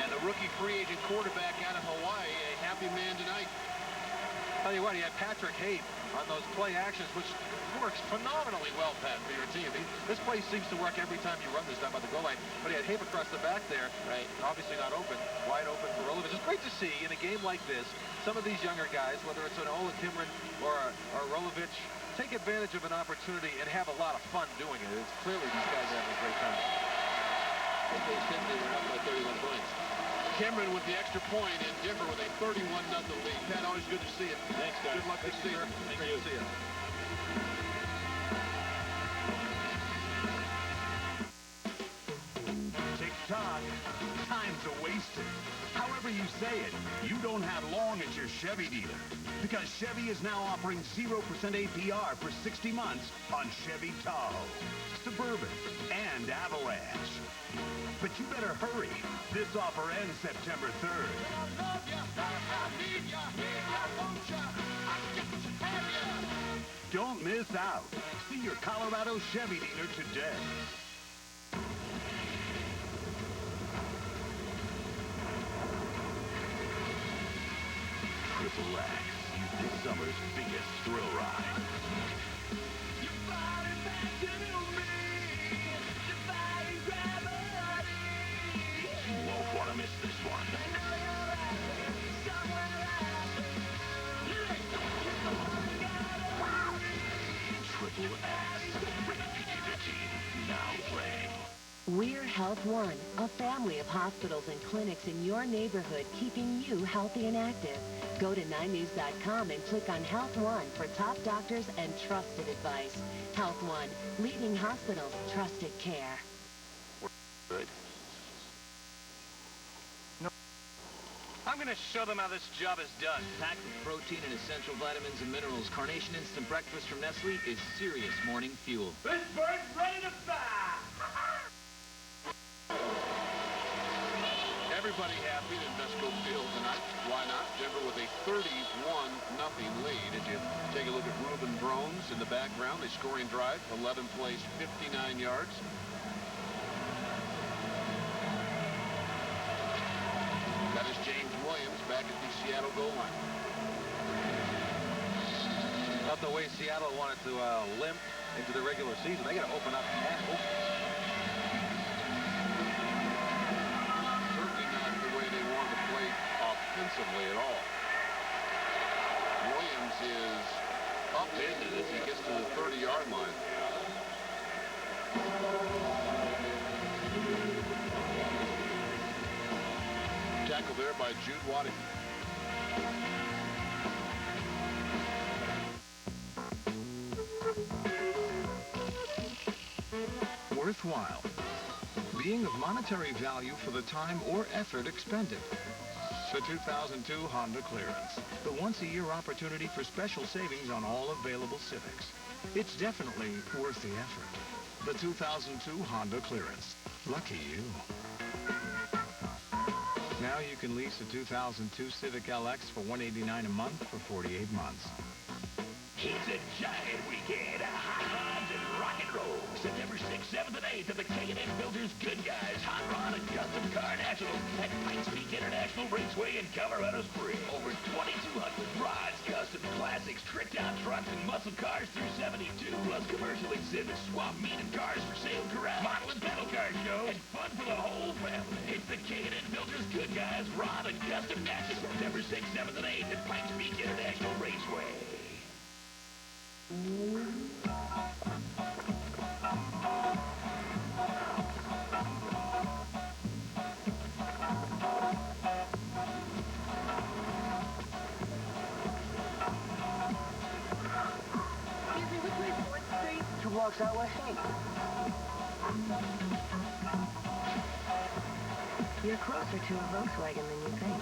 [SPEAKER 1] And the rookie free agent quarterback out of Hawaii, a happy man tonight.
[SPEAKER 2] Tell you what, he had Patrick Hayden on those play actions, which works phenomenally well, Pat, for your team. This play seems to work every time you run this down by the goal line. But he had Hayden across the back there, right? Obviously not open, wide open for Rolovich. It's great to see in a game like this, some of these younger guys, whether it's an Ola Kimron or Rolovich, take advantage of an opportunity and have a lot of fun doing it. It's clearly these guys are having a great time.
[SPEAKER 13] They said they were up by 31 points.
[SPEAKER 1] Cameron with the extra point, and Denver with a 31-0 lead. Pat, always good to see you.
[SPEAKER 13] Thanks, guys.
[SPEAKER 1] Good luck this season.
[SPEAKER 13] Thank
[SPEAKER 2] Great
[SPEAKER 13] you.
[SPEAKER 2] to see you.
[SPEAKER 8] Tick-tock. Time's a-wasted. However you say it, you don't have long at your Chevy dealer. Because Chevy is now offering 0% APR for 60 months on Chevy Tahoe, Suburban, and Avalanche. But you better hurry. This offer ends September 3rd. Don't miss out. See your Colorado Chevy dealer today.
[SPEAKER 7] Triple X, this summer's biggest thrill ride. You won't want to miss this one. Triple X, rated PG-13, now playing.
[SPEAKER 12] We're health Health One, a family of hospitals and clinics in your neighborhood keeping you healthy and active. Go to 9news.com and click on Health One for top doctors and trusted advice. Health One, leading hospitals, trusted care.
[SPEAKER 6] Good.
[SPEAKER 5] I'm going to show them how this job is done. Packed with protein and essential vitamins and minerals, Carnation Instant Breakfast from Nestle is serious morning fuel.
[SPEAKER 18] This bird's ready to fly!
[SPEAKER 1] Everybody happy that Mesco Field tonight. Why not? Denver with a 31-0 lead. As you take a look at Reuben Drones in the background, the scoring drive, 11 plays, 59 yards. That is James Williams back at the Seattle goal line.
[SPEAKER 2] Not the way Seattle wanted to limp into the regular season. They got to open up and open.
[SPEAKER 1] Certainly not the way they wanted to play offensively at all. Williams is upended as he gets to the 30-yard line. Tackle there by Jude Waddy.
[SPEAKER 10] Worthwhile. Being of monetary value for the time or effort expended. The 2002 Honda Clearance. The once-a-year opportunity for special savings on all available Civics. It's definitely worth the effort. The 2002 Honda Clearance. Lucky you. Now you can lease a 2002 Civic LX for $189 a month for 48 months.
[SPEAKER 7] It's a giant weekend of hot rods and rock and roll. September 6th, 7th, and 8th at the K&N Builders Good Guys Hot Rod and Custom Car National at Pikes Peak International Raceway in Colorado Springs. Over 2,200 rods, custom classics, tricked-out trucks, and muscle cars through 72, plus commercial exhibits, swap meet and cars for sale garage, model and pedal car show, and fun for the whole family. It's the K&N Builders Good Guys Rod and Custom National, September 6th, 7th, and 8th at Pikes Peak International Raceway.
[SPEAKER 12] Two blocks that way. You're closer to a Volkswagen than you think.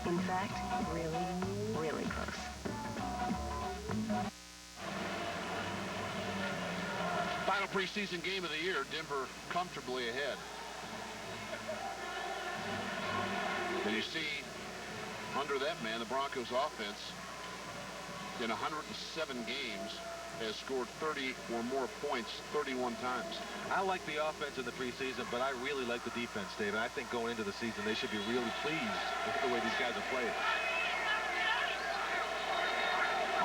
[SPEAKER 12] In fact, really, really close.
[SPEAKER 1] Final preseason game of the year, Denver comfortably ahead. And you see, under that man, the Broncos offense in 107 games has scored 30 or more points 31 times.
[SPEAKER 2] I like the offense in the preseason, but I really like the defense, David. I think going into the season, they should be really pleased with the way these guys are playing.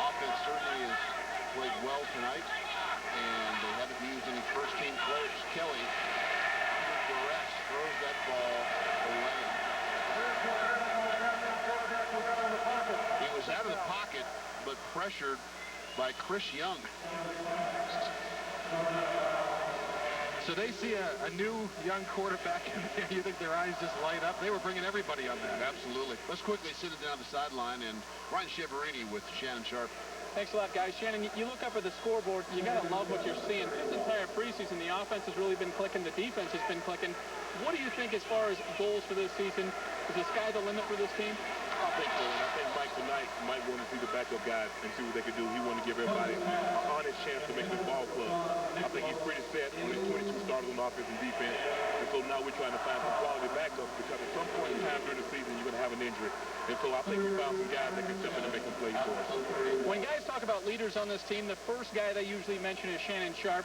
[SPEAKER 1] Offense certainly has played well tonight, and they haven't used any first-team players. Kelly, under duress, throws that ball away. He was out of the pocket, but pressured by Chris Young.
[SPEAKER 2] So they see a new young quarterback in there. You think their eyes just light up? They were bringing everybody on that.
[SPEAKER 1] Absolutely. Let's quickly sit it down the sideline, and Ryan Chiaverini with Shannon Sharp.
[SPEAKER 16] Thanks a lot, guys. Shannon, you look up at the scoreboard, you got to love what you're seeing. This entire preseason, the offense has really been clicking, the defense has been clicking. What do you think as far as goals for this season? Is the sky the limit for this team?
[SPEAKER 17] I think so, and I think Mike tonight might want to see the backup guys and see what they can do. He wanted to give everybody an honest chance to make this ball club. I think he's pretty set on his 22 starters on offense and defense, and so now we're trying to find some quality backups because at some point in time during the season, you're going to have an injury. And so I think we found some guys that can step in and make some plays for us.
[SPEAKER 16] When guys talk about leaders on this team, the first guy they usually mention is Shannon Sharp.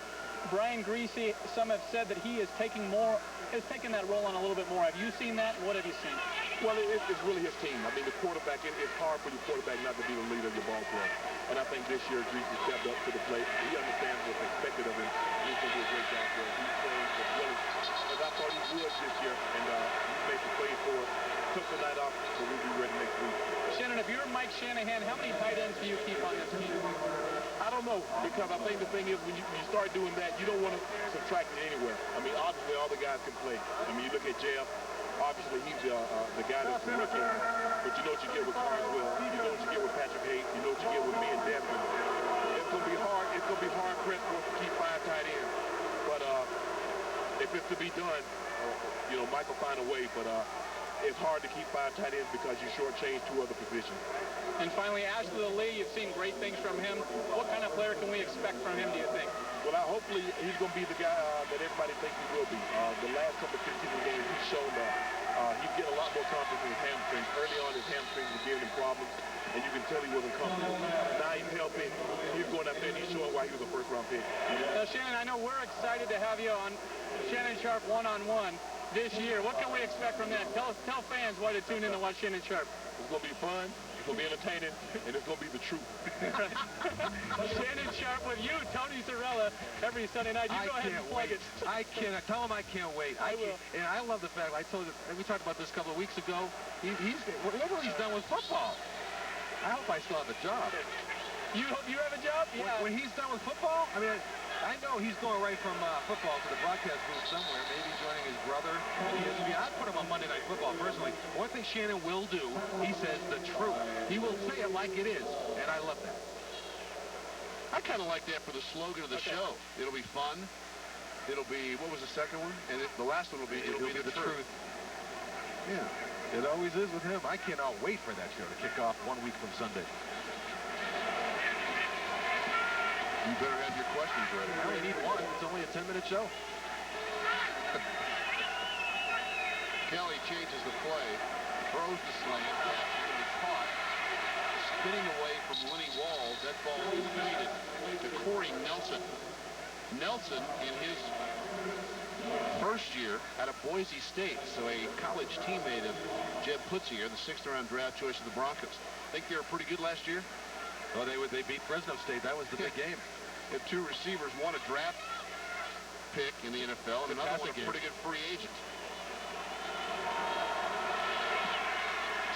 [SPEAKER 16] Brian Greasy, some have said that he is taking that role on a little bit more. Have you seen that? What have you seen?
[SPEAKER 17] Well, it's really his team. I mean, the quarterback, it's hard for your quarterback not to be the leader of your ball club. And I think this year, Greasy stepped up to the plate. He understands what's expected of him. He's going to do a great job for us. He's playing as well as I thought he would this year. And he made the play for us. Took the night off, so we'll be ready next week.
[SPEAKER 16] Shannon, if you're Mike Shanahan, how many tight ends do you keep on this team?
[SPEAKER 17] I don't know, because I think the thing is when you start doing that, you don't want to subtract it anywhere. I mean, obviously all the guys can play. I mean, you look at Jeff, obviously he's the guy that's looking, but you know what you get with Carswell, you know what you get with Patrick Hayes, you know what you get with me and Devin. It's going to be hard pressed for us to keep 5 tight ends. But if it's to be done, you know, Mike will find a way, but it's hard to keep 5 tight ends because you shortchange 2 other positions.
[SPEAKER 16] And finally, Ashley Lee, you've seen great things from him. What kind of player can we expect from him, do you think?
[SPEAKER 17] Well, hopefully he's going to be the guy that everybody thinks he will be. The last couple of 15 games, he's shown that he's getting a lot more confidence in his hamstrings. Early on, his hamstrings were giving him problems, and you can tell he wasn't comfortable. Now he's helping. He's going up there and he's showing why he was a first-round pick.
[SPEAKER 16] Now, Shannon, I know we're excited to have you on Shannon Sharpe one-on-one this year. What can we expect from that? Tell fans why to tune in to watch Shannon Sharpe.
[SPEAKER 17] It's going to be fun. It's going to be entertaining, and it's going to be the truth.
[SPEAKER 16] Shannon Sharpe with you, Tony Sorella, every Sunday night. You go ahead and plug it.
[SPEAKER 2] I can't. Tell him I can't wait.
[SPEAKER 16] I will.
[SPEAKER 2] And I love the fact, I told you, we talked about this a couple of weeks ago, look what he's done with football. I hope I still have a job.
[SPEAKER 16] You have a job? Yeah.
[SPEAKER 2] When he's done with football, I mean, I know he's going right from football to the broadcast booth somewhere, maybe joining his brother. I'd put him on Monday Night Football, personally. One thing Shannon will do, he says the truth. He will say it like it is, and I love that.
[SPEAKER 1] I kind of like that for the slogan of the show. It'll be fun. It'll be, what was the second one? And the last one will be, it'll be the truth.
[SPEAKER 2] Yeah, it always is with him. I cannot wait for that show to kick off 1 week from Sunday.
[SPEAKER 1] You better have your questions ready.
[SPEAKER 2] I only need one. It's only a 10-minute show.
[SPEAKER 1] Kelly changes the play, throws the slant, passes to caught, spinning away from Lenny Walls. That ball was completed to Corey Nelson. Nelson, in his first year out of Boise State, so a college teammate of Jeb Putzier, the 6th-round draft choice of the Broncos. Think they were pretty good last year?
[SPEAKER 2] Well, they beat Fresno State. That was the big game.
[SPEAKER 1] They have 2 receivers, one a draft pick in the NFL, and another one a pretty good free agent.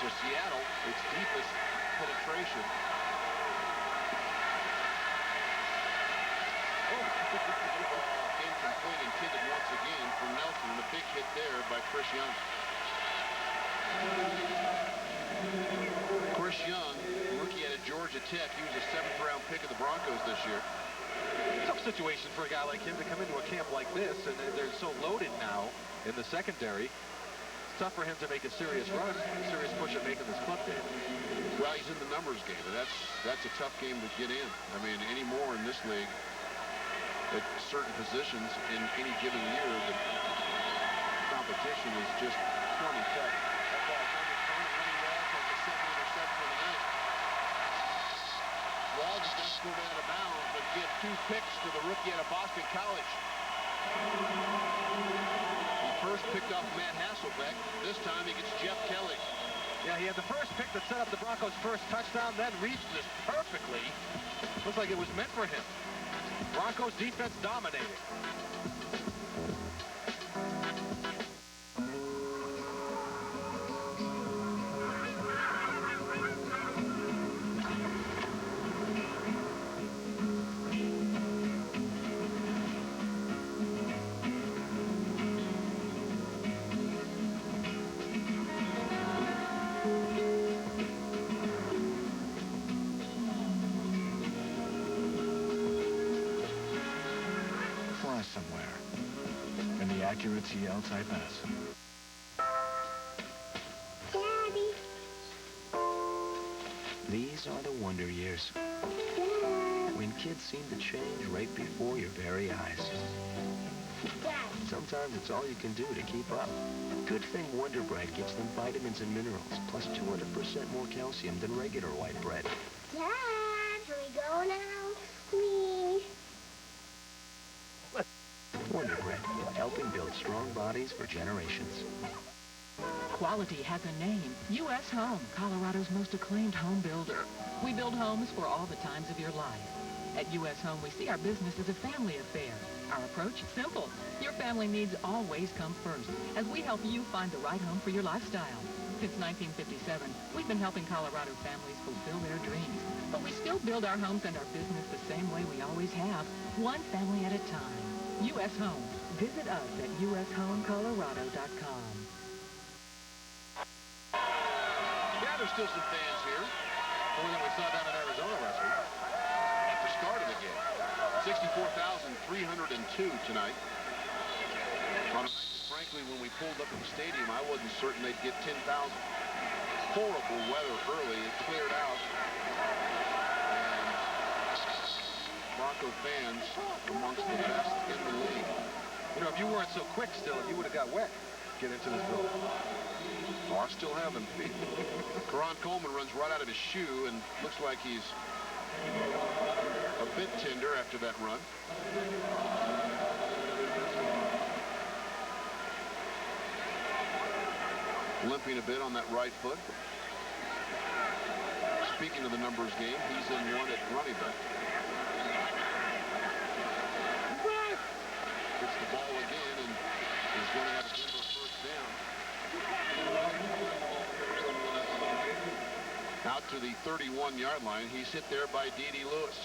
[SPEAKER 1] So Seattle, its deepest penetration. Incomplete, intended once again for Nelson, and a big hit there by Chris Young. Chris Young, rookie out of Georgia Tech. He was a 7th-round pick of the Broncos this year.
[SPEAKER 2] Tough situation for a guy like him to come into a camp like this, and they're so loaded now in the secondary. It's tough for him to make a serious run, a serious push at making this club game.
[SPEAKER 1] Well, he's in the numbers game, and that's a tough game to get in. I mean, anymore in this league, at certain positions in any given year, the competition is just 20 tough. Walls is not scored out of bounds, but get 2 picks to the rookie out of Boston College. He first picked off Matt Hasselbeck. This time he gets Jeff Kelly.
[SPEAKER 2] Yeah, he had the first pick that set up the Broncos' first touchdown, then reached this perfectly. Looks like it was meant for him. Broncos defense dominating.
[SPEAKER 10] Somewhere in the accurate CL Type S.
[SPEAKER 19] Daddy.
[SPEAKER 9] These are the wonder years. When kids seem to change right before your very eyes.
[SPEAKER 19] Dad.
[SPEAKER 9] Sometimes it's all you can do to keep up. Good thing Wonder Bread gives them vitamins and minerals, plus 200% more calcium than regular white bread.
[SPEAKER 19] Dad, can we go now? Please.
[SPEAKER 9] Wonder Bread, helping build strong bodies for generations.
[SPEAKER 20] Quality has a name. U.S. Home, Colorado's most acclaimed home builder. We build homes for all the times of your life. At U.S. Home, we see our business as a family affair. Our approach, simple. Your family needs always come first, as we help you find the right home for your lifestyle. Since 1957, we've been helping Colorado families fulfill their dreams. But we still build our homes and our business the same way we always have, one family at a time. U.S. Home. Visit us at ushomecolorado.com.
[SPEAKER 1] Yeah, there's still some fans here.
[SPEAKER 2] More than we saw down in Arizona last week.
[SPEAKER 1] At the start of the game. 64,302 tonight. Frankly, when we pulled up at the stadium, I wasn't certain they'd get 10,000. Horrible weather early. It cleared out. And Bronco fans amongst the best in the league.
[SPEAKER 2] You know, if you weren't so quick still, you would have got wet. Get into this building.
[SPEAKER 1] Oh, I still have them feet. Karan Coleman runs right out of his shoe and looks like he's a bit tender after that run. Limping a bit on that right foot. Speaking of the numbers game, he's in one at running back. Gets the ball again and is going to have a Denver first down. Out to the 31-yard line. He's hit there by D.D. Lewis.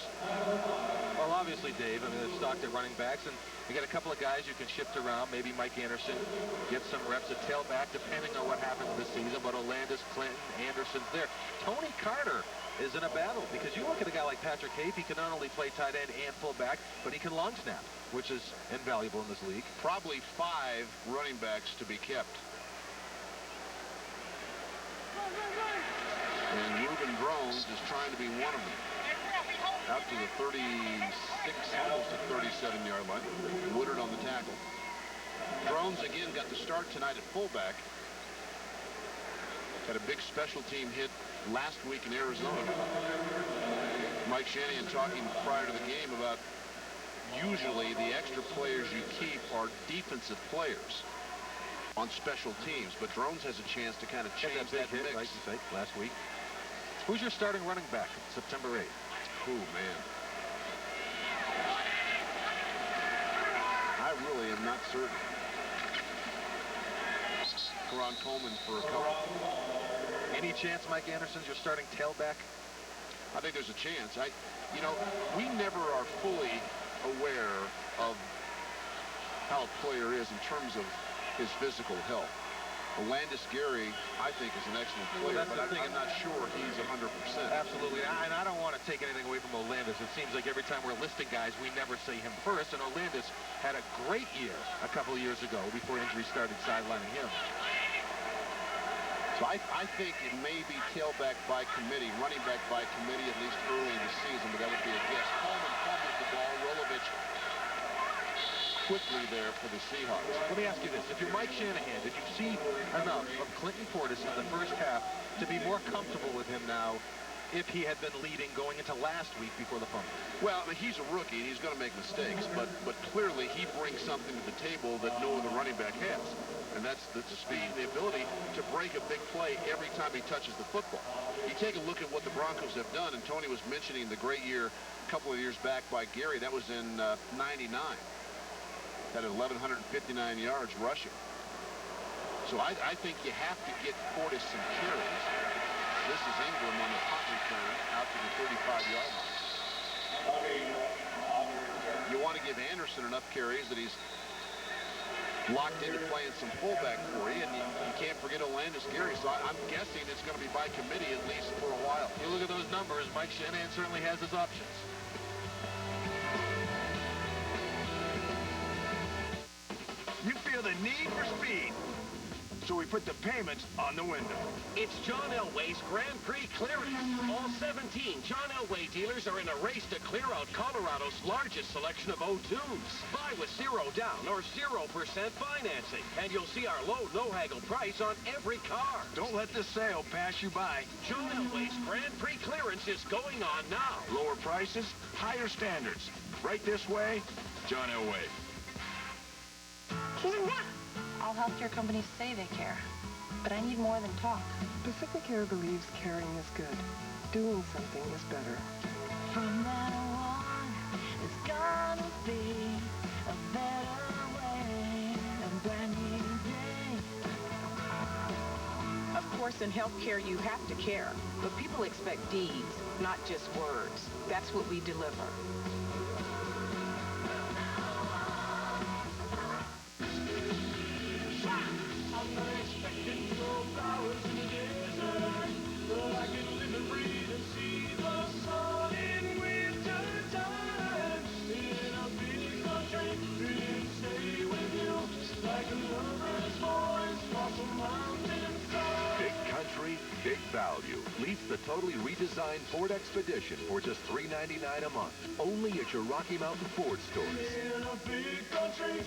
[SPEAKER 2] Well, obviously, Dave, I mean, they're stocked at running backs, and you got a couple of guys you can shift around. Maybe Mike Anderson gets some reps at tailback, depending on what happens this season. But Olandis, Clinton, Anderson's there. Tony Carter is in a battle, because you look at a guy like Patrick Hape, he can not only play tight end and fullback, but he can long snap, which is invaluable in this league.
[SPEAKER 1] Probably 5 running backs to be kept. And Reuben Drones is trying to be one of them. Out to the 36, almost a 37-yard line. Woodard on the tackle. Drones again got the start tonight at fullback. Had a big special team hit last week in Arizona. Mike Shanahan talking prior to the game about usually the extra players you keep are defensive players on special teams, but Drones has a chance to kind of change that mix.
[SPEAKER 2] Like you say, last week. Who's your starting running back September 8th?
[SPEAKER 1] Oh, man. I really am not certain. Karan Coleman for a couple.
[SPEAKER 2] Any chance Mike Anderson's your starting tailback?
[SPEAKER 1] I think there's a chance. You know, we never are fully aware of how a player is in terms of his physical health. Olandis Gary, I think, is an excellent player, but I'm not sure he's 100%.
[SPEAKER 2] Absolutely, and I don't want to take anything away from Olandis. It seems like every time we're listing guys, we never say him first, and Olandis had a great year a couple of years ago before injury started sidelining him.
[SPEAKER 1] So I think it may be tailback by committee, running back by committee, at least early in the season, but that would be a guess. Coleman fumbles the ball. Rolovich quickly there for the Seahawks.
[SPEAKER 2] Let me ask you this. If you're Mike Shanahan, did you see enough of Clinton Portis in the first half to be more comfortable with him now if he had been leading going into last week before the fumble?
[SPEAKER 1] Well, I mean, he's a rookie, and he's going to make mistakes, but clearly he brings something to the table that no other running back has, and that's the speed and the ability to break a big play every time he touches the football. You take a look at what the Broncos have done, and Tony was mentioning the great year a couple of years back by Gary. That was in 99. Had 1,159 yards rushing. So I think you have to get Portis some carries. This is Ingram on the punt return out to the 35-yard line. You want to give Anderson enough carries that he's locked into playing some fullback for you, and you can't forget Olandis Gary. So I'm guessing it's going to be by committee at least for a while.
[SPEAKER 2] You look at those numbers, Mike Shanahan certainly has his options.
[SPEAKER 10] You feel the need for speed, so we put the payments on the window.
[SPEAKER 21] It's John Elway's Grand Prix clearance. All 17 John Elway dealers are in a race to clear out Colorado's largest selection of O2s. Buy with 0 down or 0% financing, and you'll see our low, no-haggle price on every car.
[SPEAKER 10] Don't let this sale pass you by.
[SPEAKER 21] John Elway's Grand Prix clearance is going on now.
[SPEAKER 10] Lower prices, higher standards. Right this way, John Elway.
[SPEAKER 22] All healthcare companies say they care, but I need more than talk.
[SPEAKER 23] Pacific Air believes caring is good. Doing something is better.
[SPEAKER 22] From now on,
[SPEAKER 12] There's gonna be a better way, a brand new day.
[SPEAKER 3] Of course, in healthcare, you have to care, but people expect deeds, not just words. That's what we deliver.
[SPEAKER 18] I'm not expecting 12 hours in the desert, but I can live and breathe and see the sun in winter time. In a big country, dreams stay with you like a lover's voice across a mountainside.
[SPEAKER 11] Big country, big value. Lease the totally redesigned Ford Expedition for just $399 a month. Only at your Rocky Mountain Ford stores.
[SPEAKER 18] In a big country.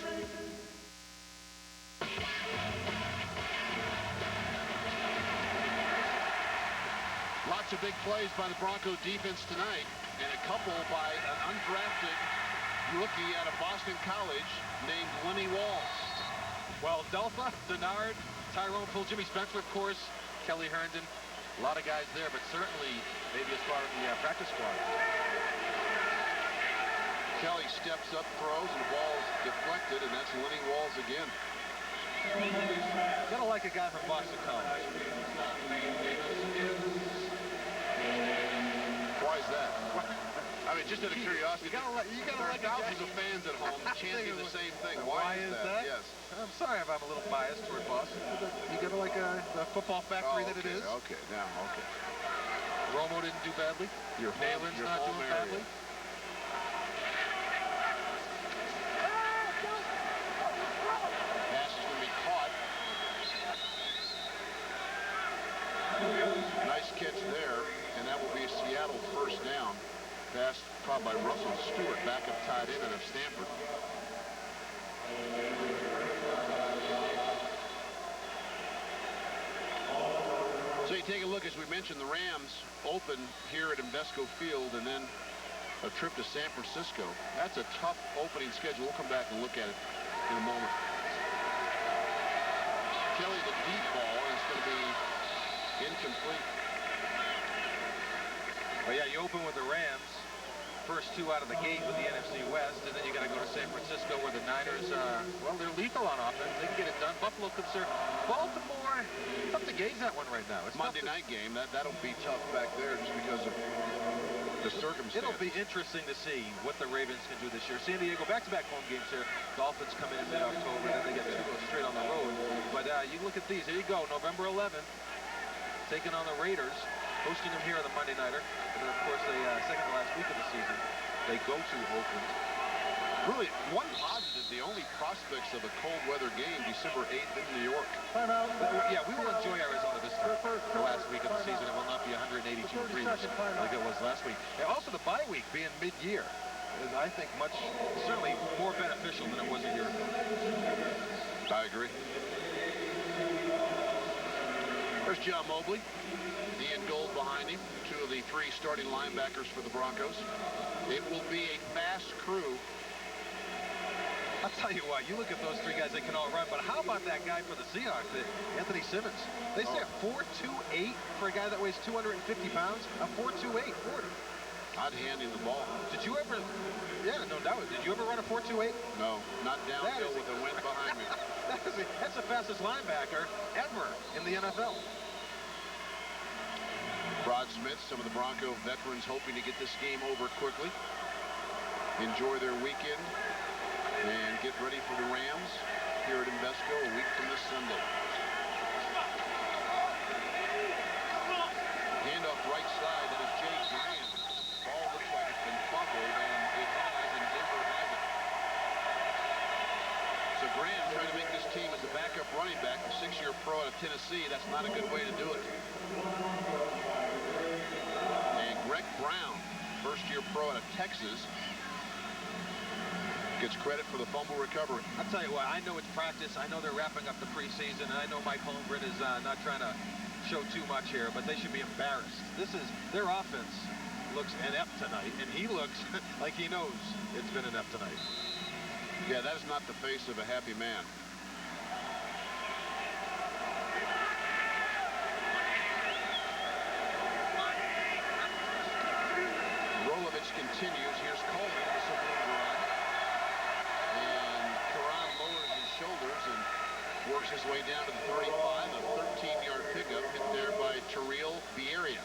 [SPEAKER 1] Lots of big plays by the Bronco defense tonight, and a couple by an undrafted rookie out of Boston College named Lenny Walls.
[SPEAKER 2] Well, Delpha, Denard, Tyrone Poole, Jimmy Spencer, of course, Kelly Herndon, a lot of guys there, but certainly maybe as far as the practice squad.
[SPEAKER 1] Kelly steps up, throws, and Walls deflected, and that's Lenny Walls again.
[SPEAKER 2] Gotta like a guy from Boston College.
[SPEAKER 1] Why is that? I mean, just out of curiosity, there are thousands of fans at home chanting the same thing. Why is that? Yes.
[SPEAKER 2] I'm sorry if I'm a little biased toward Boston. You gotta like a football factory that it is.
[SPEAKER 1] Okay, now, okay.
[SPEAKER 2] Romo didn't do badly. Nalen's not doing badly.
[SPEAKER 1] Pass is going to be caught. Nice catch there, and that will be a Seattle first down. Pass caught by Russell Stewart, backup tight end out of Stanford. So you take a look, as we mentioned, the Rams open here at Invesco Field, and then a trip to San Francisco. That's a tough opening schedule. We'll come back and look at it in a moment. Kelly, the deep ball, and it's going to be incomplete.
[SPEAKER 2] Well, yeah, you open with the Rams. First two out of the gate with the NFC West, and then you got to go to San Francisco where the Niners, well, they're lethal on offense. They can get it done. Buffalo could serve. Baltimore, tough to gauge that one right now. It's
[SPEAKER 1] Monday night game. That'll be tough back there just because of the circumstances.
[SPEAKER 2] It'll be interesting to see what the Ravens can do this year. San Diego, back-to-back home games here. Dolphins come in mid-October, then they get two straight on the road. But you look at these. Here you go, November 11th, taking on the Raiders. Hosting them here on the Monday Nighter. And then, of course, the second to last week of the season, they go to Oakland.
[SPEAKER 1] Really, one positive, the only prospects of a cold weather game, December 8th in New York.
[SPEAKER 2] Yeah, we will enjoy Arizona this time. The last week of the season, it will not be 182 degrees like it was last week. And also the bye week being mid-year is, I think, certainly more beneficial than it was a year ago.
[SPEAKER 1] I agree. There's John Mobley, the in goal behind him, two of the three starting linebackers for the Broncos. It will be a fast crew.
[SPEAKER 2] I'll tell you what, you look at those three guys, they can all run, but how about that guy for the Seahawks, Anthony Simmons? They say a 4.28 for a guy that weighs 250 pounds, a 4.28 40.
[SPEAKER 1] I'd hand him the ball.
[SPEAKER 2] Did you ever, yeah, no doubt, did you ever run a 4.28?
[SPEAKER 1] No, not downhill with the wind behind me.
[SPEAKER 2] That's the fastest linebacker ever in the NFL.
[SPEAKER 1] Rod Smith, some of the Bronco veterans hoping to get this game over quickly, enjoy their weekend, and get ready for the Rams here at Invesco a week from this Sunday. Handoff right side, that is Jay Graham. Ball looks like it's been fumbled, and it has, and Denver has it. So Graham trying to make this team as a backup running back, a 6-year pro out of Tennessee. That's not a good way to do it. Greg Brown, first-year pro out of Texas, gets credit for the fumble recovery.
[SPEAKER 2] I'll tell you what, I know it's practice. I know they're wrapping up the preseason, and I know Mike Holmgren is not trying to show too much here, but they should be embarrassed. Their offense looks inept tonight, and he looks like he knows it's been inept tonight.
[SPEAKER 1] Yeah, that is not the face of a happy man. Continues. Here's Coleman with some Works his way down to the 35. A 13-yard pickup hit there by Terrell Vieira.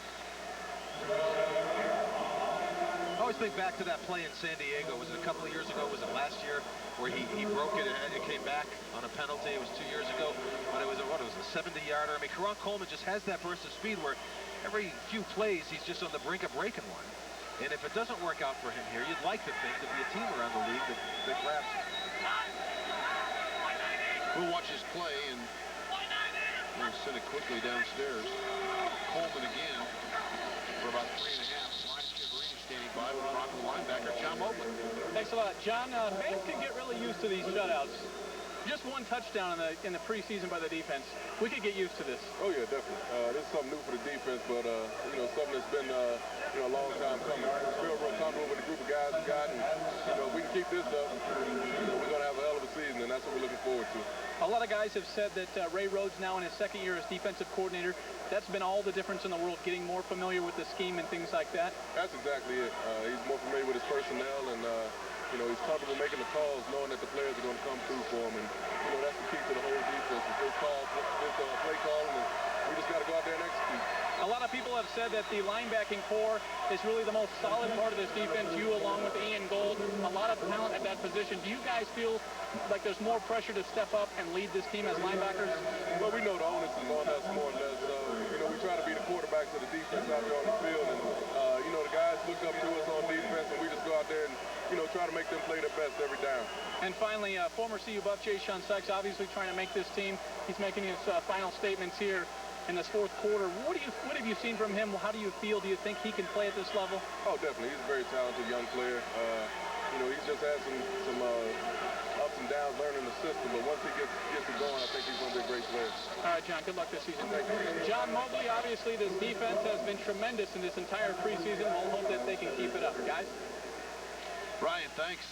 [SPEAKER 2] I always think back to that play in San Diego. Was it a couple of years ago? Was it last year? Where he broke it and it came back on a penalty. It was 2 years ago. But it was a 70-yarder. I mean, Karan Coleman just has that burst of speed where every few plays he's just on the brink of breaking one. And if it doesn't work out for him here, you'd like to think there'd be a team around the league that grabs him.
[SPEAKER 1] We'll watch his play and we'll send it quickly downstairs. Coleman again for about 3.5. Standing by with Bronco linebacker John Mobley.
[SPEAKER 16] Thanks a lot, John. Fans can get really used to these shutouts. Just one touchdown in the preseason by the defense. We could get used to this.
[SPEAKER 17] Oh yeah, definitely. This is something new for the defense, but you know, something that's been a long time coming. We feel real comfortable with the group of guys we got, and you know, if we can keep this up, you know, we're gonna have a hell of a season, and that's what we're looking forward to.
[SPEAKER 16] A lot of guys have said that Ray Rhodes now in his second year as defensive coordinator, that's been all the difference in the world, getting more familiar with the scheme and things like that.
[SPEAKER 17] That's exactly it. He's more familiar with his personnel, and you know, he's comfortable making the calls, knowing that the players are going to come through for him. And you know, that's the key to the whole defense. Is his call, his play calling, and we just got to go out there and execute.
[SPEAKER 16] A lot of people have said that the linebacking core is really the most solid part of this defense. You, along with Ian Gold, a lot of talent at that position. Do you guys feel like there's more pressure to step up and lead this team as linebackers?
[SPEAKER 17] Well, we know the onus is on us more or less. You know, we try to be the quarterbacks of the defense out there on the field, and you know, the guys look up to us on defense, and we just go out there and you know, try to make them play their best every down.
[SPEAKER 16] And finally, former CU Buff Jay Sean Sykes obviously trying to make this team. He's making his final statements here in this fourth quarter. What have you seen from him? How do you feel? Do you think he can play at this level?
[SPEAKER 17] Oh, definitely. He's a very talented young player. You know, he's just had some ups and downs learning the system, but once he gets it going, I think he's going to be a great player.
[SPEAKER 16] All right, John, good luck this season. John Mobley, obviously this defense has been tremendous in this entire preseason. We'll hope that they can keep it up, guys.
[SPEAKER 1] Ryan, thanks.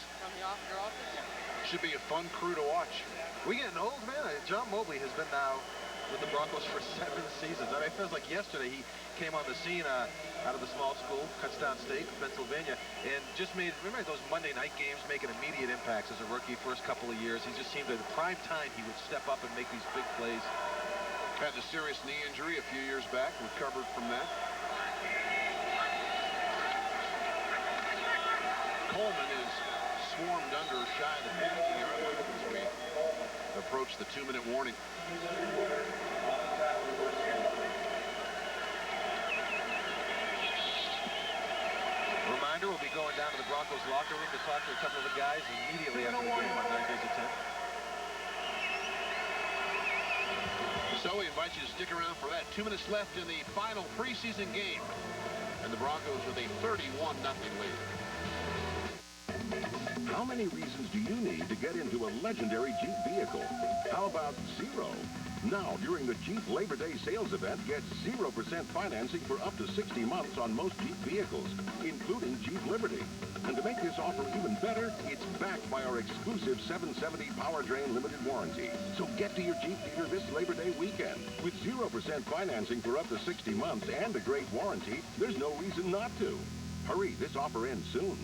[SPEAKER 1] Should be a fun crew to watch.
[SPEAKER 2] We getting old, man. John Mobley has been now with the Broncos for 7 seasons. I mean, it feels like yesterday he came on the scene out of the small school, Kutztown State, Pennsylvania, and just made, remember those Monday night games, making immediate impacts as a rookie first couple of years. He just seemed at the prime time he would step up and make these big plays.
[SPEAKER 1] Had a serious knee injury a few years back, recovered from that. Coleman is swarmed under shy of the 50-yard line as we approach the 2-minute warning.
[SPEAKER 2] Reminder, we'll be going down to the Broncos locker room to talk to a couple of the guys immediately after the game on 9 days of 10.
[SPEAKER 1] So we invite you to stick around for that. 2 minutes left in the final preseason game. And the Broncos with a 31-0 lead.
[SPEAKER 7] How many reasons do you need to get into a legendary Jeep vehicle? How about 0? Now, during the Jeep Labor Day sales event, get 0% financing for up to 60 months on most Jeep vehicles, including Jeep Liberty. And to make this offer even better, it's backed by our exclusive 770 Powertrain Limited Warranty. So get to your Jeep dealer this Labor Day weekend. With 0% financing for up to 60 months and a great warranty, there's no reason not to. Hurry, this offer ends soon.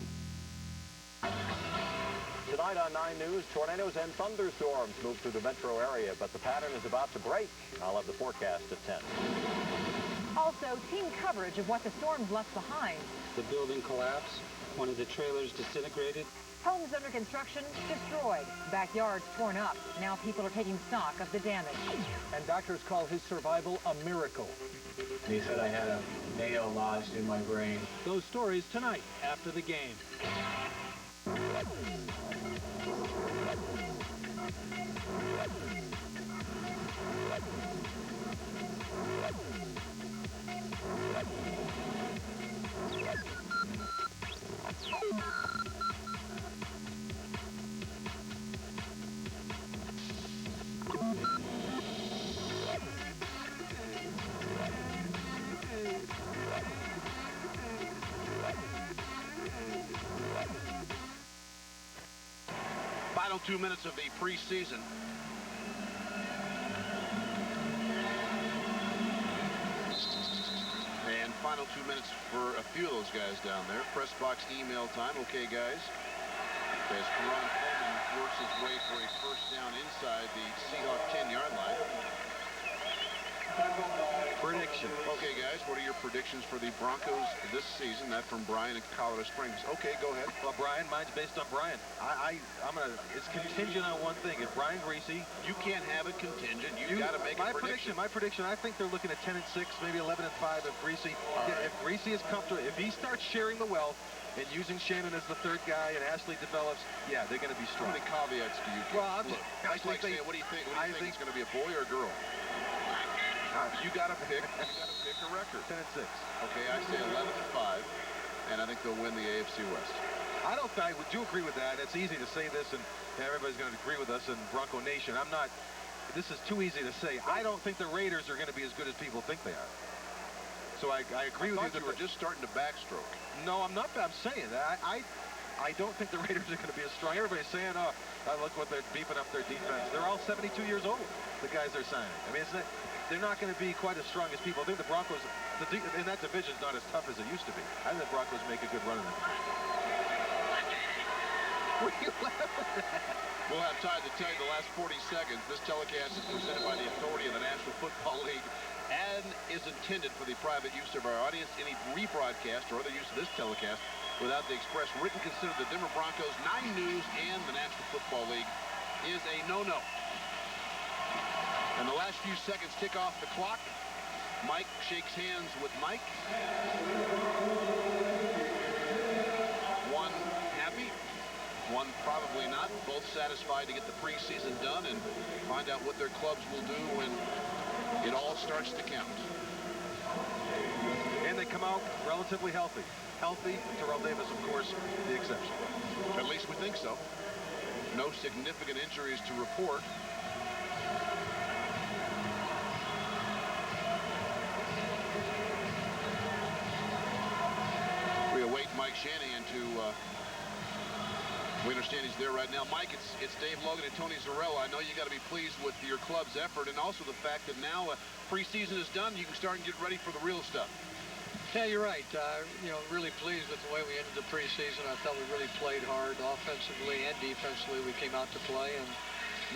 [SPEAKER 14] Tonight on 9 News, tornadoes and thunderstorms move through the metro area, but the pattern is about to break. I'll have the forecast at 10.
[SPEAKER 15] Also, team coverage of what the storms left behind.
[SPEAKER 23] The building collapsed. One of the trailers disintegrated.
[SPEAKER 15] Homes under construction destroyed. Backyards torn up. Now people are taking stock of the damage.
[SPEAKER 14] And doctors call his survival a miracle.
[SPEAKER 24] They said I had a nail lodged in my brain.
[SPEAKER 14] Those stories tonight after the game.
[SPEAKER 1] Final 2 minutes of the preseason. And final 2 minutes for a few of those guys down there. Press box email time. Okay, guys. As Karan Coleman works his way for a first down inside the Seahawk 10-yard line.
[SPEAKER 2] Prediction.
[SPEAKER 1] Okay, guys, what are your predictions for the Broncos this season? That from Brian in Colorado Springs. Okay, go ahead.
[SPEAKER 2] Well, Brian, mine's based on Brian. It's contingent on one thing. If Brian Greasy...
[SPEAKER 1] You can't have it contingent. You've got to make a prediction.
[SPEAKER 2] My prediction, I think they're looking at 10-6, maybe 11-5 if Greasy... If Greasy is comfortable, if he starts sharing the wealth and using Shannon as the third guy and Ashley develops, yeah, they're going to be strong.
[SPEAKER 1] How many caveats do you give?
[SPEAKER 2] Well,
[SPEAKER 1] Look, that's like saying, what do you think? What do you think it's going to be, a boy or a girl? You got to pick. You got to pick a record.
[SPEAKER 2] 10-6.
[SPEAKER 1] Okay, I say 11-5, and I think they'll win the AFC West.
[SPEAKER 2] I do agree with that. It's easy to say this, and everybody's going to agree with us in Bronco Nation. This is too easy to say. I don't think the Raiders are going to be as good as people think they are. So I agree with you.
[SPEAKER 1] You were just starting to backstroke.
[SPEAKER 2] No, I'm not. I'm saying that. I don't think the Raiders are going to be as strong. Everybody's saying, oh, look what they're beefing up their defense. They're all 72 years old, the guys they're signing. I mean, they're not going to be quite as strong as people. I think the Broncos, in that division, is not as tough as it used to be. I think the Broncos make a good run in it. What are you laughing at?
[SPEAKER 1] We'll have time to tell you the last 40 seconds. This telecast is presented by the authority of the National Football League and is intended for the private use of our audience. Any rebroadcast or other use of this telecast without the express written consent of the Denver Broncos, 9 News, and the National Football League is a no-no. And the last few seconds tick off the clock. Mike shakes hands with Mike. One happy, one probably not. Both satisfied to get the preseason done and find out what their clubs will do when it all starts to count.
[SPEAKER 2] And they come out relatively healthy. Healthy, Terrell Davis, of course, the exception.
[SPEAKER 1] At least we think so. No significant injuries to report. We await Mike Shanahan to... we understand he's there right now. Mike, it's Dave Logan and Tony Zarella. I know you got to be pleased with your club's effort and also the fact that now preseason is done. You can start and get ready for the real stuff.
[SPEAKER 4] Yeah, you're right. Really pleased with the way we ended the preseason. I thought we really played hard offensively and defensively. We came out to play, and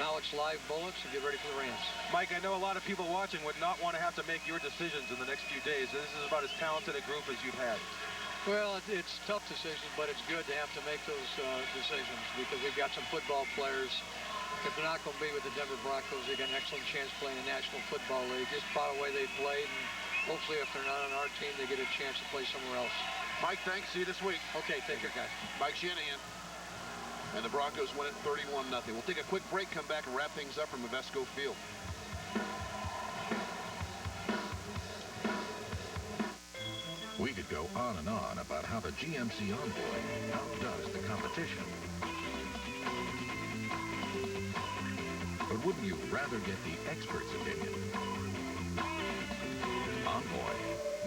[SPEAKER 4] now it's live bullets and get ready for the Rams.
[SPEAKER 2] Mike, I know a lot of people watching would not want to have to make your decisions in the next few days. This is about as talented a group as you've had.
[SPEAKER 4] Well, it's tough decisions, but it's good to have to make those decisions because we've got some football players. If they're not going to be with the Denver Broncos, they got an excellent chance playing the National Football League. Just proud of the way they played, and hopefully if they're not on our team, they get a chance to play somewhere else.
[SPEAKER 1] Mike, thanks. See you this week.
[SPEAKER 4] Okay, take care, guys.
[SPEAKER 1] Mike Shanahan. And the Broncos win it 31-0. We'll take a quick break, come back, and wrap things up from Invesco Field.
[SPEAKER 11] We could go on and on about how the GMC Envoy outdoes the competition. But wouldn't you rather get the expert's opinion? Envoy,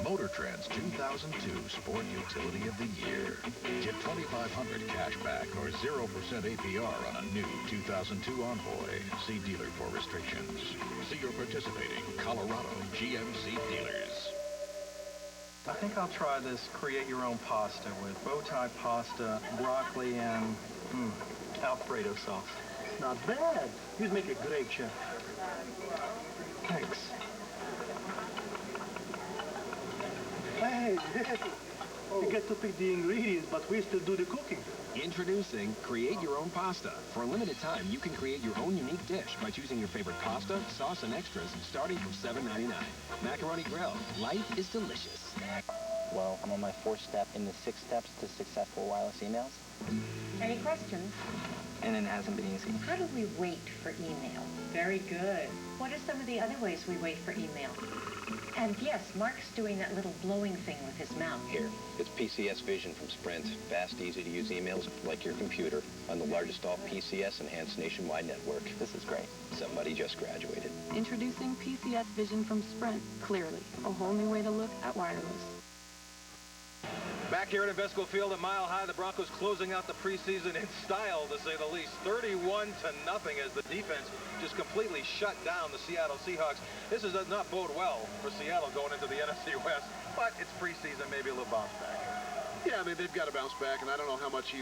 [SPEAKER 11] Motor Trend's 2002 Sport Utility of the Year. Get $2,500 cash back or 0% APR on a new 2002 Envoy. See dealer for restrictions. See your participating Colorado GMC dealers.
[SPEAKER 23] I think I'll try this create-your-own pasta with bow tie pasta, broccoli, and Alfredo sauce.
[SPEAKER 6] It's not bad. You'd make a great chef.
[SPEAKER 23] Thanks.
[SPEAKER 6] Hey, you get to pick the ingredients, but we still do the cooking.
[SPEAKER 8] Introducing Create Your Own Pasta. For a limited time, you can create your own unique dish by choosing your favorite pasta, sauce, and extras, starting from $7.99. Macaroni Grill. Life is delicious.
[SPEAKER 13] Well, I'm on my 4th step in the 6 steps to successful wireless emails.
[SPEAKER 25] Any questions?
[SPEAKER 13] And it hasn't been easy.
[SPEAKER 25] How do we wait for email? Very good. What are some of the other ways we wait for email? And yes, Mark's doing that little blowing thing with his mouth.
[SPEAKER 26] Here, it's PCS Vision from Sprint. Fast, easy-to-use emails like your computer on the largest all-PCS enhanced nationwide network.
[SPEAKER 13] This is great.
[SPEAKER 26] Somebody just graduated.
[SPEAKER 27] Introducing PCS Vision from Sprint. Clearly, a whole new way to look at wireless.
[SPEAKER 2] Back here at Invesco Field at Mile High, the Broncos closing out the preseason in style, to say the least. 31-0 as the defense just completely shut down the Seattle Seahawks. This does not bode well for Seattle going into the NFC West, but it's preseason, maybe a little bounce back.
[SPEAKER 1] Yeah, I mean, they've got to bounce back, and I don't know how much he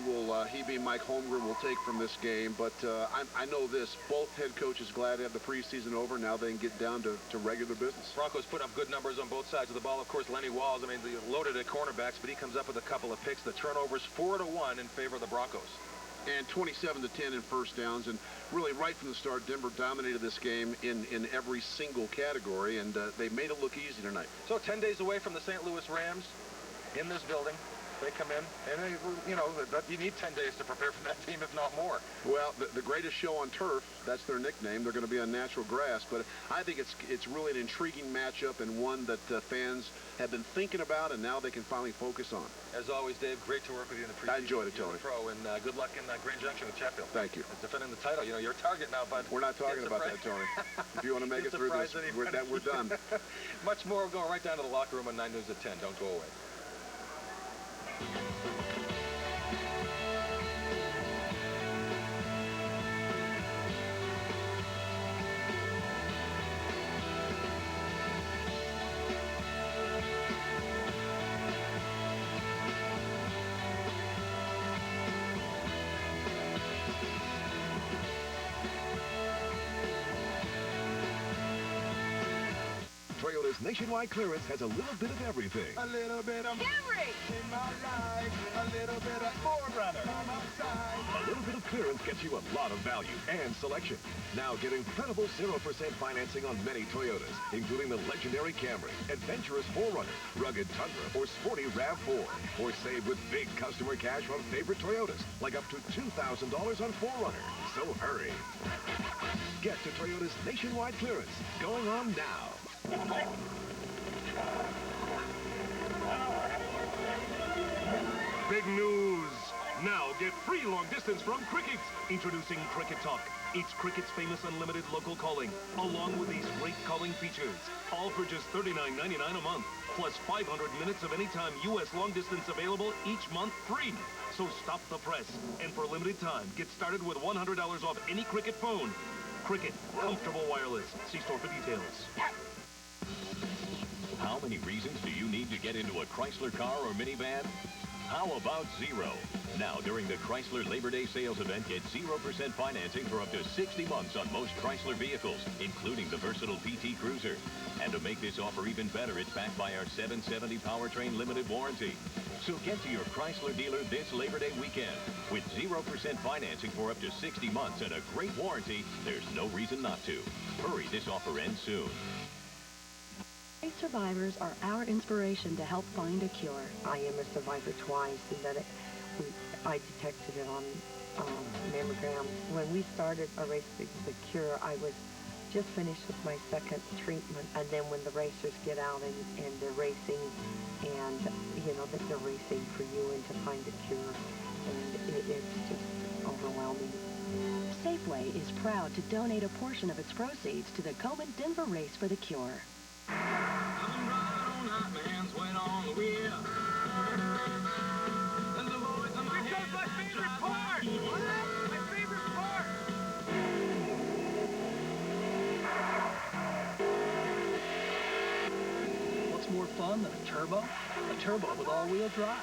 [SPEAKER 1] being Mike Holmgren, will take from this game, but I know this. Both head coaches glad to have the preseason over. Now they can get down to regular business.
[SPEAKER 2] Broncos put up good numbers on both sides of the ball. Of course, Lenny Walls, I mean, they loaded at cornerbacks, but he comes up with a couple of picks. The turnovers 4-1 in favor of the Broncos.
[SPEAKER 1] And 27-10 in first downs, and really right from the start, Denver dominated this game in every single category, and they made it look easy tonight.
[SPEAKER 2] So 10 days away from the St. Louis Rams in this building. They come in, and they, you know, you need 10 days to prepare for that team, if not more.
[SPEAKER 1] Well, the greatest show on turf, that's their nickname. They're going to be on natural grass, but I think it's really an intriguing matchup and one that fans have been thinking about, and now they can finally focus on.
[SPEAKER 2] As always, Dave, great to work with you in the preseason.
[SPEAKER 1] I enjoyed it, Tony.
[SPEAKER 2] Pro, and good luck in Grand Junction with Sheffield.
[SPEAKER 1] Thank you.
[SPEAKER 2] Defending the title, you know, your target now, bud.
[SPEAKER 1] We're not talking about that, Tony. If you want to make it through this, we're done.
[SPEAKER 2] Much more going right down to the locker room on 9 News at 10. Don't go away.
[SPEAKER 7] Toyota's nationwide clearance has a little bit of everything.
[SPEAKER 18] A little bit of Camry in my life, a little bit of 4Runner on my side.
[SPEAKER 7] A little bit of clearance gets you a lot of value and selection. Now get incredible 0% financing on many Toyotas, including the legendary Camry, adventurous 4Runner, rugged Tundra, or sporty RAV4. Or save with big customer cash on favorite Toyotas, like up to $2,000 on 4Runner. So hurry. Get to Toyota's nationwide clearance, going on now.
[SPEAKER 5] Big news! Now get free long distance from Cricket. Introducing Cricket Talk. It's Cricket's famous unlimited local calling, along with these great calling features. All for just $39.99 a month, plus 500 minutes of anytime U.S. long distance available each month free. So stop the press, and for a limited time, get started with $100 off any Cricket phone. Cricket, comfortable wireless. See store for details.
[SPEAKER 9] How many reasons do you need to get into a Chrysler car or minivan? How about zero? Now, during the Chrysler Labor Day sales event, get 0% financing for up to 60 months on most Chrysler vehicles, including the versatile PT Cruiser. And to make this offer even better, it's backed by our 770 powertrain limited warranty. So get to your Chrysler dealer this Labor Day weekend. With 0% financing for up to 60 months and a great warranty, there's no reason not to. Hurry, this offer ends soon.
[SPEAKER 27] Survivors are our inspiration to help find a cure.
[SPEAKER 10] I am a survivor twice, and then I detected it on mammogram. When we started A Race to the Cure, I was just finished with my second treatment, and then when the racers get out and they're racing, and you know that they're racing for you and to find a cure, and it's just overwhelming.
[SPEAKER 27] Safeway is proud to donate a portion of its proceeds to the Coleman Denver Race for the Cure.
[SPEAKER 6] What's more fun than a turbo? A turbo with all-wheel drive.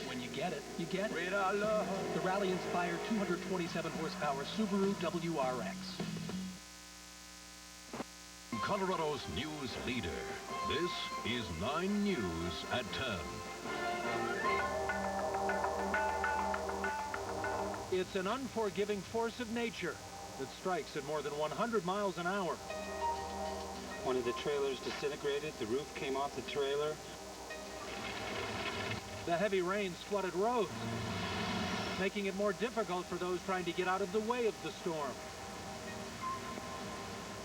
[SPEAKER 6] When you get it, you get it. The rally-inspired 227-horsepower Subaru WRX.
[SPEAKER 11] Colorado's news leader. This is 9 News at 10.
[SPEAKER 19] It's an unforgiving force of nature that strikes at more than 100 miles an hour.
[SPEAKER 20] One of the trailers disintegrated. The roof came off the trailer.
[SPEAKER 19] The heavy rains flooded roads, making it more difficult for those trying to get out of the way of the storm.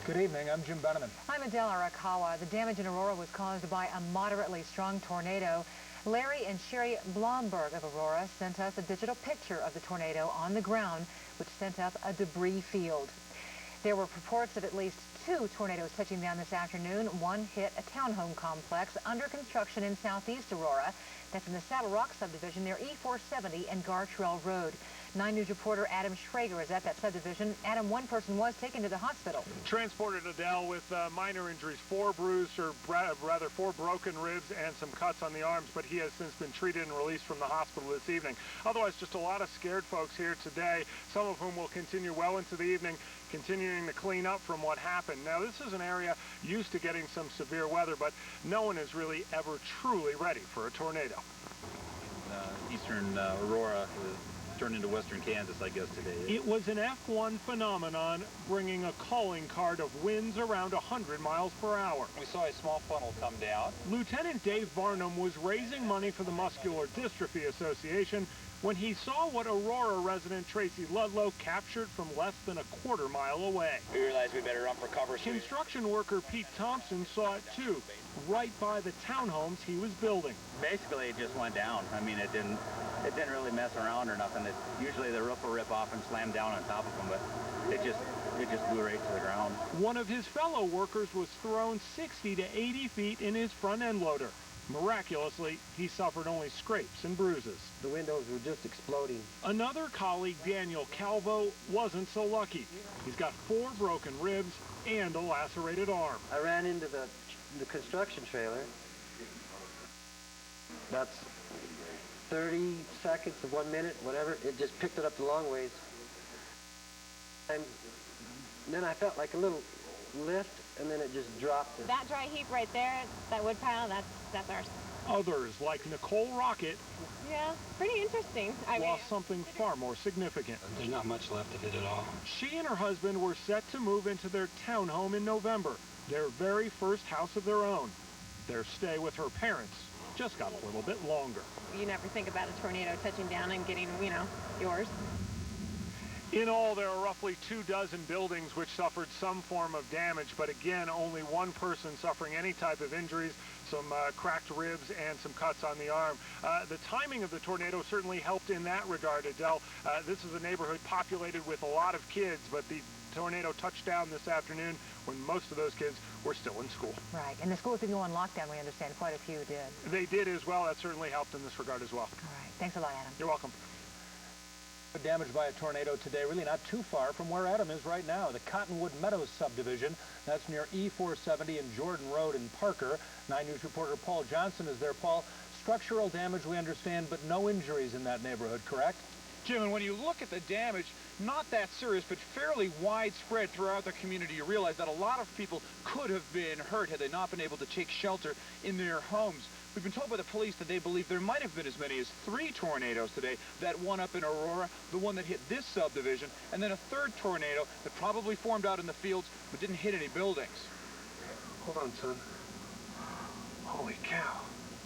[SPEAKER 21] Good evening, I'm Jim Benneman.
[SPEAKER 15] I'm Adele Arakawa. The damage in Aurora was caused by a moderately strong tornado. Larry and Sherry Blomberg of Aurora sent us a digital picture of the tornado on the ground, which sent up a debris field. There were reports of at least 2 tornadoes touching down this afternoon. One hit a townhome complex under construction in southeast Aurora. That's in the Saddle Rock subdivision near E470 and Gartrell Road. 9 News reporter Adam Schrager is at that subdivision. Adam, one person was taken to the hospital.
[SPEAKER 3] Transported to Dell with minor injuries, 4 bruised, or rather 4 broken ribs and some cuts on the arms, but he has since been treated and released from the hospital this evening. Otherwise, just a lot of scared folks here today, some of whom will continue well into the evening, continuing to clean up from what happened. Now, this is an area used to getting some severe weather, but no one is really ever truly ready for a tornado.
[SPEAKER 20] Eastern Aurora turned into western Kansas, I guess, today.
[SPEAKER 3] It was an F1 phenomenon, bringing a calling card of winds around 100 miles per hour.
[SPEAKER 20] We saw a small funnel come down.
[SPEAKER 3] Lieutenant Dave Barnum was raising money for the Muscular Dystrophy Association when he saw what Aurora resident Tracy Ludlow captured from less than a quarter mile away.
[SPEAKER 12] We realized we better run for cover.
[SPEAKER 3] Construction worker Pete Thompson saw it too, right by the townhomes he was building.
[SPEAKER 20] Basically, it just went down. I mean, it didn't really mess around or nothing. Usually the roof will rip off and slam down on top of them, but it just blew right to the ground.
[SPEAKER 3] One of his fellow workers was thrown 60 to 80 feet in his front end loader. Miraculously, he suffered only scrapes and bruises.
[SPEAKER 14] The windows were just exploding.
[SPEAKER 3] Another colleague, Daniel Calvo, wasn't so lucky. He's got 4 broken ribs and a lacerated arm.
[SPEAKER 14] I ran into the construction trailer. That's 30 seconds to 1 minute, whatever. It just picked it up the long ways. And then I felt like a little lift, and then it just dropped it.
[SPEAKER 16] That dry heap right there, that wood pile, that's ours.
[SPEAKER 3] Others, like Nicole Rocket,
[SPEAKER 16] yeah, pretty interesting.
[SPEAKER 3] lost something far more significant.
[SPEAKER 20] There's not much left of it at all.
[SPEAKER 3] She and her husband were set to move into their townhome in November, their very first house of their own. Their stay with her parents just got a little bit longer.
[SPEAKER 16] You never think about a tornado touching down and getting, yours.
[SPEAKER 3] In all, there are roughly 24 buildings which suffered some form of damage, but again, only one person suffering any type of injuries, some cracked ribs and some cuts on the arm. The timing of the tornado certainly helped in that regard, Adele. This is a neighborhood populated with a lot of kids, but the tornado touched down this afternoon when most of those kids were still in school.
[SPEAKER 15] Right, and the schools didn't go on lockdown, we understand. Quite a few did.
[SPEAKER 3] They did as well. That certainly helped in this regard as well.
[SPEAKER 15] All right, thanks a lot, Adam.
[SPEAKER 3] You're welcome.
[SPEAKER 21] Damaged by a tornado today, really not too far from where Adam is right now, the Cottonwood Meadows subdivision. That's near E470 and Jordan Road in Parker. 9 News reporter Paul Johnson is there. Paul, structural damage we understand, but no injuries in that neighborhood, correct?
[SPEAKER 17] Jim, and when you look at the damage, not that serious, but fairly widespread throughout the community, you realize that a lot of people could have been hurt had they not been able to take shelter in their homes. We've been told by the police that they believe there might have been as many as 3 tornadoes today. That one up in Aurora, the one that hit this subdivision, and then a 3rd tornado that probably formed out in the fields but didn't hit any buildings.
[SPEAKER 14] Hold on, son. Holy cow.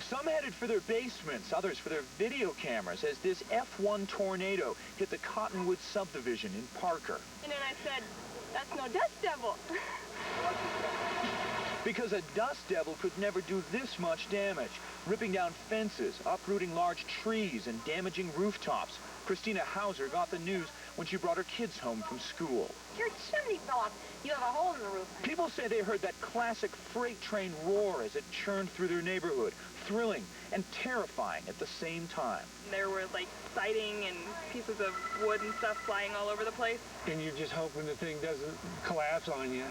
[SPEAKER 17] Some headed for their basements, others for their video cameras as this F1 tornado hit the Cottonwood subdivision in Parker.
[SPEAKER 16] And then I said, that's no dust devil.
[SPEAKER 17] Because a dust devil could never do this much damage, ripping down fences, uprooting large trees, and damaging rooftops. Christina Hauser got the news when she brought her kids home from school.
[SPEAKER 16] Your chimney fell off. You have a hole in the roof.
[SPEAKER 17] People say they heard that classic freight train roar as it churned through their neighborhood, thrilling and terrifying at the same time.
[SPEAKER 16] There were like siding and pieces of wood and stuff flying all over the place.
[SPEAKER 14] And you're just hoping the thing doesn't collapse on you.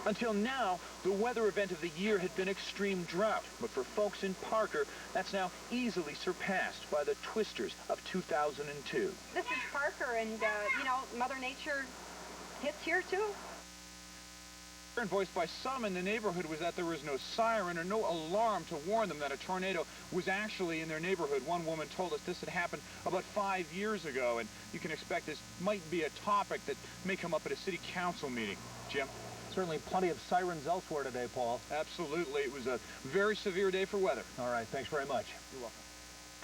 [SPEAKER 17] Until now, the weather event of the year had been extreme drought, but for folks in Parker, that's now easily surpassed by the twisters of 2002.
[SPEAKER 16] This is Parker, and, Mother Nature hits here, too.
[SPEAKER 17] The concern voiced by some in the neighborhood was that there was no siren or no alarm to warn them that a tornado was actually in their neighborhood. One woman told us this had happened about 5 years ago, and you can expect this might be a topic that may come up at a city council meeting. Jim?
[SPEAKER 21] Certainly plenty of sirens elsewhere today, Paul.
[SPEAKER 17] Absolutely. It was a very severe day for weather.
[SPEAKER 21] All right, thanks very much.
[SPEAKER 17] You're welcome.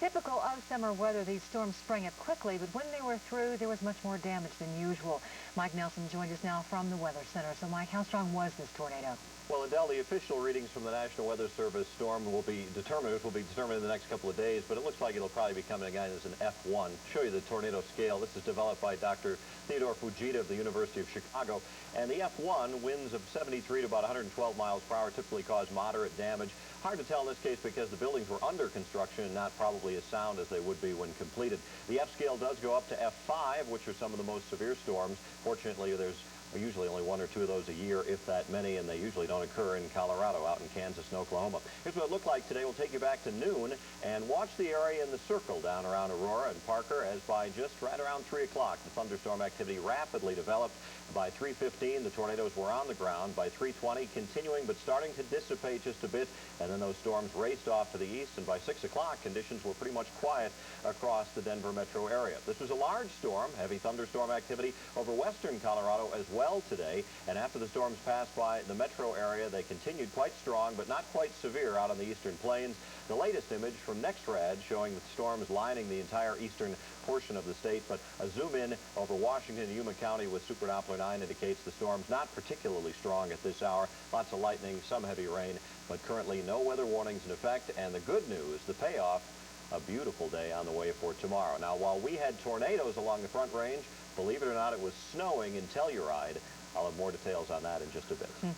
[SPEAKER 15] Typical of summer weather, these storms sprang up quickly, but when they were through, there was much more damage than usual. Mike Nelson joins us now from the Weather Center. So, Mike, how strong was this tornado?
[SPEAKER 22] Well, Adele, the official readings from the National Weather Service storm will be determined in the next couple of days, but it looks like it'll probably be coming again as an F1. Show you the tornado scale. This is developed by Dr. Theodore Fujita of the University of Chicago. And the F1, winds of 73 to about 112 miles per hour, typically cause moderate damage. Hard to tell in this case because the buildings were under construction and not probably mechanically as sound as they would be when completed. The F scale does go up to F5, which are some of the most severe storms. Fortunately, there's usually only 1 or 2 of those a year, if that many, and they usually don't occur in Colorado, out in Kansas and Oklahoma. Here's what it looked like today. We'll take you back to noon and watch the area in the circle down around Aurora and Parker, as by just right around 3 o'clock, the thunderstorm activity rapidly developed. By 3:15, the tornadoes were on the ground. By 3:20, continuing but starting to dissipate just a bit, and then those storms raced off to the east, and by 6 o'clock, conditions were pretty much quiet across the Denver metro area. This was a large storm, heavy thunderstorm activity over western Colorado as well today, and after the storms passed by the metro area, they continued quite strong but not quite severe out on the eastern plains. The latest image from NextRad showing the storms lining the entire eastern portion of the state, but a zoom in over Washington and Yuma County with Super Doppler 9 indicates the storm's not particularly strong at this hour. Lots of lightning, some heavy rain, but currently no weather warnings in effect. And the good news, the payoff, a beautiful day on the way for tomorrow. Now, while we had tornadoes along the Front Range, believe it or not, it was snowing in Telluride. I'll have more details on that in just a bit.
[SPEAKER 15] All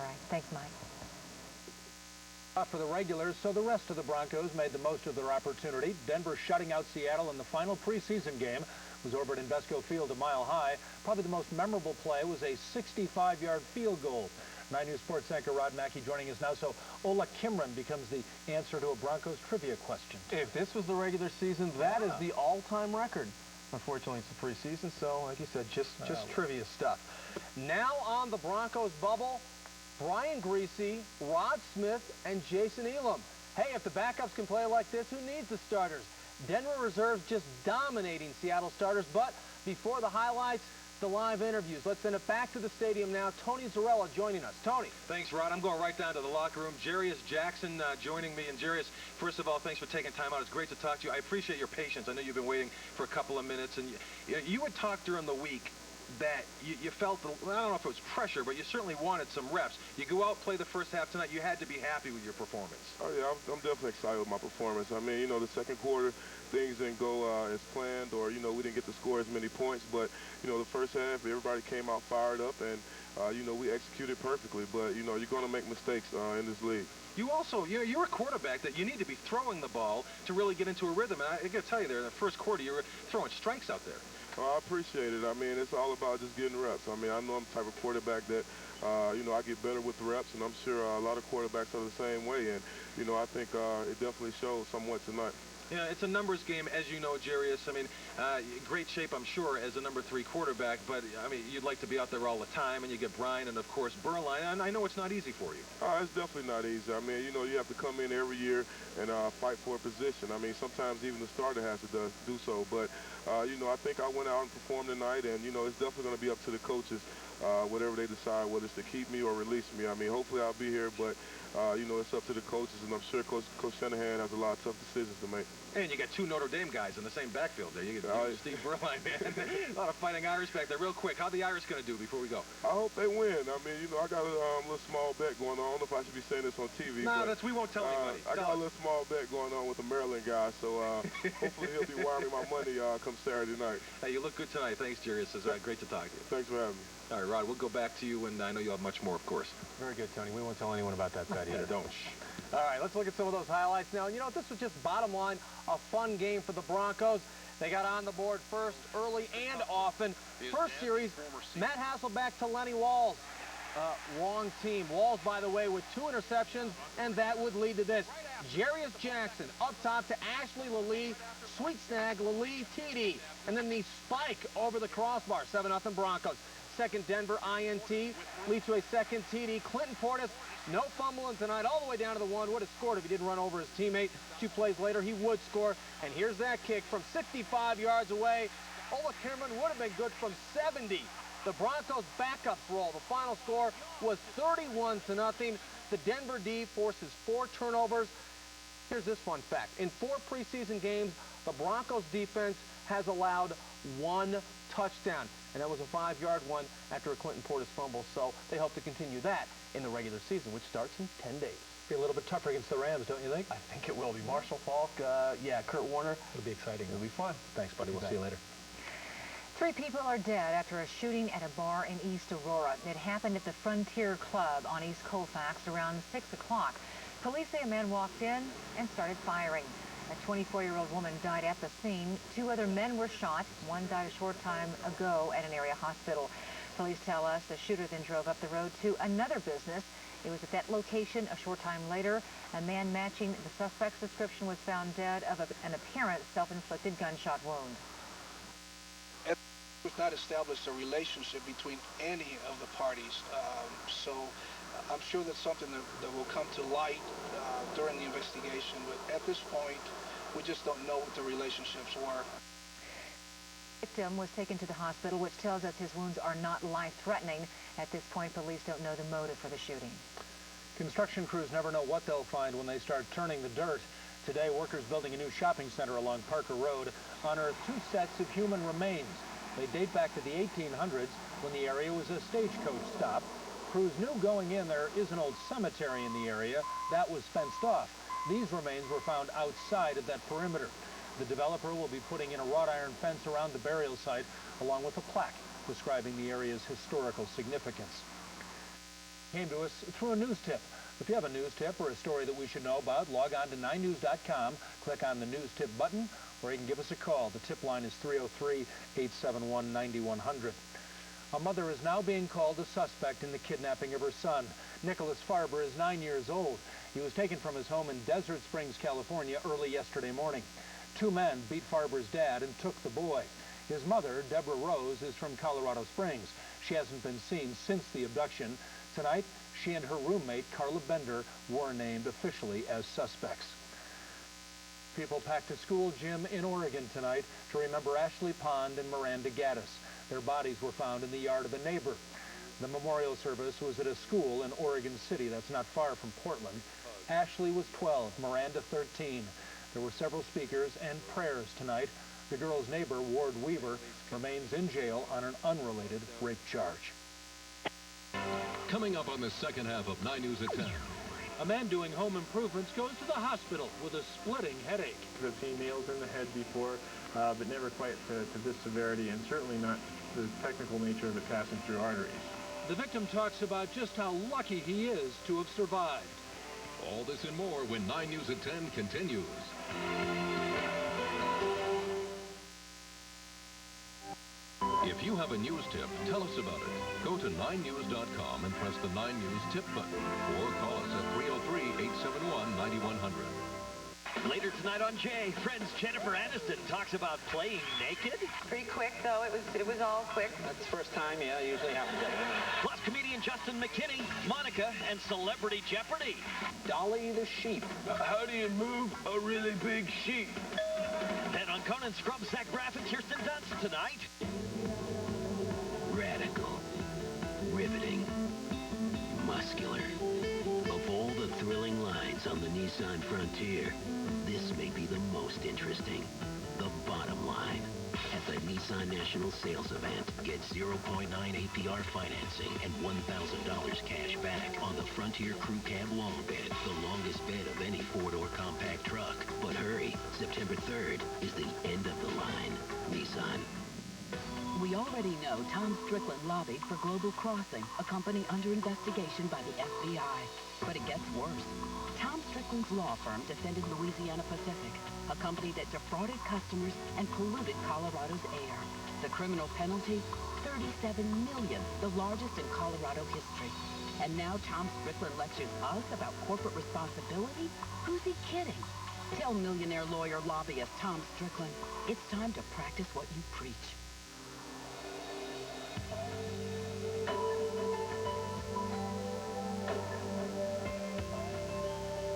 [SPEAKER 15] right. Thanks, Mike.
[SPEAKER 21] For the regulars, so the rest of the Broncos made the most of their opportunity. Denver shutting out Seattle in the final preseason game was over at Invesco Field a mile high. Probably the most memorable play was a 65-yard field goal. 9 News Sports anchor Rod Mackey joining us now. So Ola Kimron becomes the answer to a Broncos trivia question.
[SPEAKER 4] If this was the regular season, that is the all-time record. Unfortunately, it's the preseason, so like you said, just trivia stuff. Now on the Broncos bubble, Brian Greasy, Rod Smith, and Jason Elam. Hey, if the backups can play like this, who needs the starters? Denver reserves just dominating Seattle starters, but before the highlights, the live interviews. Let's send it back to the stadium now. Tony Zarella joining us. Tony.
[SPEAKER 2] Thanks, Rod. I'm going right down to the locker room. Jarius Jackson joining me. And Jarius, first of all, thanks for taking time out. It's great to talk to you. I appreciate your patience. I know you've been waiting for a couple of minutes. And you had talked during the week that you felt, I don't know if it was pressure, but you certainly wanted some reps. You go out, play the first half tonight, you had to be happy with your performance.
[SPEAKER 8] Oh, yeah, I'm definitely excited with my performance. I mean, the second quarter, things didn't go as planned, or, we didn't get to score as many points. But, the first half, everybody came out fired up, and, we executed perfectly. But, you're going to make mistakes in this league.
[SPEAKER 2] You also, you're a quarterback that you need to be throwing the ball to really get into a rhythm. And I got to tell you there, in the first quarter, you were throwing strikes out there.
[SPEAKER 8] Oh, I appreciate it. I mean, it's all about just getting reps. I mean, I know I'm the type of quarterback that, I get better with the reps, and I'm sure a lot of quarterbacks are the same way. And, I think it definitely showed somewhat tonight.
[SPEAKER 2] Yeah, it's a numbers game, as you know, Jarius. I mean, great shape, I'm sure, as a number 3 quarterback. But, I mean, you'd like to be out there all the time, and you get Brian and, of course, Berline. And I know it's not easy for you.
[SPEAKER 8] It's definitely not easy. I mean, you have to come in every year and fight for a position. I mean, sometimes even the starter has to do so. But, I think I went out and performed tonight, and, it's definitely going to be up to the coaches, whatever they decide, whether it's to keep me or release me. I mean, hopefully I'll be here, but, it's up to the coaches, and I'm sure Coach Shanahan has a lot of tough decisions to make.
[SPEAKER 2] And you got 2 Notre Dame guys in the same backfield there. You get Steve Berline, man. A lot of fighting Irish back there. Real quick, how the Irish going to do before we go?
[SPEAKER 8] I hope they win. I mean, I got a little small bet going on. I don't know if I should be saying this on TV.
[SPEAKER 2] No, we won't tell anybody.
[SPEAKER 8] I got a little small bet going on with a Maryland guy, so hopefully he'll be wiring me my money come Saturday night.
[SPEAKER 2] Hey, you look good tonight. Thanks, Jarius. It's great to talk to you.
[SPEAKER 8] Thanks for having me.
[SPEAKER 2] All right, Rod, we'll go back to you, and I know you'll have much more, of course.
[SPEAKER 21] Very good, Tony. We won't tell anyone about that bet either.
[SPEAKER 2] Don't.
[SPEAKER 4] All right, let's look at some of those highlights now. This was just bottom line, a fun game for the Broncos. They got on the board first, early and often. First series, Matt Hasselbeck to Lenny Walls. Wrong team. Walls, by the way, with 2 interceptions, and that would lead to this. Jarius Jackson up top to Ashley Lalee. Sweet snag, Lalee, TD. And then the spike over the crossbar, 7-0 Broncos. Second Denver INT leads to a second TD. Clinton Portis, no fumbling tonight, all the way down to the 1. Would have scored if he didn't run over his teammate. 2 plays later, he would score. And here's that kick from 65 yards away. Ola Kimron would have been good from 70. The Broncos backups roll. The final score was 31-0. The Denver D forces 4 turnovers. Here's this fun fact. In 4 preseason games, the Broncos defense has allowed 1 touchdown. And that was a 5-yard one after a Clinton Portis fumble. So they hope to continue that in the regular season, which starts in 10 days.
[SPEAKER 21] Be a little bit tougher against the Rams, don't you think?
[SPEAKER 4] I think it will be. Marshall Faulk, Kurt Warner.
[SPEAKER 21] It'll be exciting.
[SPEAKER 4] It'll be fun.
[SPEAKER 21] Thanks, buddy. We'll see you later.
[SPEAKER 15] 3 people are dead after a shooting at a bar in East Aurora. It happened at the Frontier Club on East Colfax around 6 o'clock. Police say a man walked in and started firing. A 24-year-old woman died at the scene. 2 other men were shot. One died a short time ago at an area hospital. Police tell us the shooter then drove up the road to another business. It was at that location a short time later. A man matching the suspect's description was found dead of an apparent self-inflicted gunshot wound.
[SPEAKER 1] It was not established a relationship between any of the parties, so I'm sure that's something that will come to light during the investigation, but at this point, we just don't know what the relationships were.
[SPEAKER 15] The victim was taken to the hospital, which tells us his wounds are not life-threatening. At this point, police don't know the motive for the shooting.
[SPEAKER 21] Construction crews never know what they'll find when they start turning the dirt. Today, workers building a new shopping center along Parker Road unearthed 2 sets of human remains. They date back to the 1800s when the area was a stagecoach stop. Crews knew going in there is an old cemetery in the area that was fenced off. These remains were found outside of that perimeter. The developer will be putting in a wrought iron fence around the burial site along with a plaque describing the area's historical significance. Came to us through a news tip. If you have a news tip or a story that we should know about, log on to 9news.com, click on the news tip button, or you can give us a call. The tip line is 303-871-9100. A mother is now being called a suspect in the kidnapping of her son. Nicholas Farber is 9 years old. He was taken from his home in Desert Springs, California early yesterday morning. 2 men beat Farber's dad and took the boy. His mother, Deborah Rose, is from Colorado Springs. She hasn't been seen since the abduction. Tonight, she and her roommate, Carla Bender, were named officially as suspects. People packed a school gym in Oregon tonight to remember Ashley Pond and Miranda Gaddis. Their bodies were found in the yard of a neighbor. The memorial service was at a school in Oregon City, that's not far from Portland. Ashley was 12, Miranda 13. There were several speakers and prayers tonight. The girl's neighbor, Ward Weaver, remains in jail on an unrelated rape charge.
[SPEAKER 11] Coming up on the second half of 9 News at 10.
[SPEAKER 19] A man doing home improvements goes to the hospital with a splitting headache.
[SPEAKER 12] I've seen nails in the head before, but never quite to this severity, and certainly not the technical nature of it passing through arteries.
[SPEAKER 19] The victim talks about just how lucky he is to have survived.
[SPEAKER 11] All this and more when 9 News at 10 continues. If you have a news tip, tell us about it. Go to 9news.com and press the 9 News tip button, or call us at 303-871-9100.
[SPEAKER 13] Later tonight on Jay, Friends Jennifer Aniston talks about playing naked.
[SPEAKER 23] Pretty quick, though. It was all quick.
[SPEAKER 13] That's the first time, yeah, it usually happens. Plus comedian Justin McKinney, Monica, and Celebrity Jeopardy.
[SPEAKER 24] Dolly the sheep.
[SPEAKER 13] How do you move a really big sheep? Then on Conan Scrubs, Zach Braff and Kirsten Dunst tonight.
[SPEAKER 7] Radical, riveting, muscular. Of all the thrilling lines on the Nissan Frontier, this may be the most interesting. The bottom line. At the Nissan National Sales Event, get 0.9 APR financing and $1,000 cash back on the Frontier Crew Cab Long Bed, the longest bed of any four-door compact truck. But hurry, September 3rd is the end of the line. Nissan.
[SPEAKER 27] We already know Tom Strickland lobbied for Global Crossing, a company under investigation by the FBI. But it gets worse. Tom Strickland's law firm defended Louisiana Pacific, a company that defrauded customers and polluted Colorado's air. The criminal penalty? $37 million, the largest in Colorado history. And now Tom Strickland lectures us about corporate responsibility? Who's he kidding? Tell millionaire lawyer lobbyist Tom Strickland, it's time to practice what you preach.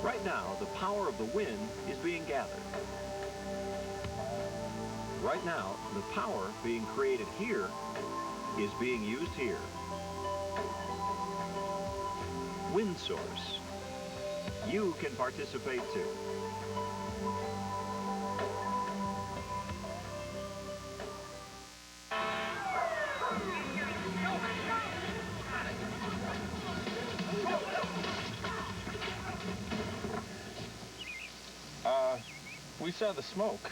[SPEAKER 25] Right now, the power of the wind is being gathered. Right now, the power being created here is being used here. Wind source. You can participate too.
[SPEAKER 24] We saw the smoke.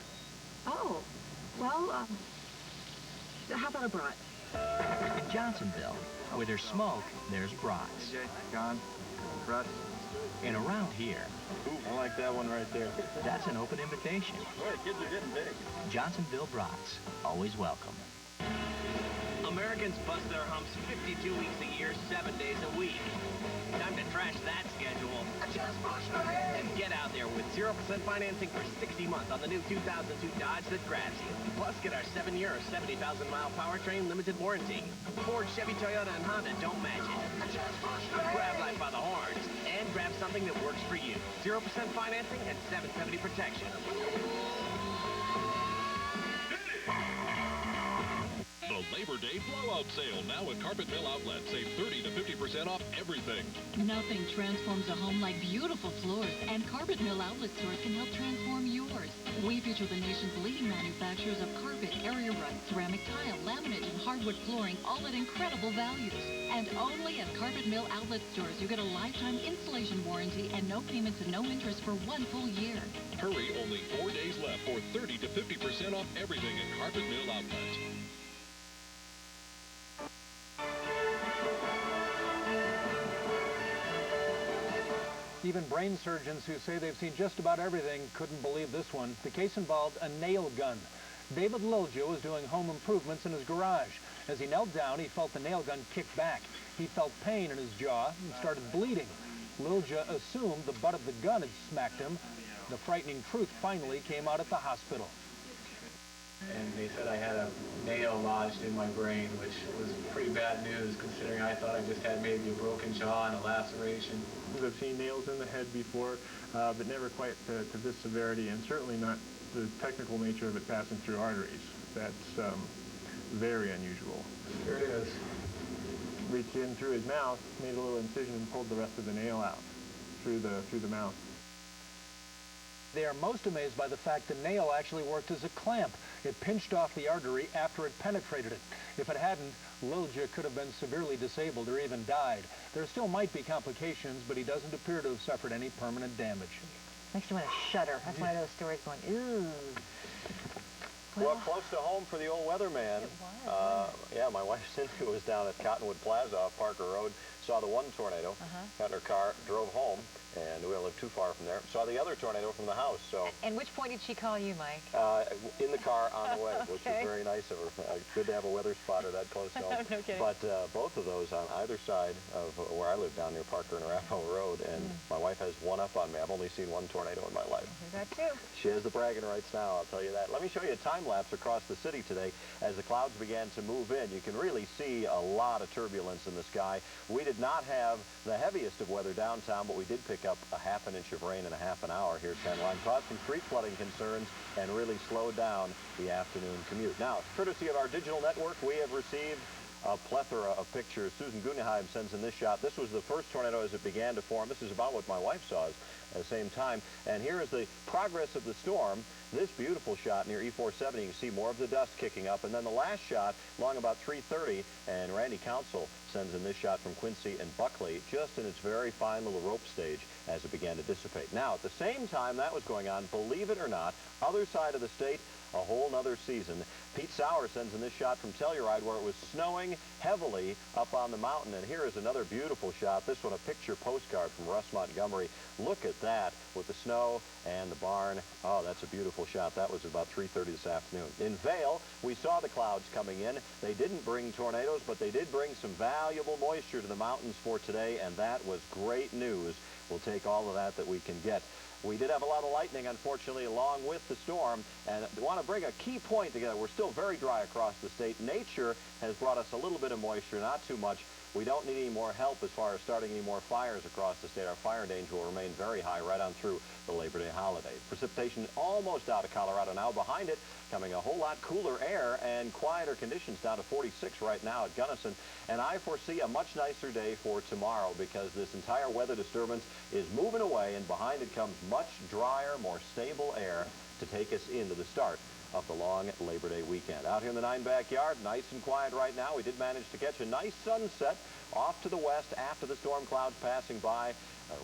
[SPEAKER 27] Oh, well, how about a brat?
[SPEAKER 26] In Johnsonville,
[SPEAKER 5] Where there's smoke, there's brats.
[SPEAKER 12] Gone. Russ.
[SPEAKER 5] And around here,
[SPEAKER 12] I like that one right there.
[SPEAKER 5] that's an open invitation.
[SPEAKER 12] Boy, the kids are getting big.
[SPEAKER 5] Johnsonville brats, always welcome.
[SPEAKER 6] Americans bust their humps 52 weeks a year, 7 days a week. Time to trash that schedule. And get out there with 0% financing for 60 months on the new 2002 Dodge that grabs you. Plus, get our 7-year or 70,000-mile powertrain limited warranty. Ford, Chevy, Toyota, and Honda don't match it. Grab life by the horns and grab something that works for you. 0% financing and 770 protection.
[SPEAKER 9] The Labor Day blowout sale now at Carpet Mill Outlet. Save 30 to 50% off everything.
[SPEAKER 10] Nothing transforms a home like beautiful floors, and Carpet Mill Outlet stores can help transform yours. We feature the nation's leading manufacturers of carpet, area rug, ceramic tile, laminate, and hardwood flooring, all at incredible values. And only at Carpet Mill Outlet stores, you get a lifetime installation warranty and no payments and no interest for 1 full year.
[SPEAKER 9] Hurry, only 4 days left for 30 to 50% off everything at Carpet Mill Outlet.
[SPEAKER 21] Even brain surgeons who say they've seen just about everything couldn't believe this one. The case involved a nail gun. David Lilja was doing home improvements in his garage. As he knelt down, he felt the nail gun kick back. He felt pain in his jaw and started bleeding. Lilja assumed the butt of the gun had smacked him. The frightening truth finally came out at the hospital.
[SPEAKER 18] And they said I had a nail lodged in my brain, which was pretty bad news considering I thought I just had maybe a broken jaw and a laceration.
[SPEAKER 12] I've seen nails in the head before, but never quite to this severity, and certainly not the technical nature of it passing through arteries. That's very unusual.
[SPEAKER 18] Here it is.
[SPEAKER 12] Reached in through his mouth, made a little incision, and pulled the rest of the nail out through the mouth.
[SPEAKER 21] They are most amazed by the fact the nail actually worked as a clamp. It pinched off the artery after it penetrated it. If it hadn't, Lilja could have been severely disabled or even died. There still might be complications, but he doesn't appear to have suffered any permanent damage.
[SPEAKER 15] Makes you want to shudder. That's one of those stories going, ooh.
[SPEAKER 22] Well, close to home for the old weatherman.
[SPEAKER 15] It was.
[SPEAKER 22] Yeah, my wife Cynthia was down at Cottonwood Plaza off Parker Road, saw the one tornado, got in her car, drove home, and we don't live too far from there. Saw the other tornado from the house. So.
[SPEAKER 15] And which point did she call you, Mike?
[SPEAKER 22] In the car on the way, which was very nice of her. Good to have a weather spotter that close to home.
[SPEAKER 15] No kidding.
[SPEAKER 22] But both of those on either side of where I live down near Parker and Arapahoe Road, and my wife has one up on me. I've only seen one tornado in my life.
[SPEAKER 15] That too.
[SPEAKER 22] She has the bragging rights now, I'll tell you that. Let me show you a time lapse across the city today. As the clouds began to move in, you can really see a lot of turbulence in the sky. We did not have the heaviest of weather downtown, but we did pick up a half an inch of rain in a half an hour here at 10 Line. Caused some street flooding concerns and really slowed down the afternoon commute. Now, courtesy of our digital network, we have received a plethora of pictures. Susan Guggenheim sends in this shot. This was the first tornado as it began to form. This is about what my wife saw at the same time. And here is the progress of the storm. This beautiful shot near E470, you can see more of the dust kicking up. And then the last shot, along about 3:30, and Randy Council sends in this shot from Quincy and Buckley, just in its very fine little rope stage as it began to dissipate. Now, at the same time that was going on, believe it or not, other side of the state, a whole nother season. Pete Sauer sends in this shot from Telluride where it was snowing heavily up on the mountain. And here is another beautiful shot. This one, a picture postcard from Russ Montgomery. Look at that with the snow and the barn. Oh, that's a beautiful shot. That was about 3:30 this afternoon. In Vail, we saw the clouds coming in. They didn't bring tornadoes, but they did bring some valuable moisture to the mountains for today, and that was great news. We'll take all of that we can get. We did have a lot of lightning, unfortunately, along with the storm, and I want to bring a key point together. We're still very dry across the state. Nature has brought us a little bit of moisture, not too much. We don't need any more help as far as starting any more fires across the state. Our fire danger will remain very high right on through the Labor Day holiday. Precipitation almost out of Colorado now. Behind it, coming a whole lot cooler air and quieter conditions, down to 46 right now at Gunnison. And I foresee a much nicer day for tomorrow because this entire weather disturbance is moving away, and behind it comes much drier, more stable air to take us into the start of the long Labor Day weekend. Out here in the 9 backyard, nice and quiet right now. We did manage to catch a nice sunset Off to the west after the storm clouds passing by.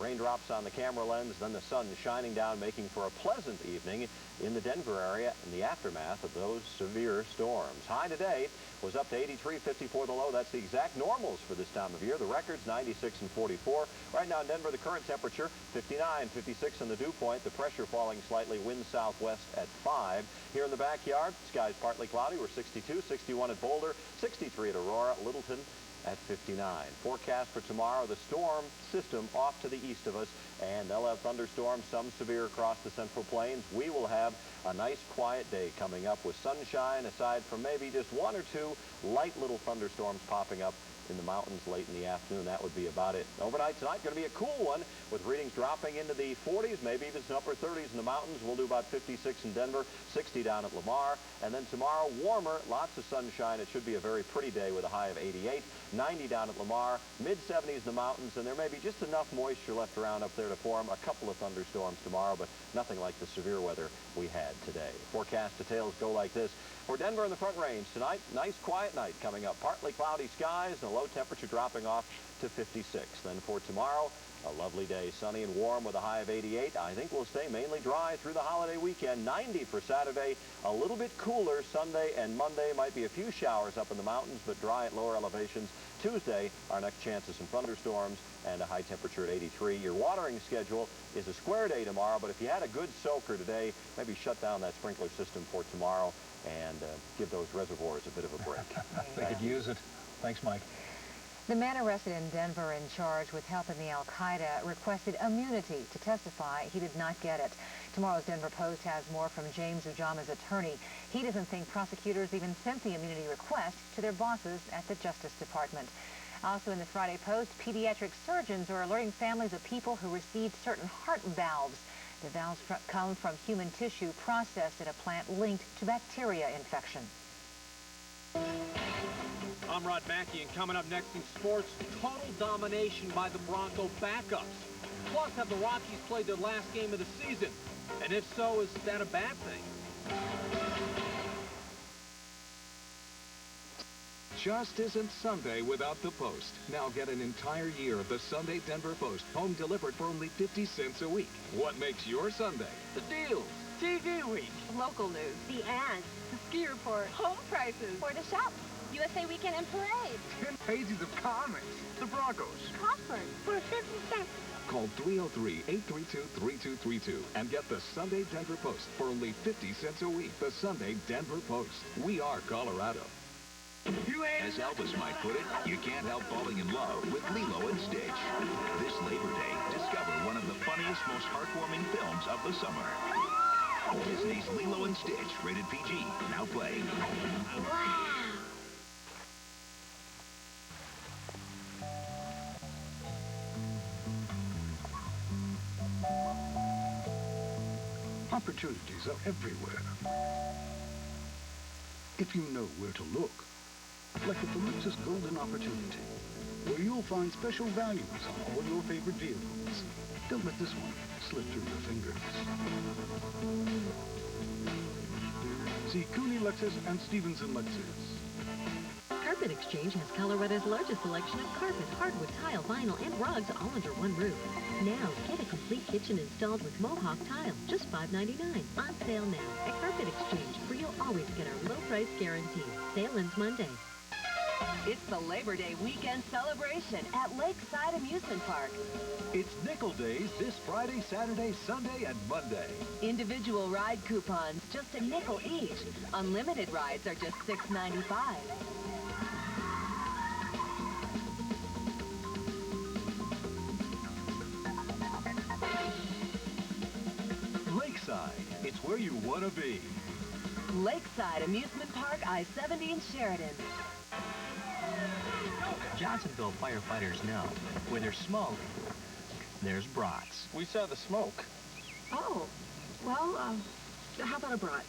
[SPEAKER 22] Raindrops on the camera lens, then the sun shining down, making for a pleasant evening in the Denver area in the aftermath of those severe storms. High today was up to 83, 54 the low. That's the exact normals for this time of year. The record's 96 and 44. Right now in Denver, the current temperature 59, 56 in the dew point. The pressure falling slightly, wind southwest at 5. Here in the backyard, skies partly cloudy. We're 62, 61 at Boulder, 63 at Aurora, Littleton at 59. Forecast for tomorrow, the storm system off to the east of us, and they'll have thunderstorms, some severe across the Central Plains. We will have a nice quiet day coming up with sunshine, aside from maybe just one or two light little thunderstorms popping up in the mountains late in the afternoon. That would be about it. Overnight tonight, going to be a cool one with readings dropping into the 40s, maybe even some upper 30s in the mountains. We'll do about 56 in Denver, 60 down at Lamar. And then tomorrow, warmer, lots of sunshine. It should be a very pretty day with a high of 88, 90 down at Lamar, mid-70s in the mountains, and there may be just enough moisture left around up there to form a couple of thunderstorms tomorrow, but nothing like the severe weather we had today. Forecast details go like this. For Denver in the Front Range tonight, nice quiet night coming up. Partly cloudy skies and a low temperature dropping off to 56. Then for tomorrow, a lovely day, sunny and warm with a high of 88. I think we'll stay mainly dry through the holiday weekend. 90 for Saturday, a little bit cooler Sunday and Monday. Might be a few showers up in the mountains, but dry at lower elevations. Tuesday, our next chance of some thunderstorms and a high temperature at 83. Your watering schedule is a square day tomorrow, but if you had a good soaker today, maybe shut down that sprinkler system for tomorrow and give those reservoirs a bit of a break.
[SPEAKER 21] They could use it. Thanks, Mike.
[SPEAKER 15] The man arrested in Denver and charged with helping the al-Qaeda requested immunity to testify. He did not get it. Tomorrow's Denver Post has more from James Ujama's attorney. He doesn't think prosecutors even sent the immunity request to their bosses at the Justice Department. Also in the Friday Post, pediatric surgeons are alerting families of people who received certain heart valves. The valves come from human tissue processed at a plant linked to bacteria infection.
[SPEAKER 19] I'm Rod Mackey, and coming up next in sports, total domination by the Bronco backups. Plus, have the Rockies played their last game of the season? And if so, is that a bad thing?
[SPEAKER 9] Just isn't Sunday without the Post. Now get an entire year of the Sunday Denver Post, home delivered for only 50 cents a week. What makes your Sunday?
[SPEAKER 6] The deals, TV week,
[SPEAKER 3] local news, the ads, the ski report, home prices, where to shop, USA Weekend and Parade,
[SPEAKER 8] 10 pages of comics, the Broncos,
[SPEAKER 3] Crawford, for 50 cents.
[SPEAKER 9] Call 303-832-3232 and get the Sunday Denver Post for only 50 cents a week. The Sunday Denver Post. We are Colorado.
[SPEAKER 7] As Elvis might put it, you can't help falling in love with Lilo and Stitch. This Labor Day, discover one of the funniest, most heartwarming films of the summer. Disney's Lilo and Stitch, rated PG, now playing.
[SPEAKER 3] Wow.
[SPEAKER 8] Opportunities are everywhere. If you know where to look. Like the Lexus Golden Opportunity, where you'll find special values on all your favorite vehicles. Don't let this one slip through your fingers. See Cooney Lexus and Stevenson Lexus.
[SPEAKER 10] Carpet Exchange has Colorado's largest selection of carpet, hardwood, tile, vinyl, and rugs all under one roof. Now, get a complete kitchen installed with Mohawk tile, just $5.99. On sale now at Carpet Exchange, where you'll always get our low price guarantee. Sale ends Monday.
[SPEAKER 6] It's the Labor Day weekend celebration at Lakeside Amusement Park.
[SPEAKER 14] It's Nickel Days this Friday, Saturday, Sunday, and Monday.
[SPEAKER 6] Individual ride coupons, just a nickel each. Unlimited rides are just $6.95.
[SPEAKER 14] Lakeside, it's where you want to be.
[SPEAKER 6] Lakeside Amusement Park, I-70 in Sheridan.
[SPEAKER 5] Johnsonville firefighters know where there's smoke, there's brats.
[SPEAKER 21] We saw the smoke.
[SPEAKER 3] Oh, well, how about a brat?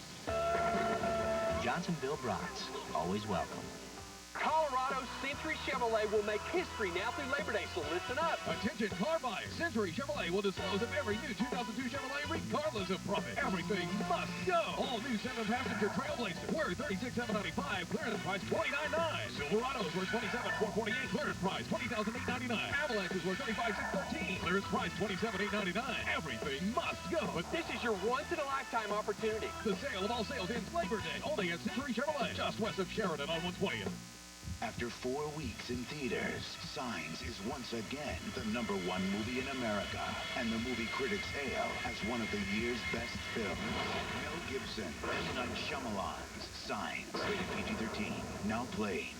[SPEAKER 5] Johnsonville brats, always welcome.
[SPEAKER 6] Colorado Century Chevrolet will make history now through Labor Day, so listen up.
[SPEAKER 1] Attention car buyers. Century Chevrolet will dispose of every new 2002 Chevrolet regardless of profit. Everything must go. All new 7-passenger Trailblazer worth $36,795. Clearance price $29,999. Silverados worth $27,448. Clearance price $20,899. Avalanches worth $35,613. Clearance price $27,899. Everything must go.
[SPEAKER 6] But this is your once-in-a-lifetime opportunity.
[SPEAKER 1] The sale of all sales ends Labor Day, only at Century Chevrolet, just west of Sheridan on 120th.
[SPEAKER 7] After 4 weeks in theaters, Signs is once again the #1 movie in America, and the movie critics hail as one of the year's best films. Mel Gibson, M. Night Shyamalan's Signs, rated PG-13, now playing.